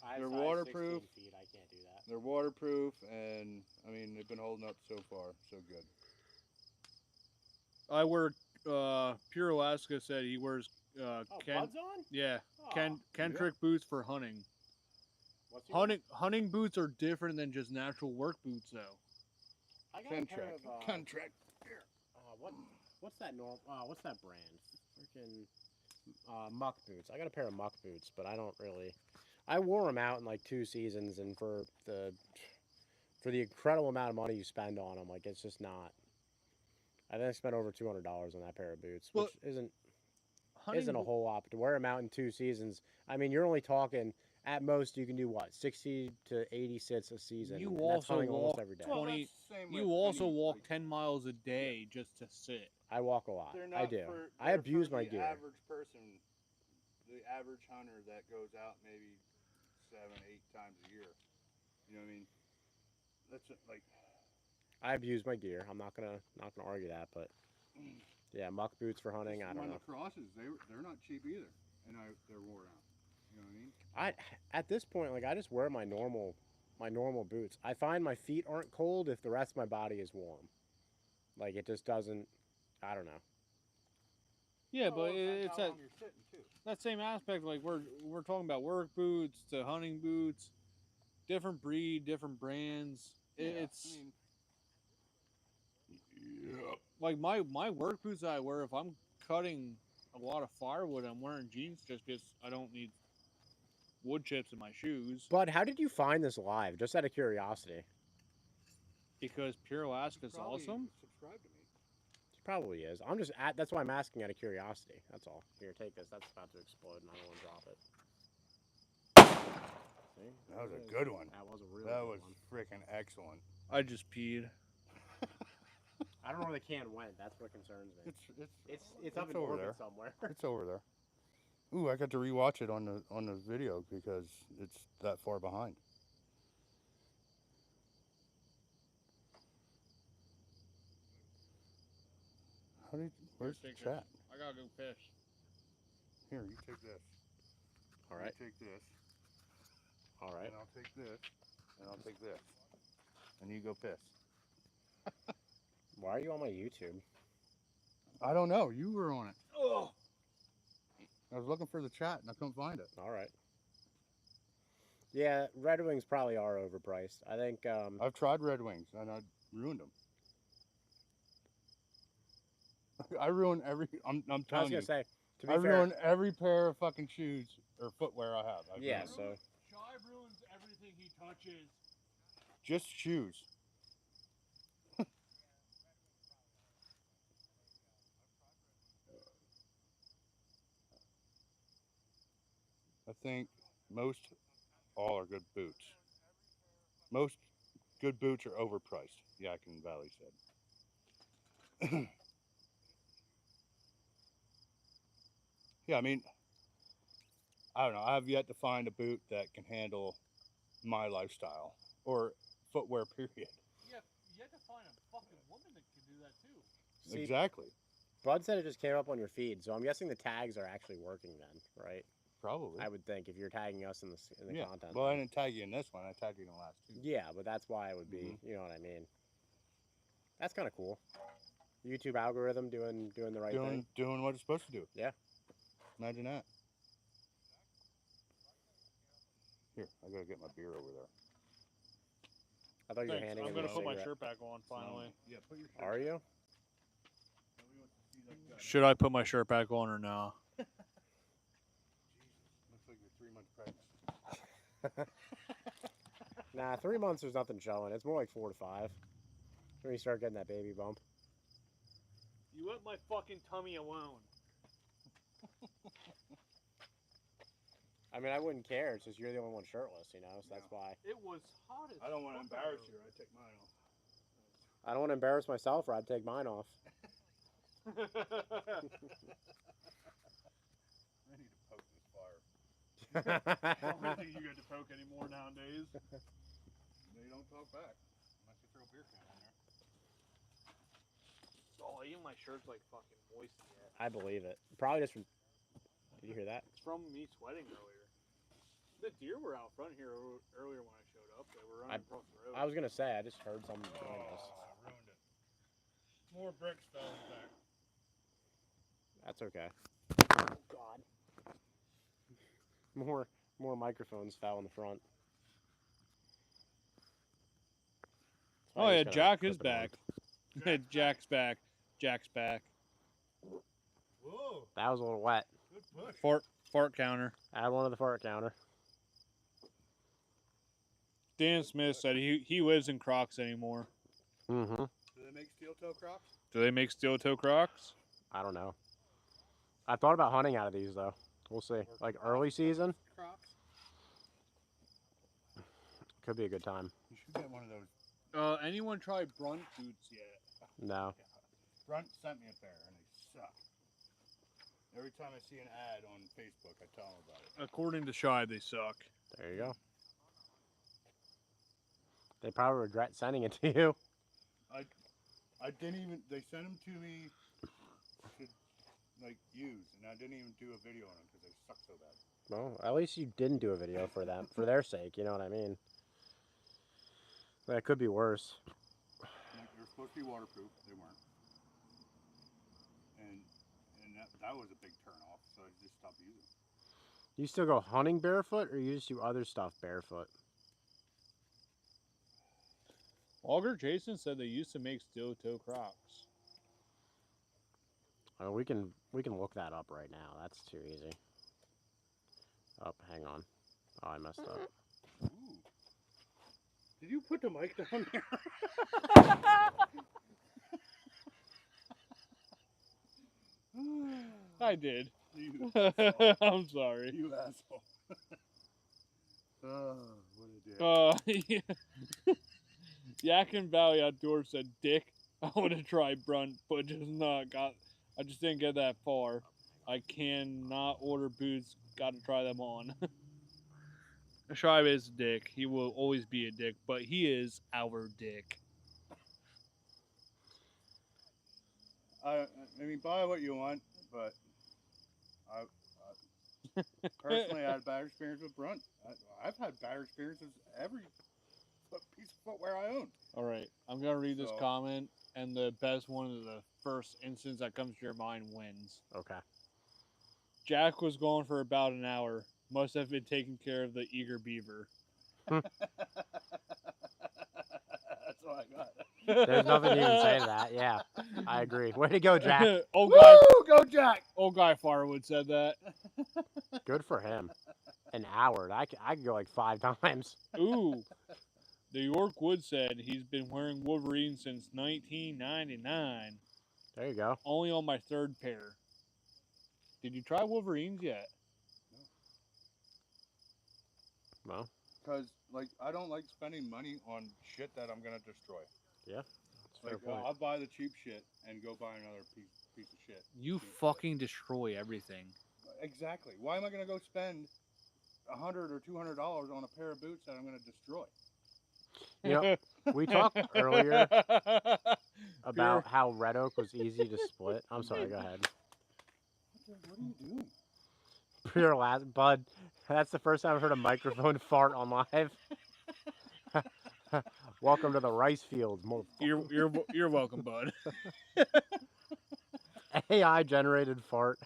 I have They're size waterproof. 16 feet. I can't do that. They're waterproof, and I mean they've been holding up so far, so good. I wear. Pure Alaska said he wears. Oh, Bud's on? Yeah, Aw. Kentrick boots for hunting. What's yours? Hunting boots are different than just natural work boots, though. I got a pair of, Contract. what's that what's that brand? Freaking muck boots. I got a pair of muck boots, but I don't really. I wore them out in like 2 seasons, and for the incredible amount of money you spend on them, like it's just not. I think I spent over $200 on that pair of boots, Well, which isn't Hunting a whole lot. But to wear them out in 2 seasons, I mean, you're only talking at most you can do what 60 to 80 sits a season. You and that's also hunting almost walk every day. 20 You also walk 10 miles a day just to sit. I walk a lot. They're I not do. for- I they're abuse for my the gear. average person, the average hunter that goes out maybe 7, 8 times a year. You know what I mean? That's like. I abuse my gear. I'm not gonna argue that, but yeah, muck boots for hunting. I don't know. The crosses, they're not cheap either, and they're worn out. You know what I mean? At this point, like I just wear my normal boots. I find my feet aren't cold if the rest of my body is warm. Like it just doesn't. I don't know. Yeah, Oh, but well, it's how that long you're sitting, too. that same aspect. Like we're talking about work boots to hunting boots, different breed, different brands. It's like my work boots that I wear. If I'm cutting a lot of firewood, I'm wearing jeans just because I don't need wood chips in my shoes. But how did you find this live? Just out of curiosity. Because Pure Alaska is awesome. Subscribe to me. It probably is. That's why I'm asking out of curiosity. That's all. Here, take this. That's about to explode, and I don't want to drop it. See? That was a good one. That was a really That good was one. freaking excellent. I just peed. I don't know where the can went. That's what concerns me. It's up in over orbit there. somewhere. It's over there. Ooh, I got to rewatch it on the video because it's that far behind. Where's the chat? I gotta go fish. Here, you take this. All right. You take this. All right. And I'll take this. And I'll take this. And you go piss. Why are you on my YouTube? I don't know. You were on it. Oh. I was looking for the chat and I couldn't find it. All right. Yeah, Red Wings probably are overpriced. I think. I've tried Red Wings and I ruined them. I ruin every. I'm I was telling gonna you. say. To be I fair, ruin every pair of fucking shoes or footwear I have. I've yeah. ruined them. So Shy ruins everything he touches. Just shoes. I think all are good boots. Most good boots are overpriced, Yakin Valley said. Yeah, I mean, I don't know. I have yet to find a boot that can handle my lifestyle or footwear, period. Yeah, you have to find a fucking woman that can do that too. See, Exactly. Bud said it just came up on your feed, so I'm guessing the tags are actually working then, right? Probably. I would think if you're tagging us in the Yeah. content. Well, I didn't tag you in this one. I tagged you in the last two. Yeah, but that's why it would be. You know what I mean? That's kind of cool. YouTube algorithm doing the right thing. Doing what it's supposed to do. Yeah. Imagine that. Here, I gotta get my beer over there. I thought you were Thanks. handing I'm him gonna a put my cigarette. shirt back on finally. Yeah, put your shirt Are you? Should I put my shirt back on or no? Looks like you're 3 months pregnant. Nah, 3 months there's nothing showing. It's more like 4 to 5. When you start getting that baby bump. You let my fucking tummy alone. I mean, I wouldn't care. It's just you're the only one shirtless, you know, so that's why. It was hot as I don't want to fuck embarrass out. you. I take mine off. I don't want to embarrass myself or I'd take mine off. I need to poke this fire. I don't think you get to poke anymore nowadays. They don't talk back unless you throw a beer can on there. Oh, even my shirt's like fucking moist yet. I believe it. Probably just from... Did you hear that? It's from me sweating earlier. The deer were out front here earlier when I showed up. They were running across the road. I was going to say, I just heard something behind us. I ruined it. More bricks fell in back. That's okay. Oh, God. More microphones fell in the front. Oh, yeah, Jack is back. Jack's back. Jack's back. Whoa, That was a little wet. good push. Fart counter. Add one to the fart counter. Dan Smith said he lives in Crocs anymore. Mm-hmm. Do they make steel toe Crocs? Do they make steel toe Crocs? I don't know. I thought about hunting out of these, though. We'll see. Like, early season? Crocs? Could be a good time. You should get one of those. Anyone try Brunt boots yet? No. Brunt sent me a pair and they suck. Every time I see an ad on Facebook, I tell them about it. According to Shy, they suck. There you go. They probably regret sending it to you. I didn't even, they sent them to me to, like, use, and I didn't even do a video on them because they suck so bad. Well, at least you didn't do a video for them, for their sake, you know what I mean? That could be worse. Like, they were supposed to be waterproof, they weren't. And that was a big turn off, so I just stopped using them. You still go hunting barefoot, or you just do other stuff barefoot? Auger Jason said they used to make steel toe Crocs. Oh, we can look that up right now. That's too easy. Oh, hang on. Oh, I messed up. Ooh. Did you put the mic down there? I did. You asshole. I'm sorry. You asshole. Oh, what a dick. Yeah. Yakin Valley Outdoors said, Dick, I would have tried Brunt, but I just didn't get that far. I cannot order boots, got to try them on. Shive is a dick. He will always be a dick, but he is our dick. I mean, buy what you want, but I personally I had bad experience with Brunt. I've had bad experiences every piece of footwear I own. All right, I'm going to read this So- comment, and the best one of the first instance that comes to your mind wins. Okay. Jack was gone for about an hour. Must have been taking care of the eager beaver. That's what I got. There's nothing you can say to that. Yeah, I agree. Way to go, Jack. Old guy, Woo! Go Jack! old guy Firewood said that. Good for him. An hour. I could go like 5 times. Ooh. The York Wood said he's been wearing Wolverine since 1999. There you go. Only on my 3rd pair. Did you try Wolverines yet? Well, Because, like, I don't like spending money on shit that I'm going to destroy. yeah. That's a fair Like, point. I'll buy the cheap shit and go buy another piece of shit. You Cheap shit. fucking destroy everything. Exactly. Why am I going to go spend $100 or $200 on a pair of boots that I'm going to destroy? You know, we talked earlier about how Red Oak was easy to split. I'm sorry, go ahead. What are you doing? Pure last, Bud. That's the first time I've heard a microphone fart on live. Welcome to the rice fields, motherfucker. You're welcome, bud. AI generated fart.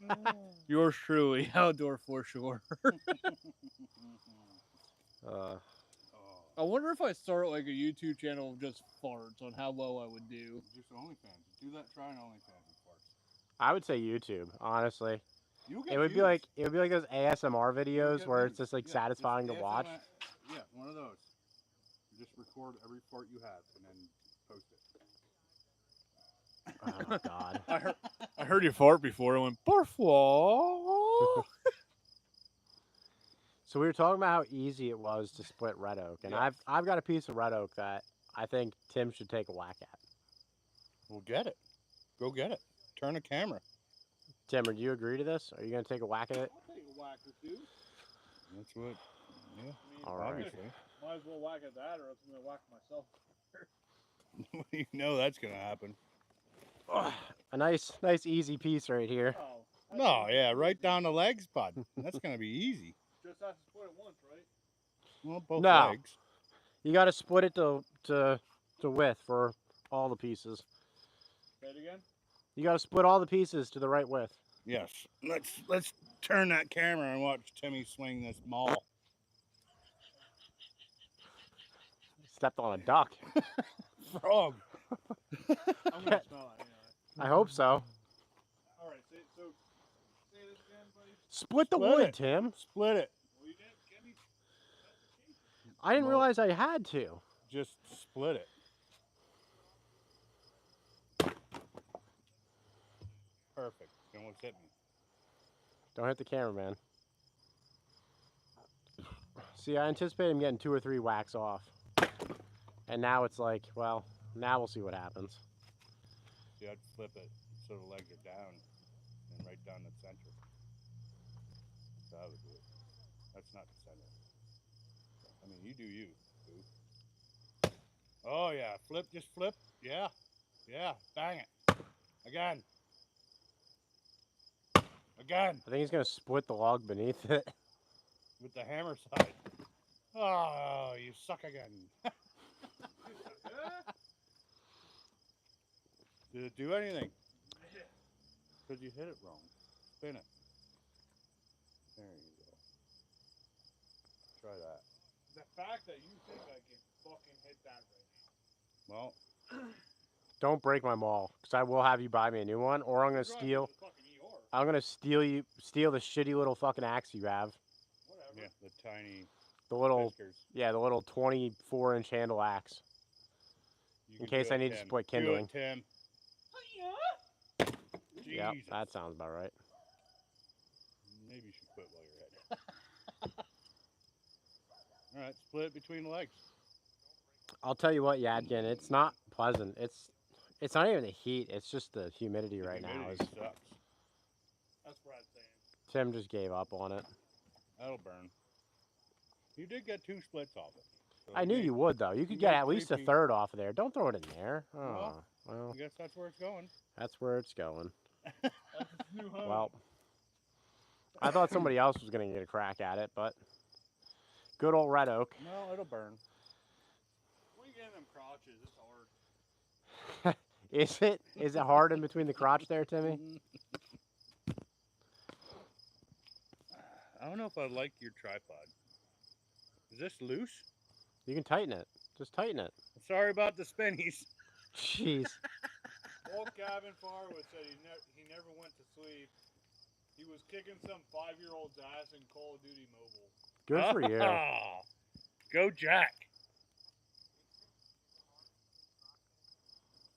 Yours truly, outdoor for sure. I wonder if I start like a YouTube channel of just farts on how low I would do. Just OnlyFans. Do that. Try an OnlyFans with farts. I would say YouTube, honestly. You'll get It would be views. like those ASMR You'll videos get where views. it's just like Yeah, satisfying to just watch. ASMR. Yeah, one of those. just record every fart you have and then post it. Oh God. I heard you fart before. I went, barfwall. So we were talking about how easy it was to split red oak, and Yes. I've got a piece of red oak that I think Tim should take a whack at. We'll get it. Go get it. Turn the camera. Tim, do you agree to this? Are you gonna take a whack at it? I'll take a whack or two. That's what. Yeah. I mean, All right. Obviously. might as well whack at that, or else I'm gonna whack myself. You know that's gonna happen. A nice easy piece right here. Oh. that's No, easy. yeah, right down the legs, bud. That's gonna be easy. Just have to split it once, right? Well, both No. legs. You got to split it to width for all the pieces. Say it again. You got to split all the pieces to the right width. Yes. Let's turn that camera and watch Timmy swing this maul. Stepped on a duck. Frog. I'm gonna smell it anyway. I hope so. All right. Say this again, buddy. Split the Split wood, it. Tim. Split it. Well, you didn't give me. I didn't Well- realize I had to. Just split it. Perfect. You almost hit me. Don't hit the camera, man. See, I anticipated him getting 2 or 3 whacks off. And now it's like, well, now we'll see what happens. See, I'd flip it so the legs are down and right down the center. So I would do it. That's not the center. I mean, you do you, boo. Oh, yeah. Flip, just flip. Yeah. Yeah. Bang it. Again. Again. I think he's going to split the log beneath it. With the hammer side. Oh, you suck again. Did it do anything? Because you hit it wrong. Spin it. There you go. Try that. The fact that you think I can fucking hit that right now. Well, Don't break my maul, because I will have you buy me a new one, or I'm going to You're steal. the fucking ER. I'm going to steal the shitty little fucking axe you have. Whatever. yeah, the tiny The little, whiskers. yeah, the little 24-inch handle axe. You In can case do I it, need to Tim. split Do it, kindling. Tim. Yep, Jesus. that sounds about right. Maybe you should quit while you're at it. All right, split it between the legs. I'll tell you what, Yadkin, it's not pleasant. It's not even the heat. It's just the humidity The right now. humidity Is sucks. That's what I'm saying. Tim just gave up on it. That'll burn. You did get 2 splits off it. So I knew made- you would, though. You could you get made at least a 3 third off of there. Don't throw it in there. Oh, Well, well, I guess that's where it's going. that's where it's going. That's its new home. Well, I thought somebody else was going to get a crack at it, but good old red oak. No, it'll burn. When you get in them crotches, it's hard. Is it hard in between the crotch there, Timmy? I don't know if I like your tripod. Is this loose? You can tighten it. Just tighten it. Sorry about the spinnies. Jeez. Old Gavin Firewood said he never went to sleep. He was kicking some 5-year-old's ass in Call of Duty Mobile. Good for you. Go Jack.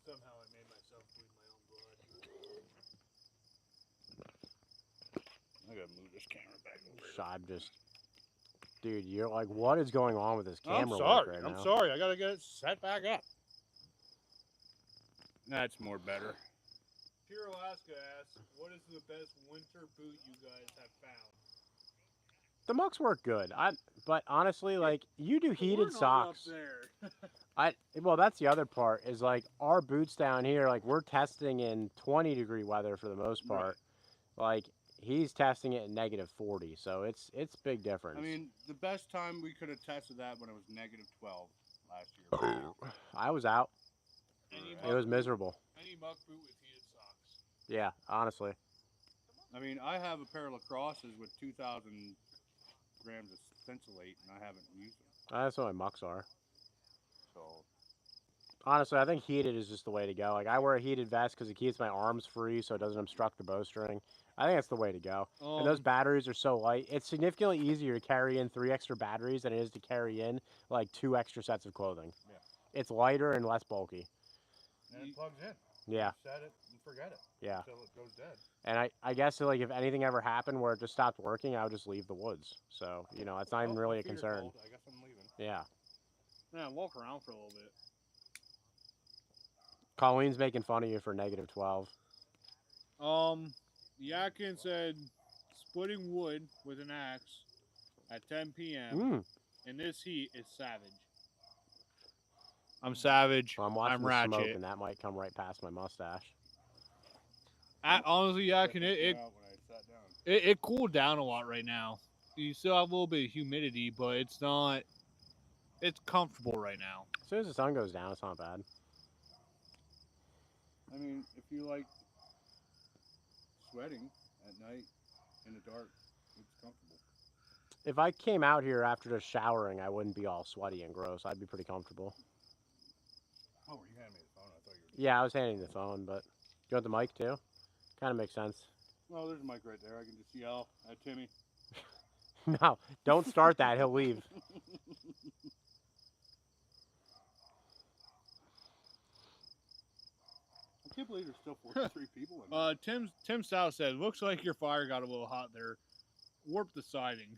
Somehow I made myself bleed my own blood. I gotta move this camera back over here. So I'm just, dude, you're like, what is going on with this I'm camera work sorry. right I'm now? sorry. I gotta get it set back up. That's more better. Pure Alaska asks, what is the best winter boot you guys have found? The mucks work good. But honestly, like, you do We're heated not socks. Up there. Well, that's the other part is like our boots down here, like we're testing in 20-degree weather for the most part. Like he's testing it in -40, so it's big difference. I mean, the best time we could have tested that when it was -12 last year. I was out. Any It was muck- miserable. Any muck boot with heated socks. Yeah, honestly. I mean, I have a pair of lacrosses with 2,000 grams of stencilate, and I haven't used them. That's what my mucks are. So Honestly, I think heated is just the way to go. Like I wear a heated vest because it keeps my arms free, so it doesn't obstruct the bowstring. I think that's the way to go. And those batteries are so light. It's significantly easier to carry in 3 extra batteries than it is to carry in like 2 extra sets of clothing. Yeah. It's lighter and less bulky. And it plugs in. Yeah. Set it and forget it. Yeah. Until it goes dead. And I guess like if anything ever happened where it just stopped working, I would just leave the woods. So, you know, it's not even Well, really my a feet are concern. cold. I guess I'm leaving. Yeah. Yeah, walk around for a little bit. Colleen's making fun of you for -12. Yakin said splitting wood with an axe at 10 p.m. Mm. in this heat is savage. I'm savage. Well, I'm watching I'm the ratchet. smoke, and that might come right past my mustache. Honestly, Yakin, Checked out when I sat down. it cooled down a lot right now. You still have a little bit of humidity, but it's not. It's comfortable right now. As soon as the sun goes down, it's not bad. I mean, if you like sweating at night in the dark, it's comfortable. If I came out here after just showering, I wouldn't be all sweaty and gross. I'd be pretty comfortable. Oh, were you handing me the phone? I thought you were. Yeah, I was handing the phone, but you want the mic too? Kind of makes sense. Well, there's a mic right there. I can just yell at Timmy. No, don't start that. He'll leave. I can't believe there's still 43 people in there. Tim Stout said, "Looks like your fire got a little hot there. Warp the siding."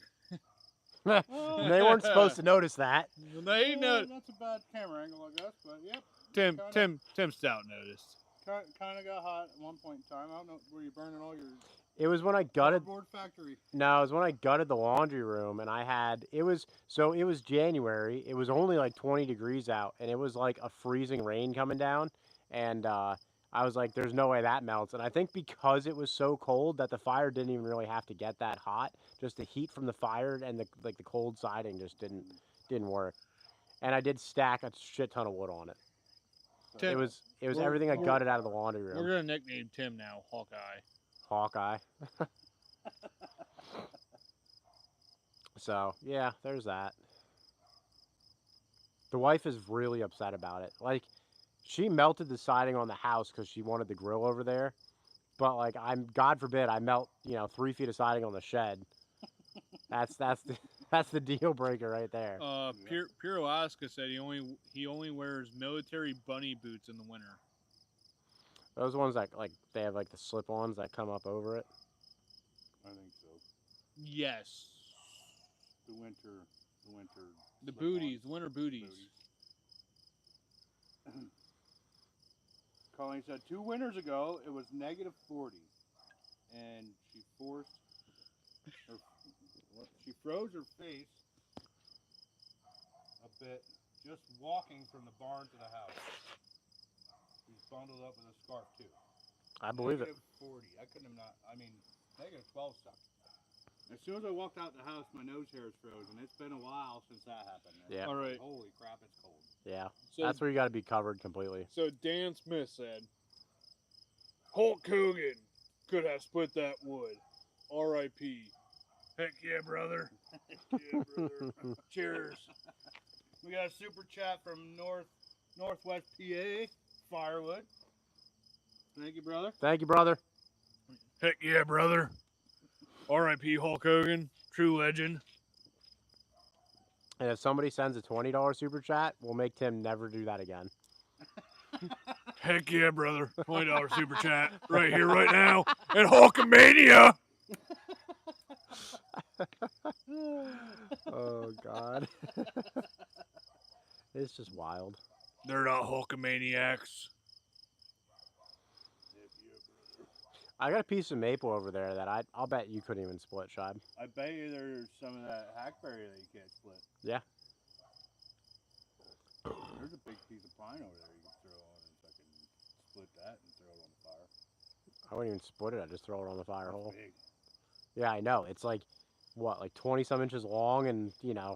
They weren't supposed to notice that. They know. That's a bad camera angle, I guess, but yep. Tim Stout noticed. Kind of got hot at one point in time. I don't know, were you burning all your It was when I gutted. cardboard factory? No, it was when I gutted the laundry room, and I had it was January. It was only like 20 degrees out, and it was like a freezing rain coming down, and I was like, "There's no way that melts." And I think because it was so cold that the fire didn't even really have to get that hot. Just the heat from the fire and the cold siding just didn't work. And I did stack a shit ton of wood on it. Tim, It was we're- everything I we're- gutted out of the laundry We're room. gonna nickname Tim now, Hawkeye. Hawkeye. So yeah, there's that. The wife is really upset about it. Like, she melted the siding on the house because she wanted the grill over there. But like, God forbid I melt 3 feet of siding on the shed. That's the deal breaker right there. Pure Alaska said he only wears military bunny boots in the winter. Those ones that they have like the slip-ons that come up over it. I think so. Yes. The winter. The slip-ons. booties, the winter booties. Colleen said 2 winters ago it was -40, and she froze her face a bit just walking from the barn to the house. She's bundled up with a scarf too. I believe it. -40. I couldn't have not. I mean, -12 sucked. As soon as I walked out the house, my nose hairs froze, and it's been a while since that happened. Yeah. All right. Holy crap, it's cold. Yeah. So, That's where you got to be covered completely. So Dan Smith said, Hulk Hogan could have split that wood. R.I.P. Heck yeah, brother. Yeah, brother. Cheers. We got a super chat from Northwest PA, Firewood. Thank you, brother. Thank you, brother. Heck yeah, brother. R.I.P. Hulk Hogan. True legend. And if somebody sends a $20 super chat, we'll make Tim never do that again. Heck yeah, brother. $20 super chat right here, right now. And Hulkamania. Oh, God. It's just wild. They're not Hulkamaniacs. I got a piece of maple over there that I'll bet you couldn't even split, Shibe. I bet you there's some of that hackberry that you can't split. Yeah. There's a big piece of pine over there you can throw on and fucking split that and throw it on the fire. I wouldn't even split it. I just throw it on the fire hole. Big. Yeah, I know. It's like, what, like 20-some inches long and, Yeah,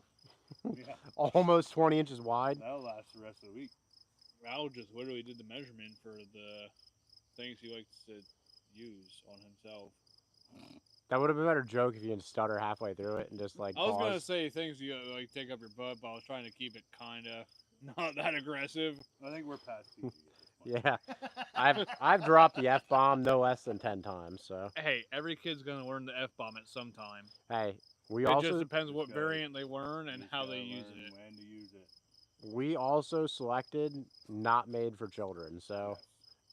almost 20 inches wide. that'll last the rest of the week. Al just literally did the measurement for the things he likes to use on himself. That would have been a better joke if you didn't stutter halfway through it and just like I was gonna pause. say things you like take up your butt, but I was trying to keep it kind of not that aggressive. I think we're past PG at this point. Yeah. I've dropped the F-bomb no less than 10 times, so. Hey, every kid's gonna learn the F-bomb at some time. Hey, we It also just depends what gotta- variant they learn and You how gotta they use learn it. when to use We also selected not made for children, so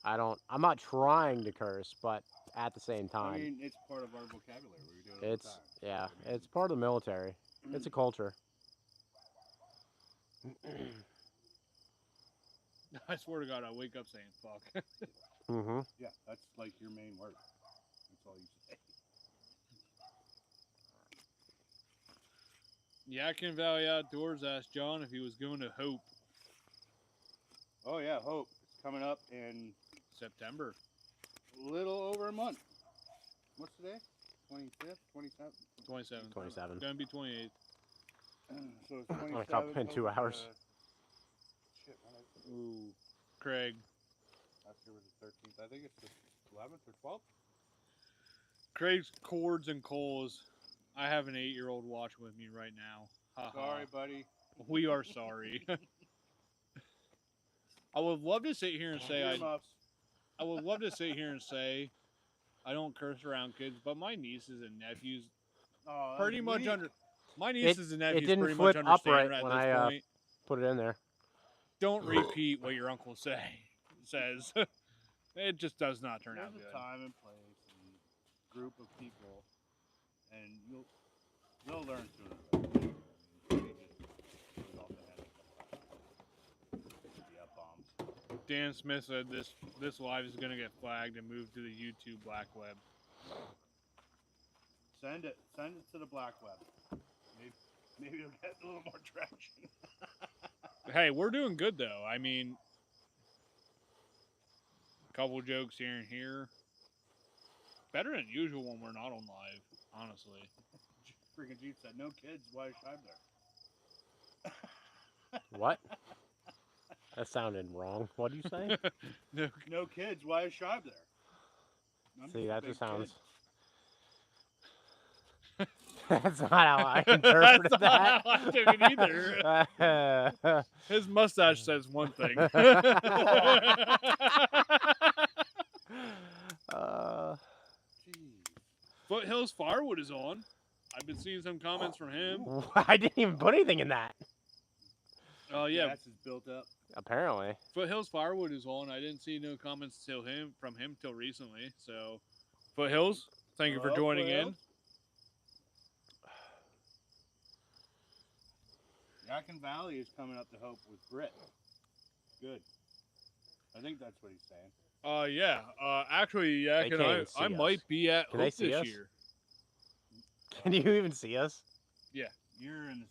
Yes. I'm not trying to curse, but at the same I time, mean, it's part of our vocabulary. We do it all the it's time. yeah, I mean, it's part of the military. It's a culture. I swear to God, I wake up saying fuck. Mm-hmm. yeah, that's like your main word. That's all you say. Yakin Valley Outdoors asked John if he was going to Hope Oh yeah, Hope. It's coming up in September. a little over a month. What's today? 25th, 27th? 27. 27. Gonna be 28. So it's 27th. In 2 hours. Shit, when is it? Ooh, Craig. Last year was the 13th. I think it's the 11th or 12th. Craig's cords and coals. I have an 8-year-old watching with me right now. Ha ha. Sorry, buddy. We are sorry. I would love to sit here and say I would love to sit here and say I don't curse around kids, but my nieces and nephews Oh, pretty much weak. my nieces and nephews didn't pretty flip much understand upright at when this I, point. Put it in there. Don't repeat what your uncle says. It just does not turn out There's good. a time and place and group of people, and they'll learn sooner or later. I mean, they just goes off the head a couple times. The F-bombs. Dan Smith said this live is gonna get flagged and moved to the YouTube black web. Send it to the black web. Maybe it'll get a little more traction. Hey, we're doing good though. I mean, a couple jokes here and here. Better than usual when we're not on live, honestly. Freaking Jeep said, "No kids, why is Shive there?" What? That sounded wrong. What did you say? No kids, why is Shive there? I'm See, just a that big just sounds. kid. That's not how I interpreted That's that. not how I took it either. His mustache says one thing. Jeez. Foothills Firewood is on. I've been seeing some comments from him. I didn't even put anything in that. Oh yeah, Gas is built up. Apparently. Foothills Firewood is on. I didn't see no comments from him till recently. So, Foothills, thank you for Hello, joining in. Foothills. Yakin Valley is coming up to Hope with Britt. Good. I think that's what he's saying. Yeah. Actually, yeah, They can't even see I us. might be at Can they Hope see this us? year. Can you even see us? You're in the,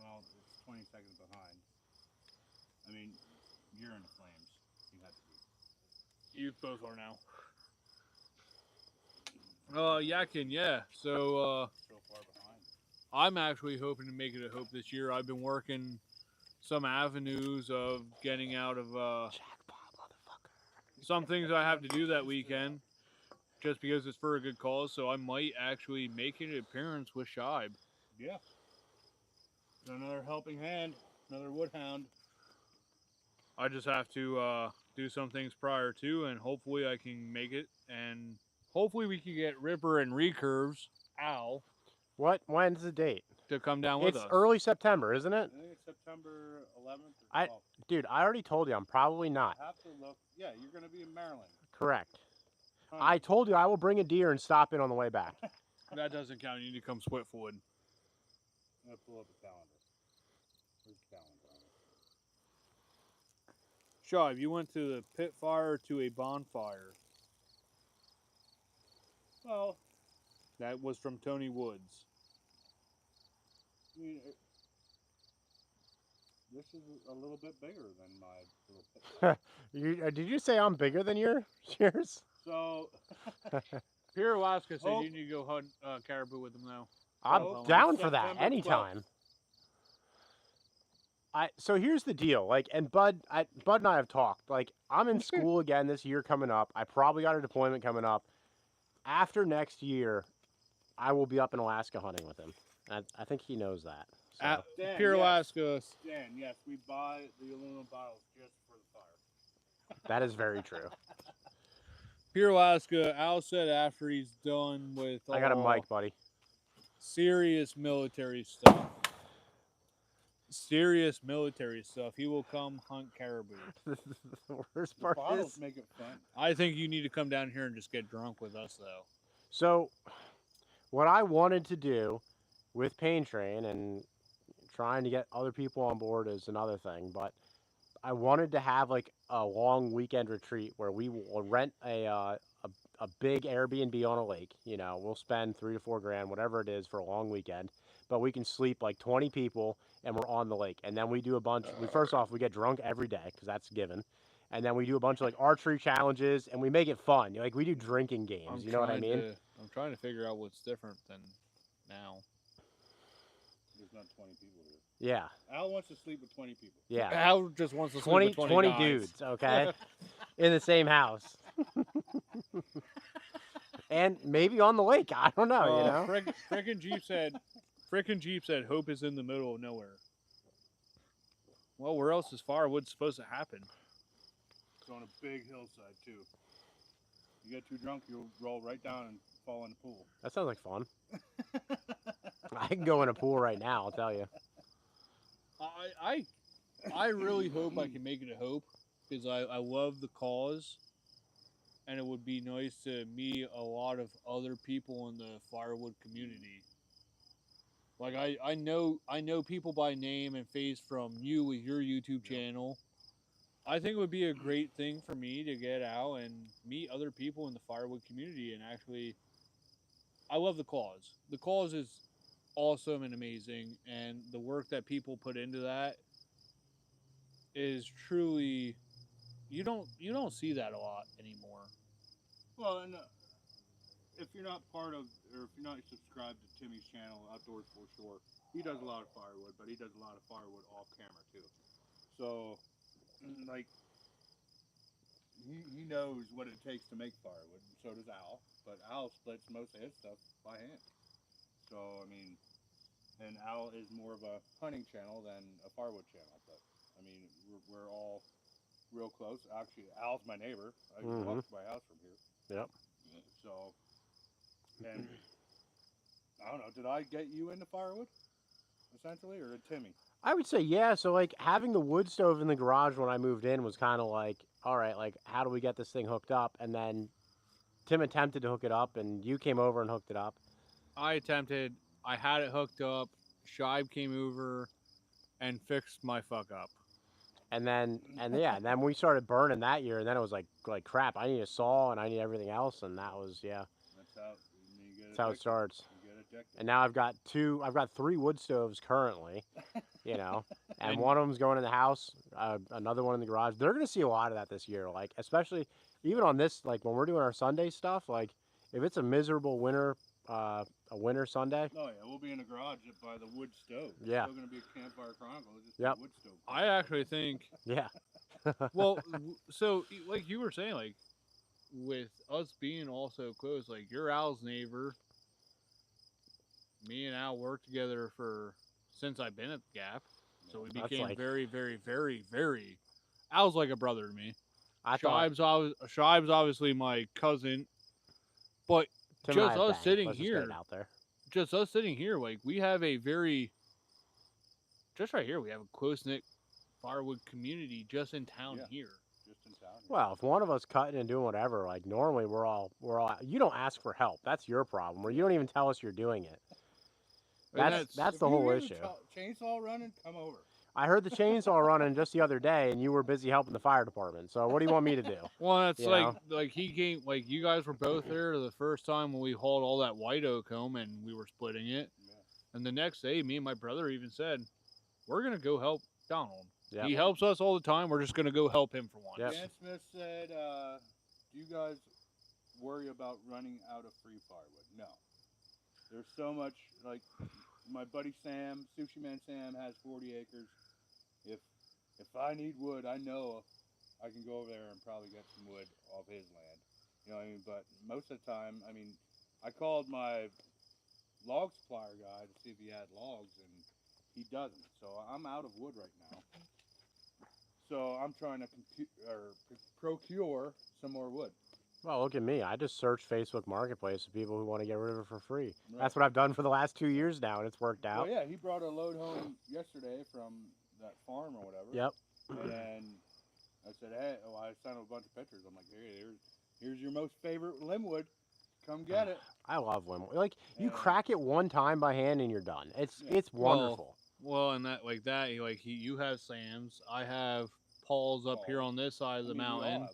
well, it's 20 seconds behind. I mean, you're in the flames. You have to be. You both are now. Yakin, yeah. So, So far behind. I'm actually hoping to make it a Hope this year. I've been working some avenues of getting out of Jackpot, motherfucker. some things I have to do that weekend, just because it's for a good cause. So I might actually make an appearance with Shibe. Yeah. Another helping hand. Another woodhound. I just have to do some things prior to, and hopefully I can make it, and hopefully we can get Ripper and Recurves, Al, What? When's the date? to come down with It's us. early September, isn't it? I think it's September 11th or 12th. Dude, I already told you I'm probably not. I have to look. Yeah, you're going to be in Maryland. Correct. Huh. I told you I will bring a deer and stop in on the way back. That doesn't count. You need to come Swiftwood. I'm going to pull up the calendar. Where's the calendar? Shibe, you went to the pit fire to a bonfire. Well, That was from Tony Woods. I mean, this is a little bit bigger than my little pit fire. Did you say I'm bigger than yours? So, Pierre Alaska said Oh. you need to go hunt caribou with him now. I'm Oh, down for that September 12th. anytime. So here's the deal, like, and Bud and I have talked. Like, I'm in school again this year coming up. I probably got a deployment coming up. After next year, I will be up in Alaska hunting with him. I think he knows that. So. Dan, Pierre yes. Alaska. Dan, yes, we buy the aluminum bottles just for the fire. That is very true. Pierre Alaska, Al said after he's done with I got a all mic, buddy. serious military stuff. serious military stuff, he will come hunt caribou. The worst The part bottles is, make it fun. I think you need to come down here and just get drunk with us, though. so what I wanted to do with Pain Train and trying to get other people on board is another thing, but I wanted to have like a long weekend retreat where we will rent a big Airbnb on a lake. You know, we'll spend $3 to $4 grand, whatever it is, for a long weekend. But we can sleep like 20 people, and we're on the lake. And then we do a bunch. First off, we get drunk every day because that's a given. And then we do a bunch of like archery challenges, and we make it fun. Like we do drinking games. You know what I mean? I'm trying to figure out what's different than now. There's not 20 people here. Yeah, Al wants to sleep with 20 people. yeah. Al just wants to sleep 20, with 20 20 guys. dudes, okay, in the same house. And maybe on the lake. I don't know, you know? Frickin' Jeep said hope is in the middle of nowhere. Well, where else is Firewood supposed to happen? It's on a big hillside, too. You get too drunk, you'll roll right down and fall in the pool. That sounds like fun. I can go in a pool right now, I'll tell you. I really hope I can make it a hope because I love the cause, and it would be nice to meet a lot of other people in the Firewood community. Like I know people by name and face from you with your YouTube channel. I think it would be a great thing for me to get out and meet other people in the Firewood community and actually. I love the cause. The cause is awesome and amazing, and the work that people put into that is truly you don't see that a lot anymore. Well, and if you're not part of, or if you're not subscribed to Timmy's channel, Outdoors for Sure, he does a lot of firewood, but he does a lot of firewood off camera too. So, like, he knows what it takes to make firewood, and so does Al. But Al splits most of his stuff by hand. So, I mean, and Al is more of a hunting channel than a firewood channel. But, I mean, we're all real close. Actually, Al's my neighbor. I can walk to my house from here. Yep. So, and I don't know, did I get you into firewood, essentially, or did Timmy? I would say, yeah. So, like, having the wood stove in the garage when I moved in was kind of like, all right, like, how do we get this thing hooked up? And then Tim attempted to hook it up, and you came over and hooked it up. I attempted. I had it hooked up. Shibe came over and fixed my fuck up. And then we started burning that year, and then it was like crap. I need a saw, and I need everything else, and that was, yeah. That's how it starts. And now I've got 3 wood stoves currently, you know, and one of them's going in the house, another one in the garage. They're gonna see a lot of that this year, like especially even on this, like when we're doing our Sunday stuff. Like if it's a miserable winter, a winter Sunday. Oh yeah, we'll be in the garage by the wood stove. Yeah. It's still gonna be a Campfire Chronicles. Just Yep. a wood stove. I actually think. Yeah. Well, so like you were saying, like with us being all so close, like you're Al's neighbor. Me and Al worked together since I've been at the Gap, so we became like, very, very, very, very. Al's like a brother to me. Shibe's Shibe's obviously my cousin, but just us sitting here, like we have a very, just right here, we have a close knit firewood community just in town here. Just in town. Well, if one of us cutting and doing whatever, like normally we're all. You don't ask for help. That's your problem. Or you don't even tell us you're doing it. That's the whole issue. Chainsaw running, come over. I heard the chainsaw running just the other day, and you were busy helping the fire department. So what do you want me to do? Well, that's like he came, like you guys were both there the first time when we hauled all that white oak home and we were splitting it. Yeah. And the next day, me and my brother even said, "We're gonna go help Donald. Yep. He helps us all the time. We're just gonna go help him for once." Yep. Dan Smith said, "Do you guys worry about running out of free firewood?" No. There's so much, like my buddy Sam, Sushi Man Sam, has 40 acres. If I need wood, I know I can go over there and probably get some wood off his land. You know what I mean? But most of the time, I mean, I called my log supplier guy to see if he had logs, and he doesn't. So I'm out of wood right now. So I'm trying to procure some more wood. Well, look at me. I just search Facebook Marketplace for people who want to get rid of it for free. Right. That's what I've done for the last 2 years now, and it's worked out. Well, yeah, he brought a load home yesterday from that farm or whatever. Yep. And then I said, hey, I sent him a bunch of pictures. I'm like, here's your most favorite limbwood. Come get it. I love limb. Like you And- crack it one time by hand and you're done. It's wonderful. Well, and you have Sam's. I have Paul's up here Paul's. on this side of the I mean, mountain.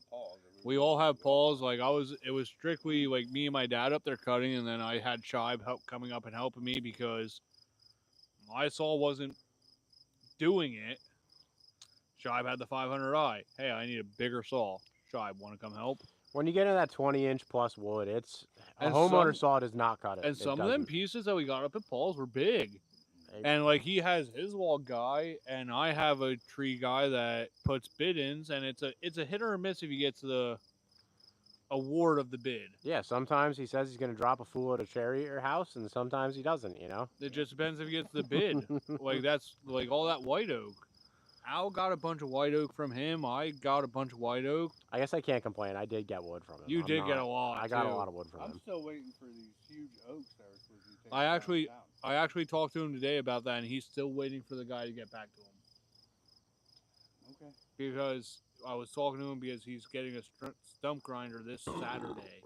We all have Paul's. We all have Paul's. It was strictly like me and my dad up there cutting, and then I had Shibe coming up and helping me because my saw wasn't doing it. Shibe had the 500i. Hey, I need a bigger saw. Shibe, want to come help? When you get into that 20-inch plus wood, it's a And homeowner some- saw does not cut it. And It some of them doesn't. pieces that we got up at Paul's were big. And like he has his wall guy, and I have a tree guy that puts bid-ins, and it's a hit or a miss if you get to the award of the bid. Yeah, sometimes he says he's going to drop a fool at a cherry at your house, and sometimes he doesn't, you know? It just depends if he gets the bid. Like that's like all that white oak. Al got a bunch of white oak from him. I got a bunch of white oak. I guess I can't complain. I did get wood from him. You I'm did get not- a lot. I got too. a lot of wood from I'm him. still waiting for these huge oaks that are supposed to be taken I down actually- town. I actually talked to him today about that, and he's still waiting for the guy to get back to him. Okay. Because I was talking to him because he's getting a stump grinder this Saturday,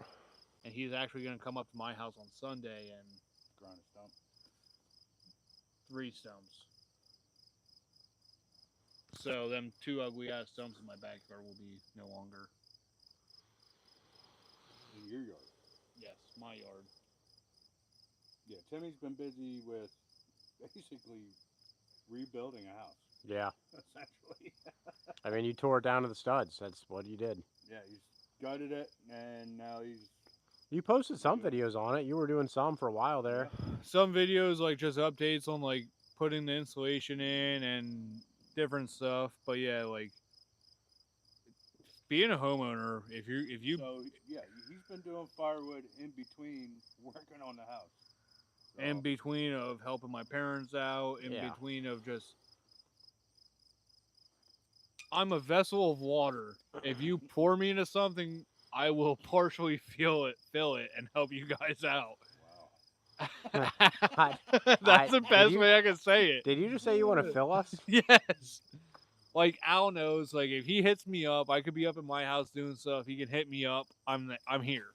and he's actually going to come up to my house on Sunday and Grind a stump. 3 stumps. So them 2 ugly ass stumps in my backyard will be no longer. In your yard. Yes, my yard. Yeah, Timmy's been busy with basically rebuilding a house, Yeah. essentially. I mean, you tore it down to the studs. That's what you did. Yeah, he's gutted it, and now he's... You posted some videos on it. You were doing some for a while there. Some videos like just updates on like putting the insulation in and different stuff. But yeah, like being a homeowner, if you So, yeah, he's been doing firewood in between working on the house. So, in between of helping my parents out, in Yeah. between of just I'm a vessel of water. If you pour me into something, I will partially fill it, and help you guys out. wow. That's the did best you- way I can say it. Did you just say you want to fill us? Yes. Like Al knows, like if he hits me up, I could be up in my house doing stuff. He can hit me up. I'm here.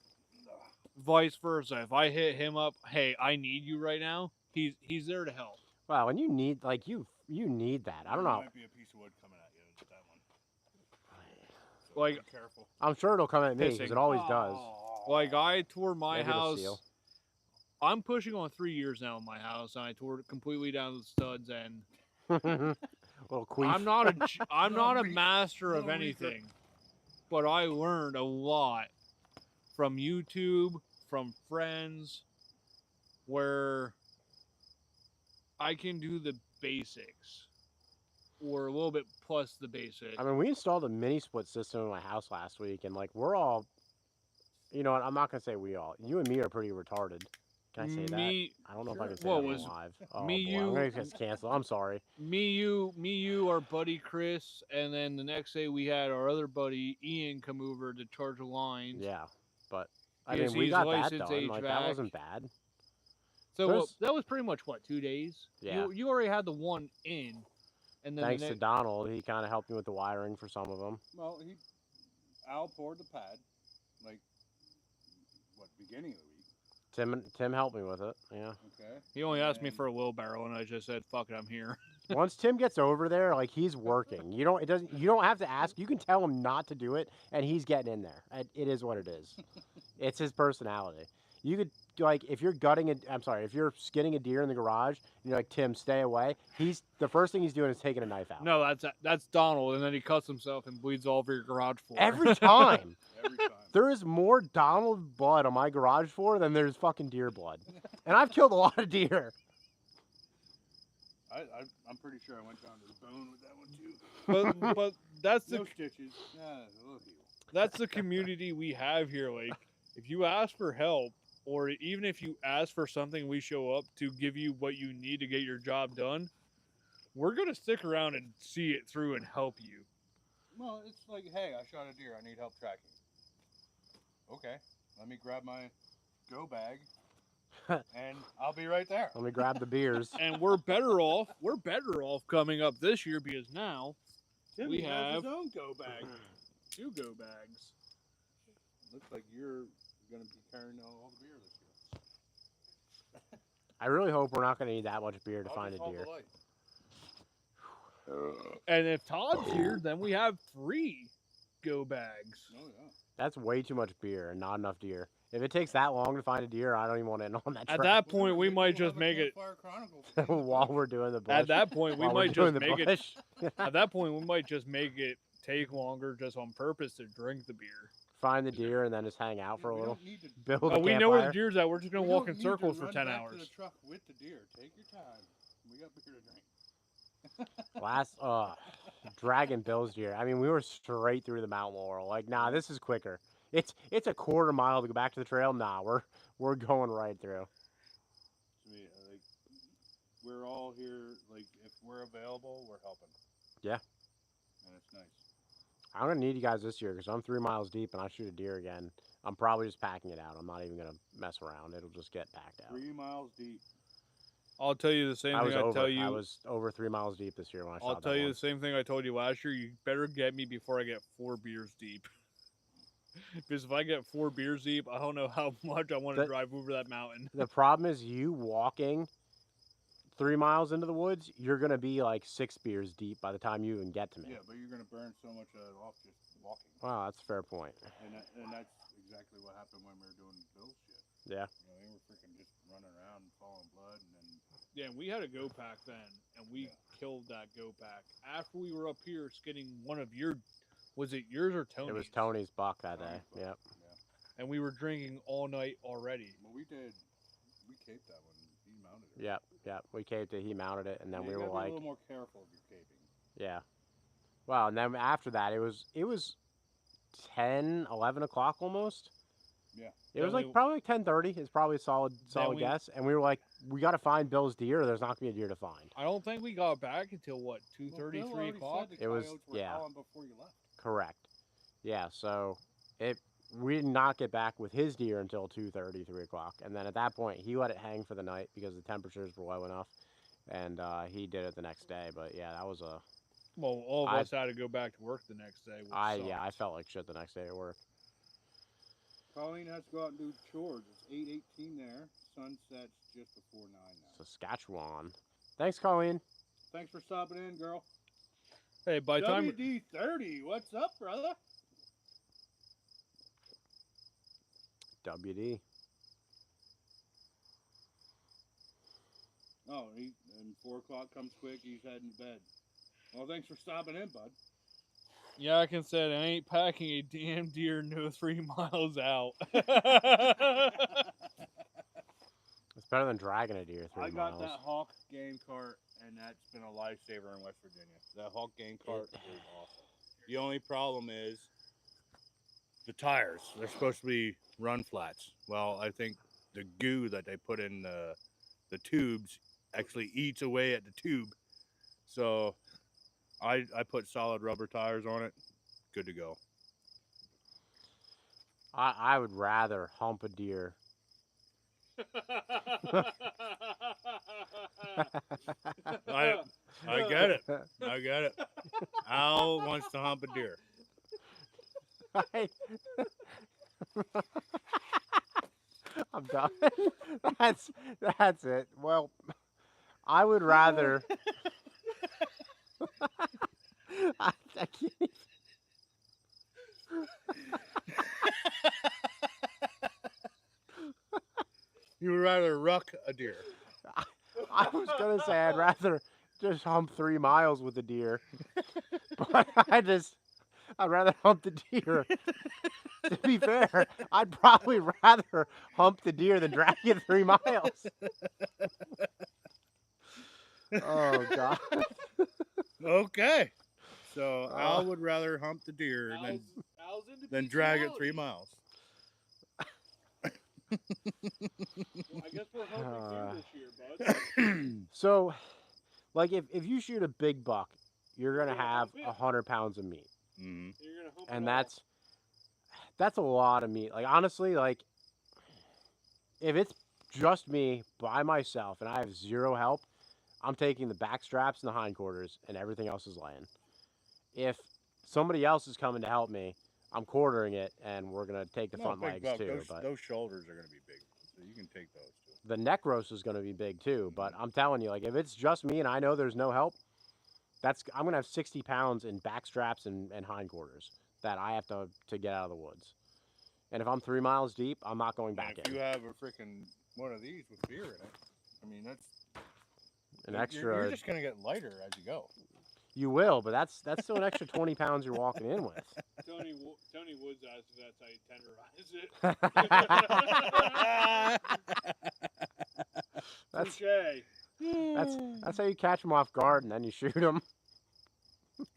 Vice versa. If I hit him up, hey, I need you right now. He's there to help. Wow, and you need like you need that. I don't There know. might be a piece of wood coming at you with that one. So Like- be careful. I'm sure it'll come at me because Pissing. it always does. Like I tore my Maybe it'll house. seal. I'm pushing on 3 years now in my house, and I tore it completely down to the studs. And Little queef. I'm not a Little master of little reefer. anything, but I learned a lot from YouTube, from friends, where I can do the basics, or a little bit plus the basics. I mean, we installed a mini split system in my house last week, and like we're all, you know what? I'm not gonna say we all. You and me are pretty retarded. Can I say that? me, I don't know if I can say What that was- live. Oh, me, boy, I'm you- gonna get canceled. I'm sorry. you, our buddy Chris, and then the next day we had our other buddy Ian come over to charge the lines. Yeah, but I Because mean, we he's got that licensed done. Like that HVAC. wasn't bad. So Chris- that was pretty much what 2 days. Yeah. You already had the one in, and then Thanks the to Donald, he kind of helped me with the wiring for some of them. Well, Al poured the pad, like, beginning of the week. Tim helped me with it. Yeah. Okay. he only asked me And- for a wheelbarrow, and I just said, "Fuck it, I'm here." Once Tim gets over there, like he's working. You don't have to ask. You can tell him not to do it, and he's getting in there. It is what it is. It's his personality. You could like if you're if you're skinning a deer in the garage, and you're like, Tim, stay away. The first thing he's doing is taking a knife out. No, that's Donald, and then he cuts himself and bleeds all over your garage floor. Every time. Every time. There is more Donald blood on my garage floor than there's fucking deer blood. And I've killed a lot of deer. I'm pretty sure I went down to the bone with that one too. but that's the No stitches. Yeah, a little heal. that's the community we have here. Like, if you ask for help, or even if you ask for something, we show up to give you what you need to get your job done. We're gonna stick around and see it through and help you. Well, it's like, hey, I shot a deer. I need help tracking. okay, let me grab my go bag, and I'll be right there. Let me grab the beers. And we're better off. We're better off coming up this year because now Timmy we has have his own go bag. 2 go bags. Looks like you're gonna be carrying all the beer this year. I really hope we're not going to need that much beer to I'll find a just hold deer. the light. And if Todd's here, then we have 3 go bags. Oh yeah. That's way too much beer and not enough deer. If it takes that long to find a deer, I don't even want to end on that At track that point, we Maybe might we'll just have a make it. Campfire Chronicles thing. while we're doing the bush. At that point, we while we're might doing just the make it. bush. At that point, we might just make it take longer just on purpose to drink the beer. Find the deer and then just hang out for a We little. don't need to- Build Oh, a we know where the campfire. deer's at. We're just gonna we walk don't in need to circles for run 10 back hours. To the truck with the deer. Take your time. We got beer to drink. Last Dragon Bill's deer. I mean, we were straight through the mountain laurel. Like, nah, this is quicker. It's a quarter mile to go back to the trail. Nah, we're going right through. Sweet. Like, we're all here. Like, if we're available, we're helping. Yeah. And it's nice. I'm gonna need you guys this year because I'm 3 miles deep and I shoot a deer again. I'm probably just packing it out. I'm not even gonna mess around. It'll just get packed out. 3 miles deep. I'll tell you the same thing I tell you. I was over 3 miles deep this year when I shot I'll that tell you one. the same thing I told you last year. You better get me before I get 4 beers deep. Because if I get 4 beers deep, I don't know how much I want to drive over that mountain. The problem is you walking 3 miles into the woods, you're gonna be like 6 beers deep by the time you even get to me. Yeah, but you're going to burn so much of it off just walking. Wow, that's a fair point. And that's exactly what happened when we were doing Bill's shit. Yeah. You know, they were freaking just running around and falling blood, and then Yeah, we had a go pack then, and we killed that go pack. After we were up here skinning one of your, was it yours or Tony's? It was Tony's buck that day. Tony's buck. Yep. And we were drinking all night already. well, we caped that one. He mounted it. Yep. We caved it. He mounted it, and then Yeah, we you were gotta be like, a little more careful of your caping. yeah. Well, and then after that, it was 10, 11 o'clock almost. Yeah. It was Then like probably like 10:30. It's probably a solid we- guess. And we were like, we got to find Bill's deer. There's not gonna be a deer to find. I don't think we got back until what, 2:30, Bill 3 already o'clock? said the It was- coyotes were yeah. howling before you left. Correct. Yeah. So we did not get back with his deer until 2:30, 3 o'clock. And then at that point, he let it hang for the night because the temperatures were low enough. And he did it the next day. But yeah, that was a. Well, all of us had to go back to work the next day. Which I sucked. felt like shit the next day at work. Colleen has to go out and do chores. It's 8:18 there. Sunset's just before 9 now. Saskatchewan. Thanks, Colleen. Thanks for stopping in, girl. Hey, by the time WD-30, what's up, brother? WD. Oh, and 4 o'clock comes quick. He's heading to bed. Well, thanks for stopping in, bud. Yakin said, I ain't packing a damn deer no 3 miles out. It's better than dragging a deer 3 I got miles. that Hawk game cart, and that's been a lifesaver in West Virginia. That Hawk game cart is awesome. The only problem is the tires. They're supposed to be run flats. Well, I think the goo that they put in the tubes actually eats away at the tube. So I put solid rubber tires on it. Good to go. I would rather hump a deer. I get it. I get it. Al wants to hump a deer. I'm done. That's it. Well, I would rather. I can't even- You would rather ruck a deer. I was gonna say I'd rather just hump 3 miles with a deer, but I'd rather hump the deer. To be fair, I'd probably rather hump the deer than drag it 3 miles. Oh God. Okay. So Al would rather hump the deer Al's into than drag it bestiality. 3 miles. Well, I guess we're humping deer this year, bud. So, like, if you shoot a big buck, you're gonna Yeah, have hump it. 100 pounds of meat, Mm-hmm. You're gonna hump and it all. That's a lot of meat. Like honestly, like if it's just me by myself and I have zero help, I'm taking the back straps and the hindquarters, and everything else is laying. If somebody else is coming to help me, I'm quartering it, and we're gonna take the No, front big legs buck. too. But Those shoulders are going to be big, so you can take those too. the neck roast is gonna be big too. But I'm telling you, like if it's just me and I know there's no help, I'm gonna have 60 pounds in back straps and hindquarters that I have to get out of the woods. And if I'm 3 miles deep, I'm not going back And if in. you have a freaking one of these with beer in it, I mean that's An you're- extra, You're just going to get lighter as you go. you will, but that's still an extra 20 pounds you're walking in with. Tony Woods asked if that's how you tenderize it. That's Touche. that's how you catch them off guard and then you shoot them.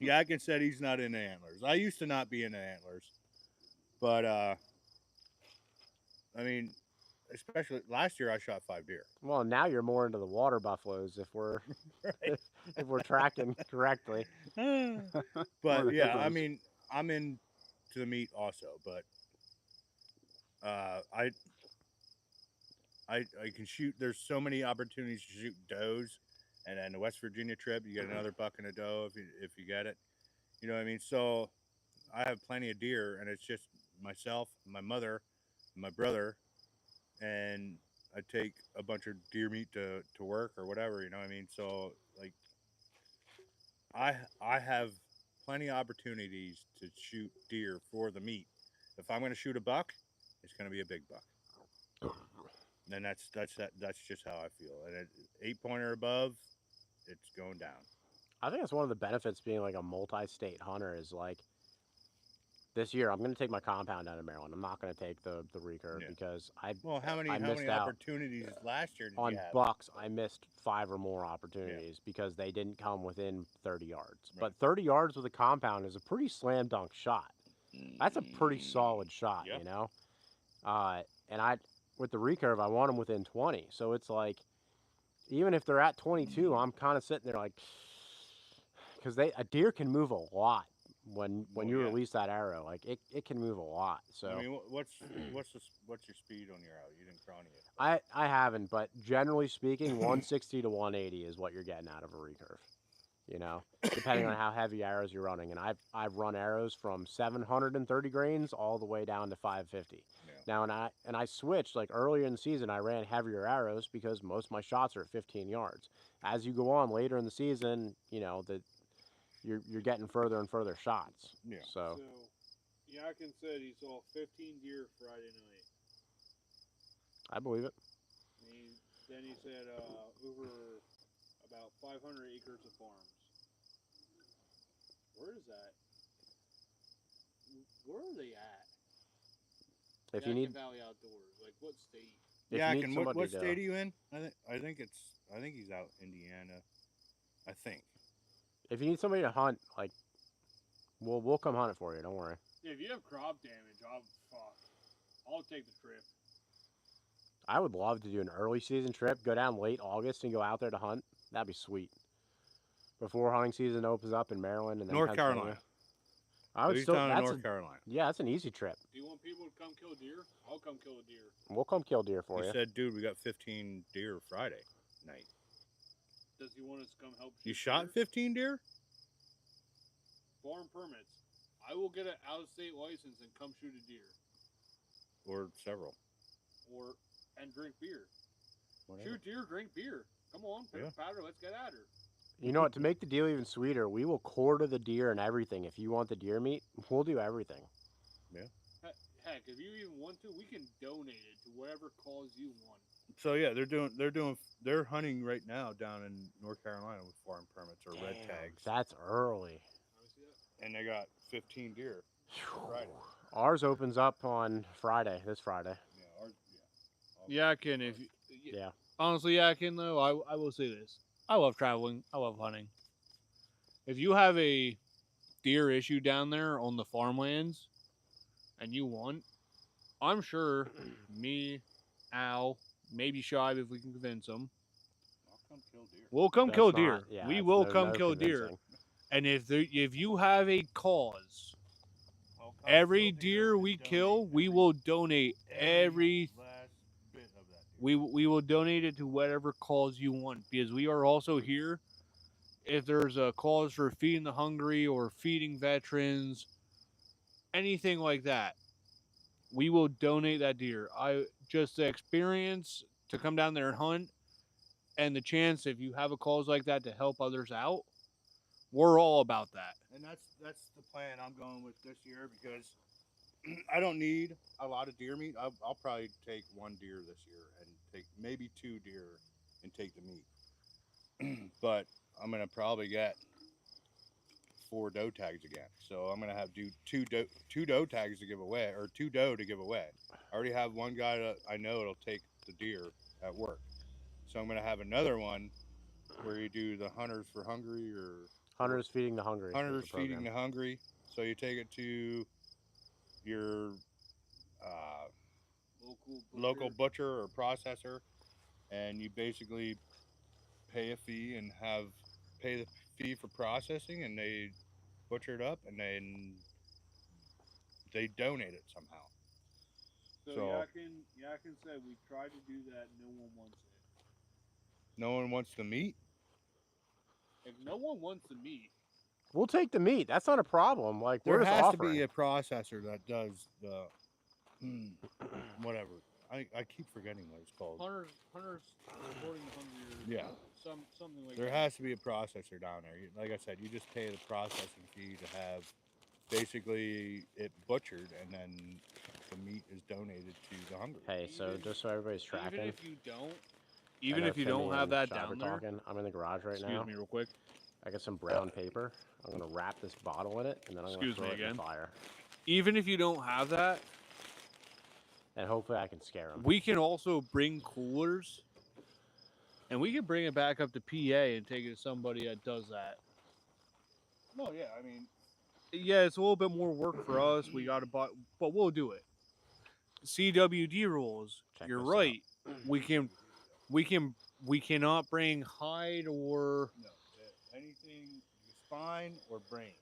Yeah, Atkins said he's not into antlers. I used to not be into antlers, but I mean, especially last year I shot 5 deer. Well, now you're more into the water buffaloes if we're if we're tracking correctly. But yeah, I mean, I'm into the meat also, but I can shoot. There's so many opportunities to shoot does, and then the West Virginia trip, you get another buck and a doe if you get it. You know what I mean? So I have plenty of deer, and it's just myself, my mother, my brother, and I take a bunch of deer meat to work or whatever. You know what I mean? So like, I have plenty of opportunities to shoot deer for the meat. If I'm going to shoot a buck, it's going to be a big buck. And that's just how I feel. And at 8-pointer above, it's going down. I think that's one of the benefits being like a multi-state hunter is like this year I'm going to take my compound down to Maryland. I'm not going to take the recurve because Well, how many missed out. opportunities last year did On you have? bucks, I missed 5 or more opportunities because they didn't come within 30 yards. But 30 yards with a compound is a pretty slam dunk shot. That's a pretty solid shot, Yep. you know? And with the recurve, I want them within 20. So it's like, even if they're at 22, I'm kind of sitting there like, because a deer can move a lot when you release that arrow. Like it can move a lot. So I mean, what's your speed on your arrow? You didn't chrony it. I haven't, but generally speaking, 160 to 180 is what you're getting out of a recurve. You know, depending on how heavy arrows you're running. And I've run arrows from 730 grains all the way down to 550. Yeah. Now, and I switched, like earlier in the season, I ran heavier arrows because most of my shots are at 15 yards. As you go on later in the season, you know, you're getting further and further shots. Yeah. So Yakin said he saw 15 deer Friday night. I believe it. Then he said over about 500 acres of farms. Where is that? Where are they at? If you need, Valley Outdoors, like what state? if Yeah, you need what somebody state are you in? I think he's out Indiana. I think. if you need somebody to hunt, like we'll come hunt it for you. Don't worry. Yeah, if you have crop damage, I'll take the trip. I would love to do an early season trip, go down late August and go out there to hunt. That'd be sweet. Before hunting season opens up in Maryland and then North Pennsylvania. Carolina. I would He's still. down in That's North Carolina. yeah, that's an easy trip. Do you want people to come kill deer? I'll come kill a deer. We'll come kill deer for He you. said, "Dude, we got 15 deer Friday night." Does he want us to come help? You shoot shot deer? 15 deer? Farm permits. I will get an out-of-state license and come shoot a deer, Or several? and drink beer. Whatever. Shoot deer, drink beer. Come on, pick Yeah. powder. Let's get at her. You know what? To make the deal even sweeter, we will quarter the deer and everything. If you want the deer meat, we'll do everything. Heck, if you even want to, we can donate it to whatever cause you want. So yeah, they're hunting right now down in North Carolina with farm permits or red Damn, tags, That's early. Wanna see that? and they got 15 deer Friday. Ours opens up on Friday. This Friday. Yeah, ours, Yakin, if you, Yeah. honestly, Yakin, though, I will say this: I love traveling. I love hunting. If you have a deer issue down there on the farmlands, and you want, I'm sure me, Al, maybe Shive if we can convince him. I'll come kill deer. We'll come That's kill not- deer. yeah, We that's will no come kill deer. convincing. And if you have a cause, I'll Every deer we kill, we will donate every. last bit of that. We will donate it to whatever cause you want, because we are also here. If there's a cause for feeding the hungry or feeding veterans, anything like that, we will donate that deer. Just the experience to come down there and hunt, and the chance if you have a cause like that to help others out, we're all about that. And that's the plan I'm going with this year, because I don't need a lot of deer meat. I'll probably take 1 deer this year and take maybe 2 deer and take the meat. But I'm gonna probably get 4 doe tags again. So I'm gonna have two doe tags to give away, or 2 doe to give away. I already have one guy that I know will take the deer at work. So I'm gonna have another one where you do the hunters for hungry, or Hunters feeding the hungry. is hunters the feeding program. the hungry. So you take it to your local butcher or processor, and you basically pay a fee and pay the fee for processing, and they butcher it up, and then they donate it somehow. So Yakin said we tried to do that. No one wants it. No one wants the meat. If no one wants the meat, We'll take the meat. That's not a problem. Like we're There just has offering. to be a processor that does the whatever. I keep forgetting what it's called. hunters supporting the hungry. Yeah. Something like There that. has to be a processor down there. Like I said, you just pay the processing fee to have basically it butchered, and then the meat is donated to the hungry. Hey, so just so everybody's tracking. Even if you don't, I even know if you Timmy don't have and that Shive are down there, talking. I'm in the garage right excuse now. me real quick. I got some brown paper. I'm gonna wrap this bottle in it, and then I'm gonna Excuse throw me it in the again. fire. Even if you don't have that, And hopefully I can scare them. we can also bring coolers, and we can bring it back up to PA and take it to somebody that does that. No, yeah, I mean, Yeah, it's a little bit more work for us. We got to buy, but we'll do it. CWD rules. Check You're this right. We cannot bring hide or. no, anything spine or brain.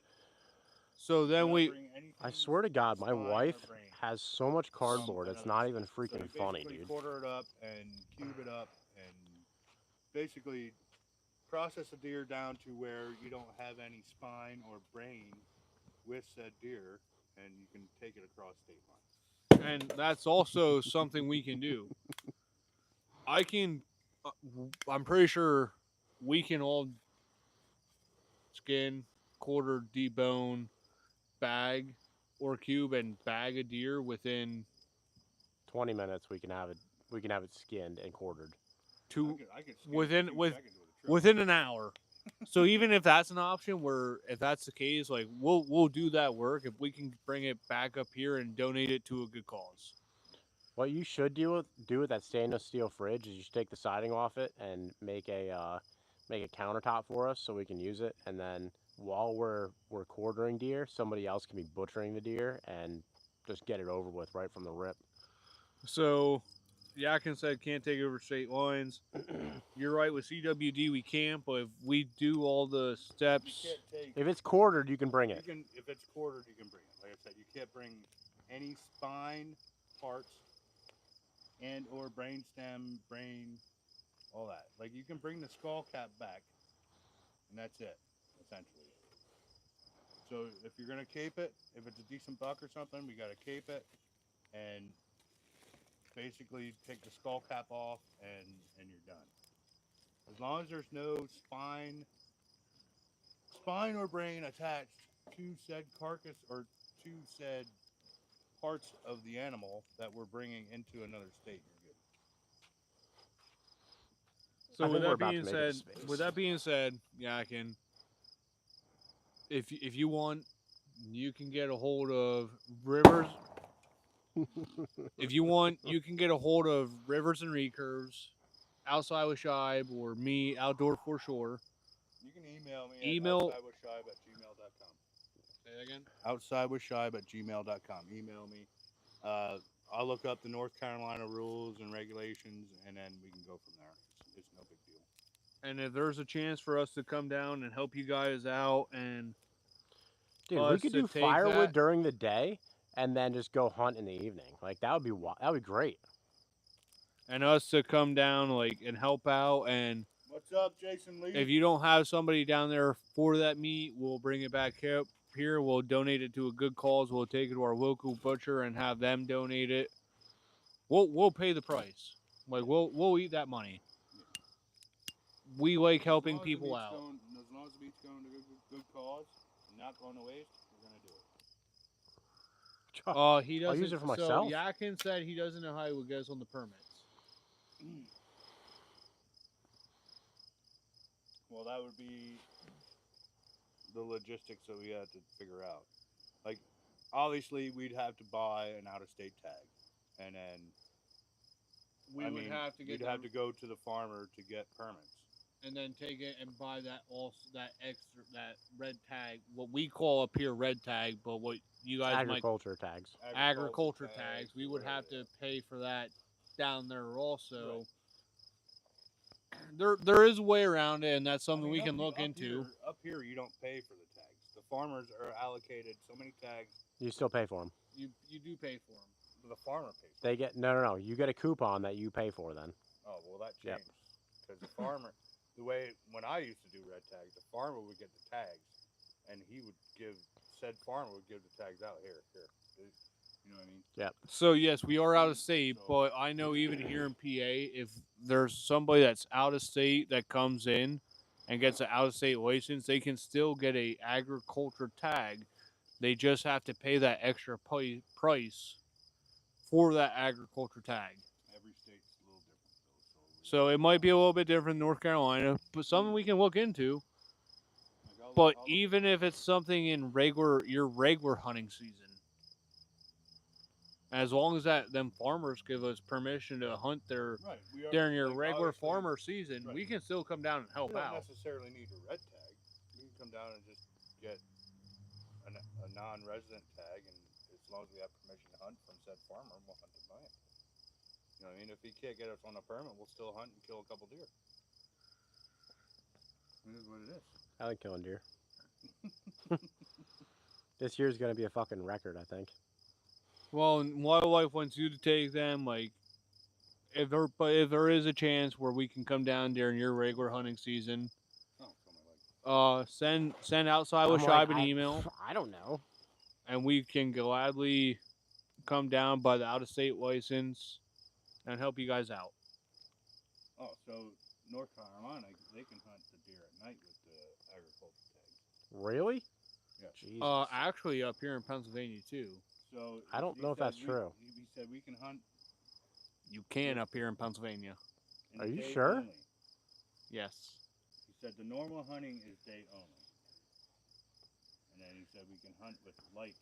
So Do then not we. bring anything I swear to God, my spine or wife brain has so much from cardboard. It's another not even state. So freaking you funny, basically dude. quarter it up and cube it up, and basically process a deer down to where you don't have any spine or brain with said deer, and you can take it across state lines. And that's also something we can do. I can. I'm pretty sure we can all skin, quarter, debone, bag, or cube and bag a deer within 20 minutes, we can have it. We can have it skinned and quartered. I could skin within- it in 2 with- seconds with a truck. within an hour. So even if that's an option, if that's the case, like we'll do that work if we can bring it back up here and donate it to a good cause. What you should do with that stainless steel fridge is you should take the siding off it and make a countertop for us so we can use it. And then while we're quartering deer, somebody else can be butchering the deer and just get it over with right from the rip. So Yakin said can't take over state lines. You're right, with CWD we can't, but if we do all the You steps, can't take. If it's quartered, you can bring You it. can, if it's quartered, you can bring it. Like I said, you can't bring any spine parts and or brain stem, brain, all that. Like you can bring the skull cap back, and that's it, essentially. So if you're gonna cape it, if it's a decent buck or something, we gotta cape it, and basically take the skull cap off, and you're done. As long as there's no spine or brain attached to said carcass or to said parts of the animal that we're bringing into another state, you're good. so I with think we're that about to being make it said, to space. with that being said, Yakin, if you want, you can get a hold of Rivers. If you want, you can get a hold of Rivers and Recurves, Outside with Shibe, or me, Outdoor for Sure. You can email me Email- at outsidewithshibe@gmail.com. Say that again. Outsidewithshibe@gmail.com. Email me. I'll look up the North Carolina rules and regulations, and then we can go from there. It's no big deal. And if there's a chance for us to come down and help you guys out, and Dude, we us could to do take firewood that- during the day and then just go hunt in the evening. Like that would be great. And us to come down like and help out. And What's up, Jason Lee? if you don't have somebody down there for that meat, we'll bring it back here. We'll donate it to a good cause. We'll take it to our local butcher and have them donate it. We'll pay the price. Like we'll eat that money. We like helping people out. As long as the meat's going to good cause, not going to waste, we're gonna do it. He doesn't. I'll use it for So myself. Yakin said he doesn't know how he would get us on the permits. Well, that would be the logistics that we had to figure out. Like, obviously, we'd have to buy an out-of-state tag, and then We'd have to go to the farmer to get permits. and then take it and buy that red tag, what we call up here red tag, but what you guys Agriculture tags. might agriculture tags. We would have to pay for that down there also. Right. There is a way around it, and that's something we can look into. Up here, you don't pay for the tags. The farmers are allocated so many tags. You still pay for them. You do pay for them. The farmer pays. They get no. You get a coupon that you pay for then. Oh, well, that Yep. changed. Because the farmer, the way when I used to do red tags, the farmer would get the tags, and he would said farmer would give the tags out. Here. You know what I mean? Yep. So yes, we are out of state, but I know even here in PA, if there's somebody that's out of state that comes in and gets an out of state license, they can still get a agriculture tag. They just have to pay that extra price for that agriculture tag. Every state's a little different, though. So it might be a little bit different in North Carolina, but something we can look into. Like, But even if it's something in your regular hunting season, as long as them farmers give us permission to hunt right, during your like, regular obviously, farmer season, right. we can still come down and help You don't out. necessarily need a red tag. You can come down and just get a non-resident tag, and as long as we have permission to hunt from said farmer, we'll hunt it by him. You know what I mean? If he can't get us on a permit, we'll still hunt and kill a couple deer. It is what it is. I like killing deer. This year's gonna be a fucking record, I think. Well, wildlife wants you to take them. Like, if there is a chance where we can come down during your regular hunting season, send outside with Shibe an email, I don't know. and we can gladly come down by the out-of-state license and help you guys out. Oh, so North Carolina, they can hunt the deer at night with the agriculture tag. Really? Yeah. Jesus. Actually, up here in Pennsylvania too. So I don't know if that's true. He said we can hunt. You can up here in Pennsylvania. in Are the you day sure? only. Yes. He said the normal hunting is day only. And then he said we can hunt with light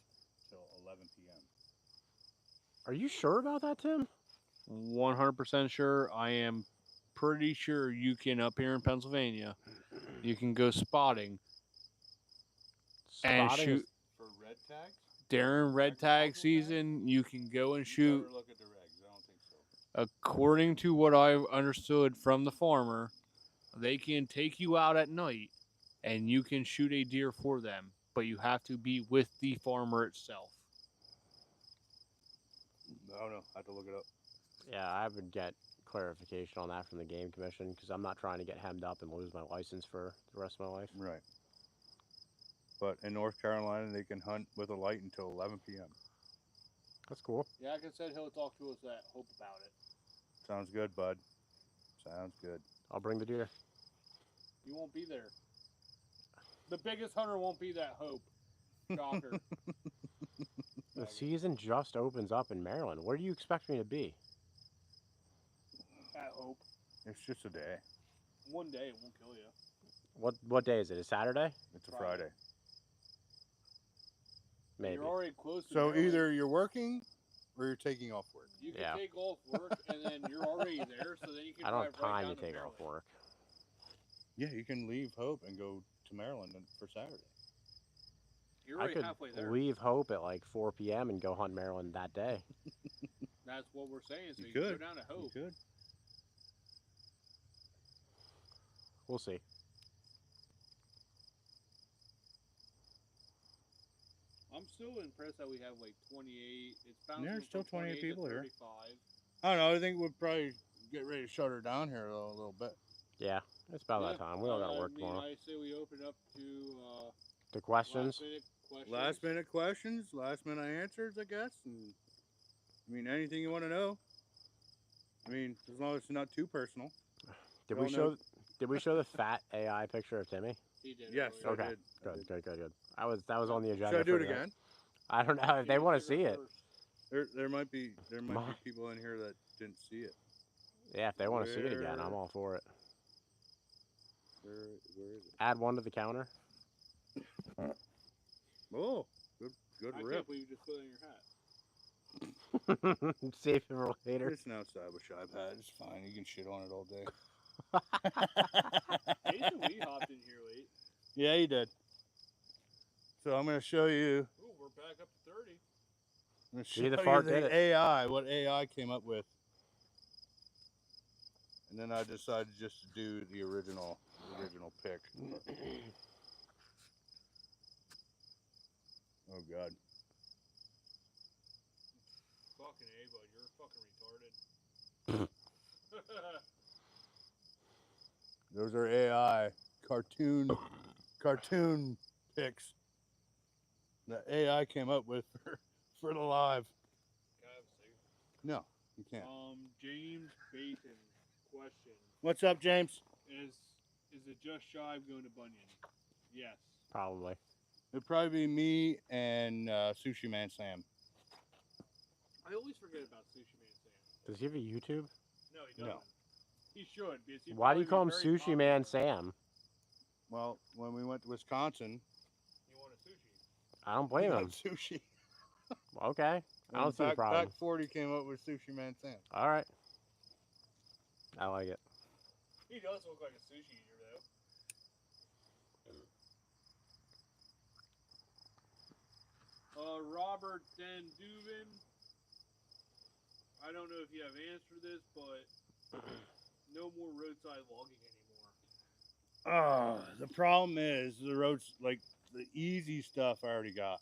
till 11 p.m. Are you sure about that, Tim? 100% sure. I am pretty sure you can up here in Pennsylvania. You can go spotting and Spotting shoot is- For red tags? during red tag season. You can go and shoot. Never look at the regs. I don't think so. According to what I've understood from the farmer, they can take you out at night and you can shoot a deer for them, but you have to be with the farmer itself. I don't know. I have to look it up. Yeah, I would get clarification on that from the Game Commission because I'm not trying to get hemmed up and lose my license for the rest of my life. Right. But in North Carolina, they can hunt with a light until 11 p.m. That's cool. Yeah, like I said, he'll talk to us at Hope about it. Sounds good, bud. Sounds good. I'll bring the deer. You won't be there. The biggest hunter won't be that Hope. Shocker. The season just opens up in Maryland. Where do you expect me to be? At Hope. It's just a day. One day it won't kill you. What day is it? A Saturday? It's a Friday. Maybe. You're already close to So Maryland. either you're working or you're taking off work. You can Yeah. take off work and then you're already there, so then you can I don't have drive right time down to take Maryland. off work. Yeah, you can leave Hope and go to Maryland for Saturday. You're I already could halfway there. leave Hope at like 4 p.m. and go hunt Maryland that day. That's what we're saying. So You you can go could. down to Hope. You could. We'll see. I'm still impressed that we have like 28. It's bouncing There's still from 28 to people here. 35. I don't know. I think we'll probably get ready to shut her down here a little bit. Yeah, it's about that time. We all got to work I mean, tomorrow. I say we open up to The questions. last minute questions. Last minute answers, I guess. And I mean, anything you want to know. I mean, as long as it's not too personal. Did we we show? Did we show the fat AI picture of Timmy? He did. Yes. earlier. I Okay. did. Good. That was on the agenda. Should I do for it today. again? I don't know if they want to see it. There might be My- people in here that didn't see it. Yeah, if they want to see it again, I'm Where- all for it. Where is it? Add one to the counter. Oh, good I rip. can't believe you just put it in your hat. Save it for later. It's an outside with Shive hat. It's fine. You can shit on it all day. Jason, we hopped in here late. Yeah, he did. So I'm going to show you. Ooh, we're back up to 30. I'm going to See, show the you fart did the it. AI, what AI came up with. And then I decided just to do the original pick. Oh God. Fucking A, bud. You're fucking retarded. Those are AI cartoon picks that AI came up with for the live. Can I have a cig? No, you can't. James Baton question What's up, James? is it just Shive going to Bunyan? Yes. Probably. It'd probably be me and Sushi Man Sam. I always forget about Sushi Man Sam. Does he have a YouTube? No, he doesn't. No. He should. Because he'd Why do you call probably him be very Sushi Man popular. Sam? Well, when we went to Wisconsin, He wanted sushi. I don't we blame had him. sushi. Okay. I don't And see the problem. Back 40 came up with Sushi Man Sam. All right. I like it. He does look like a sushi eater, though. Robert Den Duvin. I don't know if you have answered this, but no more roadside logging anymore. The problem is the roads, like the easy stuff I already got.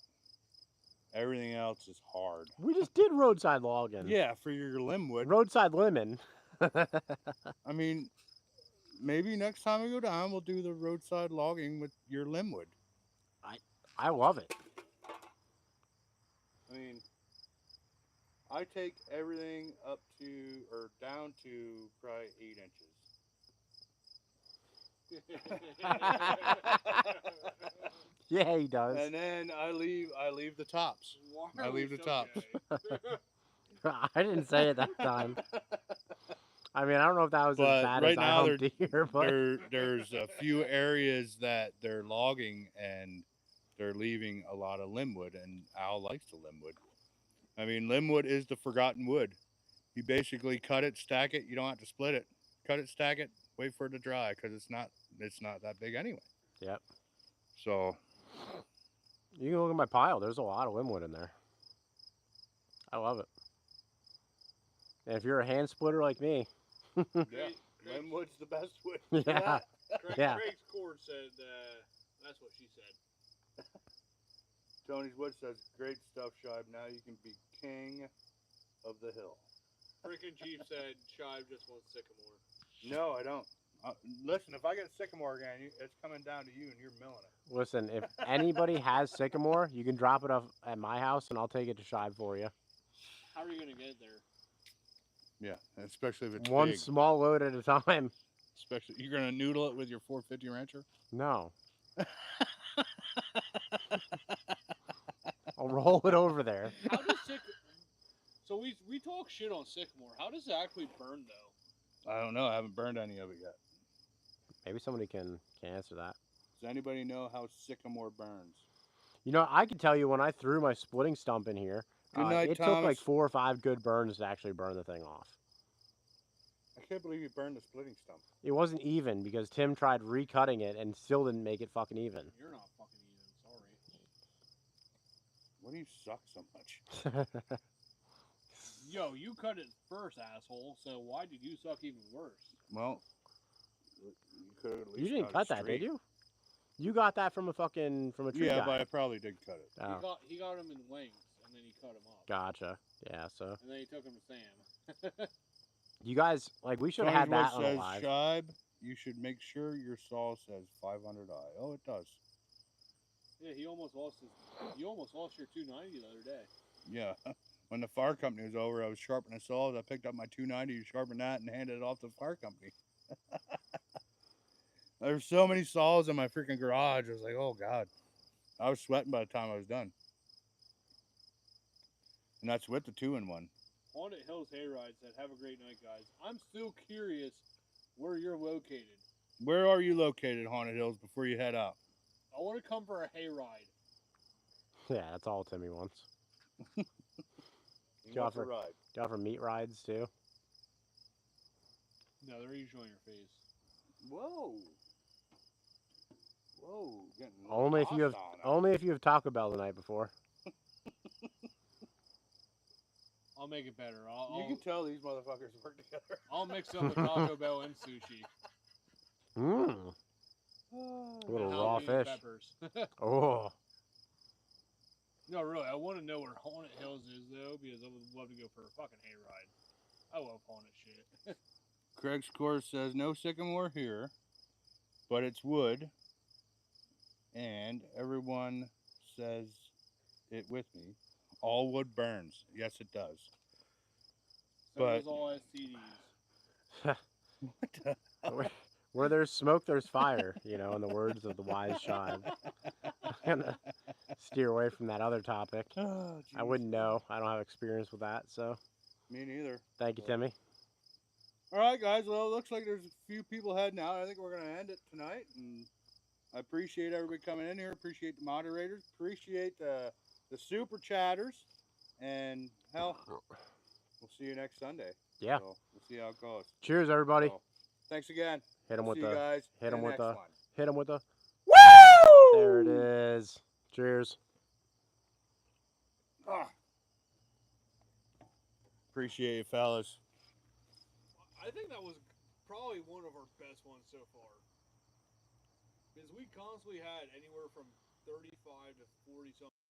Everything else is hard. We just did roadside logging. Yeah, for your limwood. Roadside lemon. I mean, maybe next time we go down, we'll do the roadside logging with your limwood. I love it. I mean, I take everything up to or down to probably 8 inches. Yeah, he does. And then I leave the tops. Why I are we leave the so tops. gay? I didn't say it that time. I mean, I don't know if that was But as bad right as now I humped Deere, but there's a few areas that they're logging and they're leaving a lot of limwood, and Al likes the limwood. I mean, limwood is the forgotten wood. You basically cut it, stack it. You don't have to split it. Cut it, stack it, wait for it to dry because it's not that big anyway. Yep. So You can look at my pile. There's a lot of limwood in there. I love it. And if you're a hand splitter like me, yeah, Craig- limwood's the best wood. yeah. Yeah. Craig's cord said that's what she said. Tony's Wood says, great stuff, Shive. Now you can be king of the hill. Freaking Chief said Shive just wants sycamore. No, I don't. Listen, if I get sycamore again, it's coming down to you and you're milling it. Listen, if anybody has sycamore, you can drop it off at my house and I'll take it to Shive for you. How are you gonna get it there? Yeah, especially if it's One big. small load at a time. Especially, you're going to noodle it with your 450 Rancher? No. I'll roll it over there. How does So we talk shit on sycamore. How does it actually burn though? I don't know. I haven't burned any of it yet. Maybe somebody can answer that. Does anybody know how sycamore burns? You know, I can tell you when I threw my splitting stump in here, Good night, it took like Thomas. 4 or 5 good burns to actually burn the thing off. I can't believe you burned the splitting stump. It wasn't even because Tim tried recutting it and still didn't make it fucking even. You're not fucking even. Sorry. Why do you suck so much? Yo, you cut it first, asshole. So why did you suck even worse? Well, you could have at least You didn't got it cut that, straight. did you? You got that from a tree Yeah, guy. but I probably did cut it. Oh, He got him in lengths, and then he cut him up. gotcha. Yeah, so And then he took him to Sam. you guys, like, we should have had that on a says, live. Shibe, you should make sure your saw says 500i. Oh, it does. Yeah, you almost lost your 290 the other day. Yeah. When the fire company was over, I was sharpening saws. I picked up my 290, sharpened that, and handed it off to the fire company. There's so many saws in my freaking garage. I was like, oh, God. I was sweating by the time I was done. And that's with the 2-in-1. Haunted Hills Hayride said, have a great night, guys. I'm still curious where you're located. Where are you located, Haunted Hills, before you head out? I want to come for a hayride. Yeah, that's all Timmy wants. He wants a ride. Do you offer meat rides too? No, they're usually on your face. Whoa. Whoa. Getting Only if you have Taco Bell the night before. I'll make it better. You can tell these motherfuckers work together. I'll mix up the Taco Bell and sushi. Mmm. A little And raw jalapeno fish. peppers. Oh. No, really, I want to know where Haunted Hills is, though, because I would love to go for a fucking hayride. I love haunted shit. Craig's course says no sycamore here, but it's wood. And everyone says it with me. All wood burns. Yes, it does. So But- does all STDs. What the? Where there's smoke, there's fire, in the words of the wise Shibe. I'm gonna steer away from that other topic. Oh, I wouldn't know. I don't have experience with that, so Me neither. thank you, Timmy. All right, guys. Well, it looks like there's a few people heading out. I think we're going to end it tonight. And I appreciate everybody coming in here. Appreciate the moderators. Appreciate the super chatters. And, hell, we'll see you next Sunday. Yeah. So we'll see how it goes. Cheers, everybody. So, thanks again. Hit him We'll with see you the. guys Hit in him the with next the. one. Hit him with the. Woo! There it is. Cheers. Ah. Appreciate you, fellas. I think that was probably one of our best ones so far. Because we constantly had anywhere from 35 to 40 something.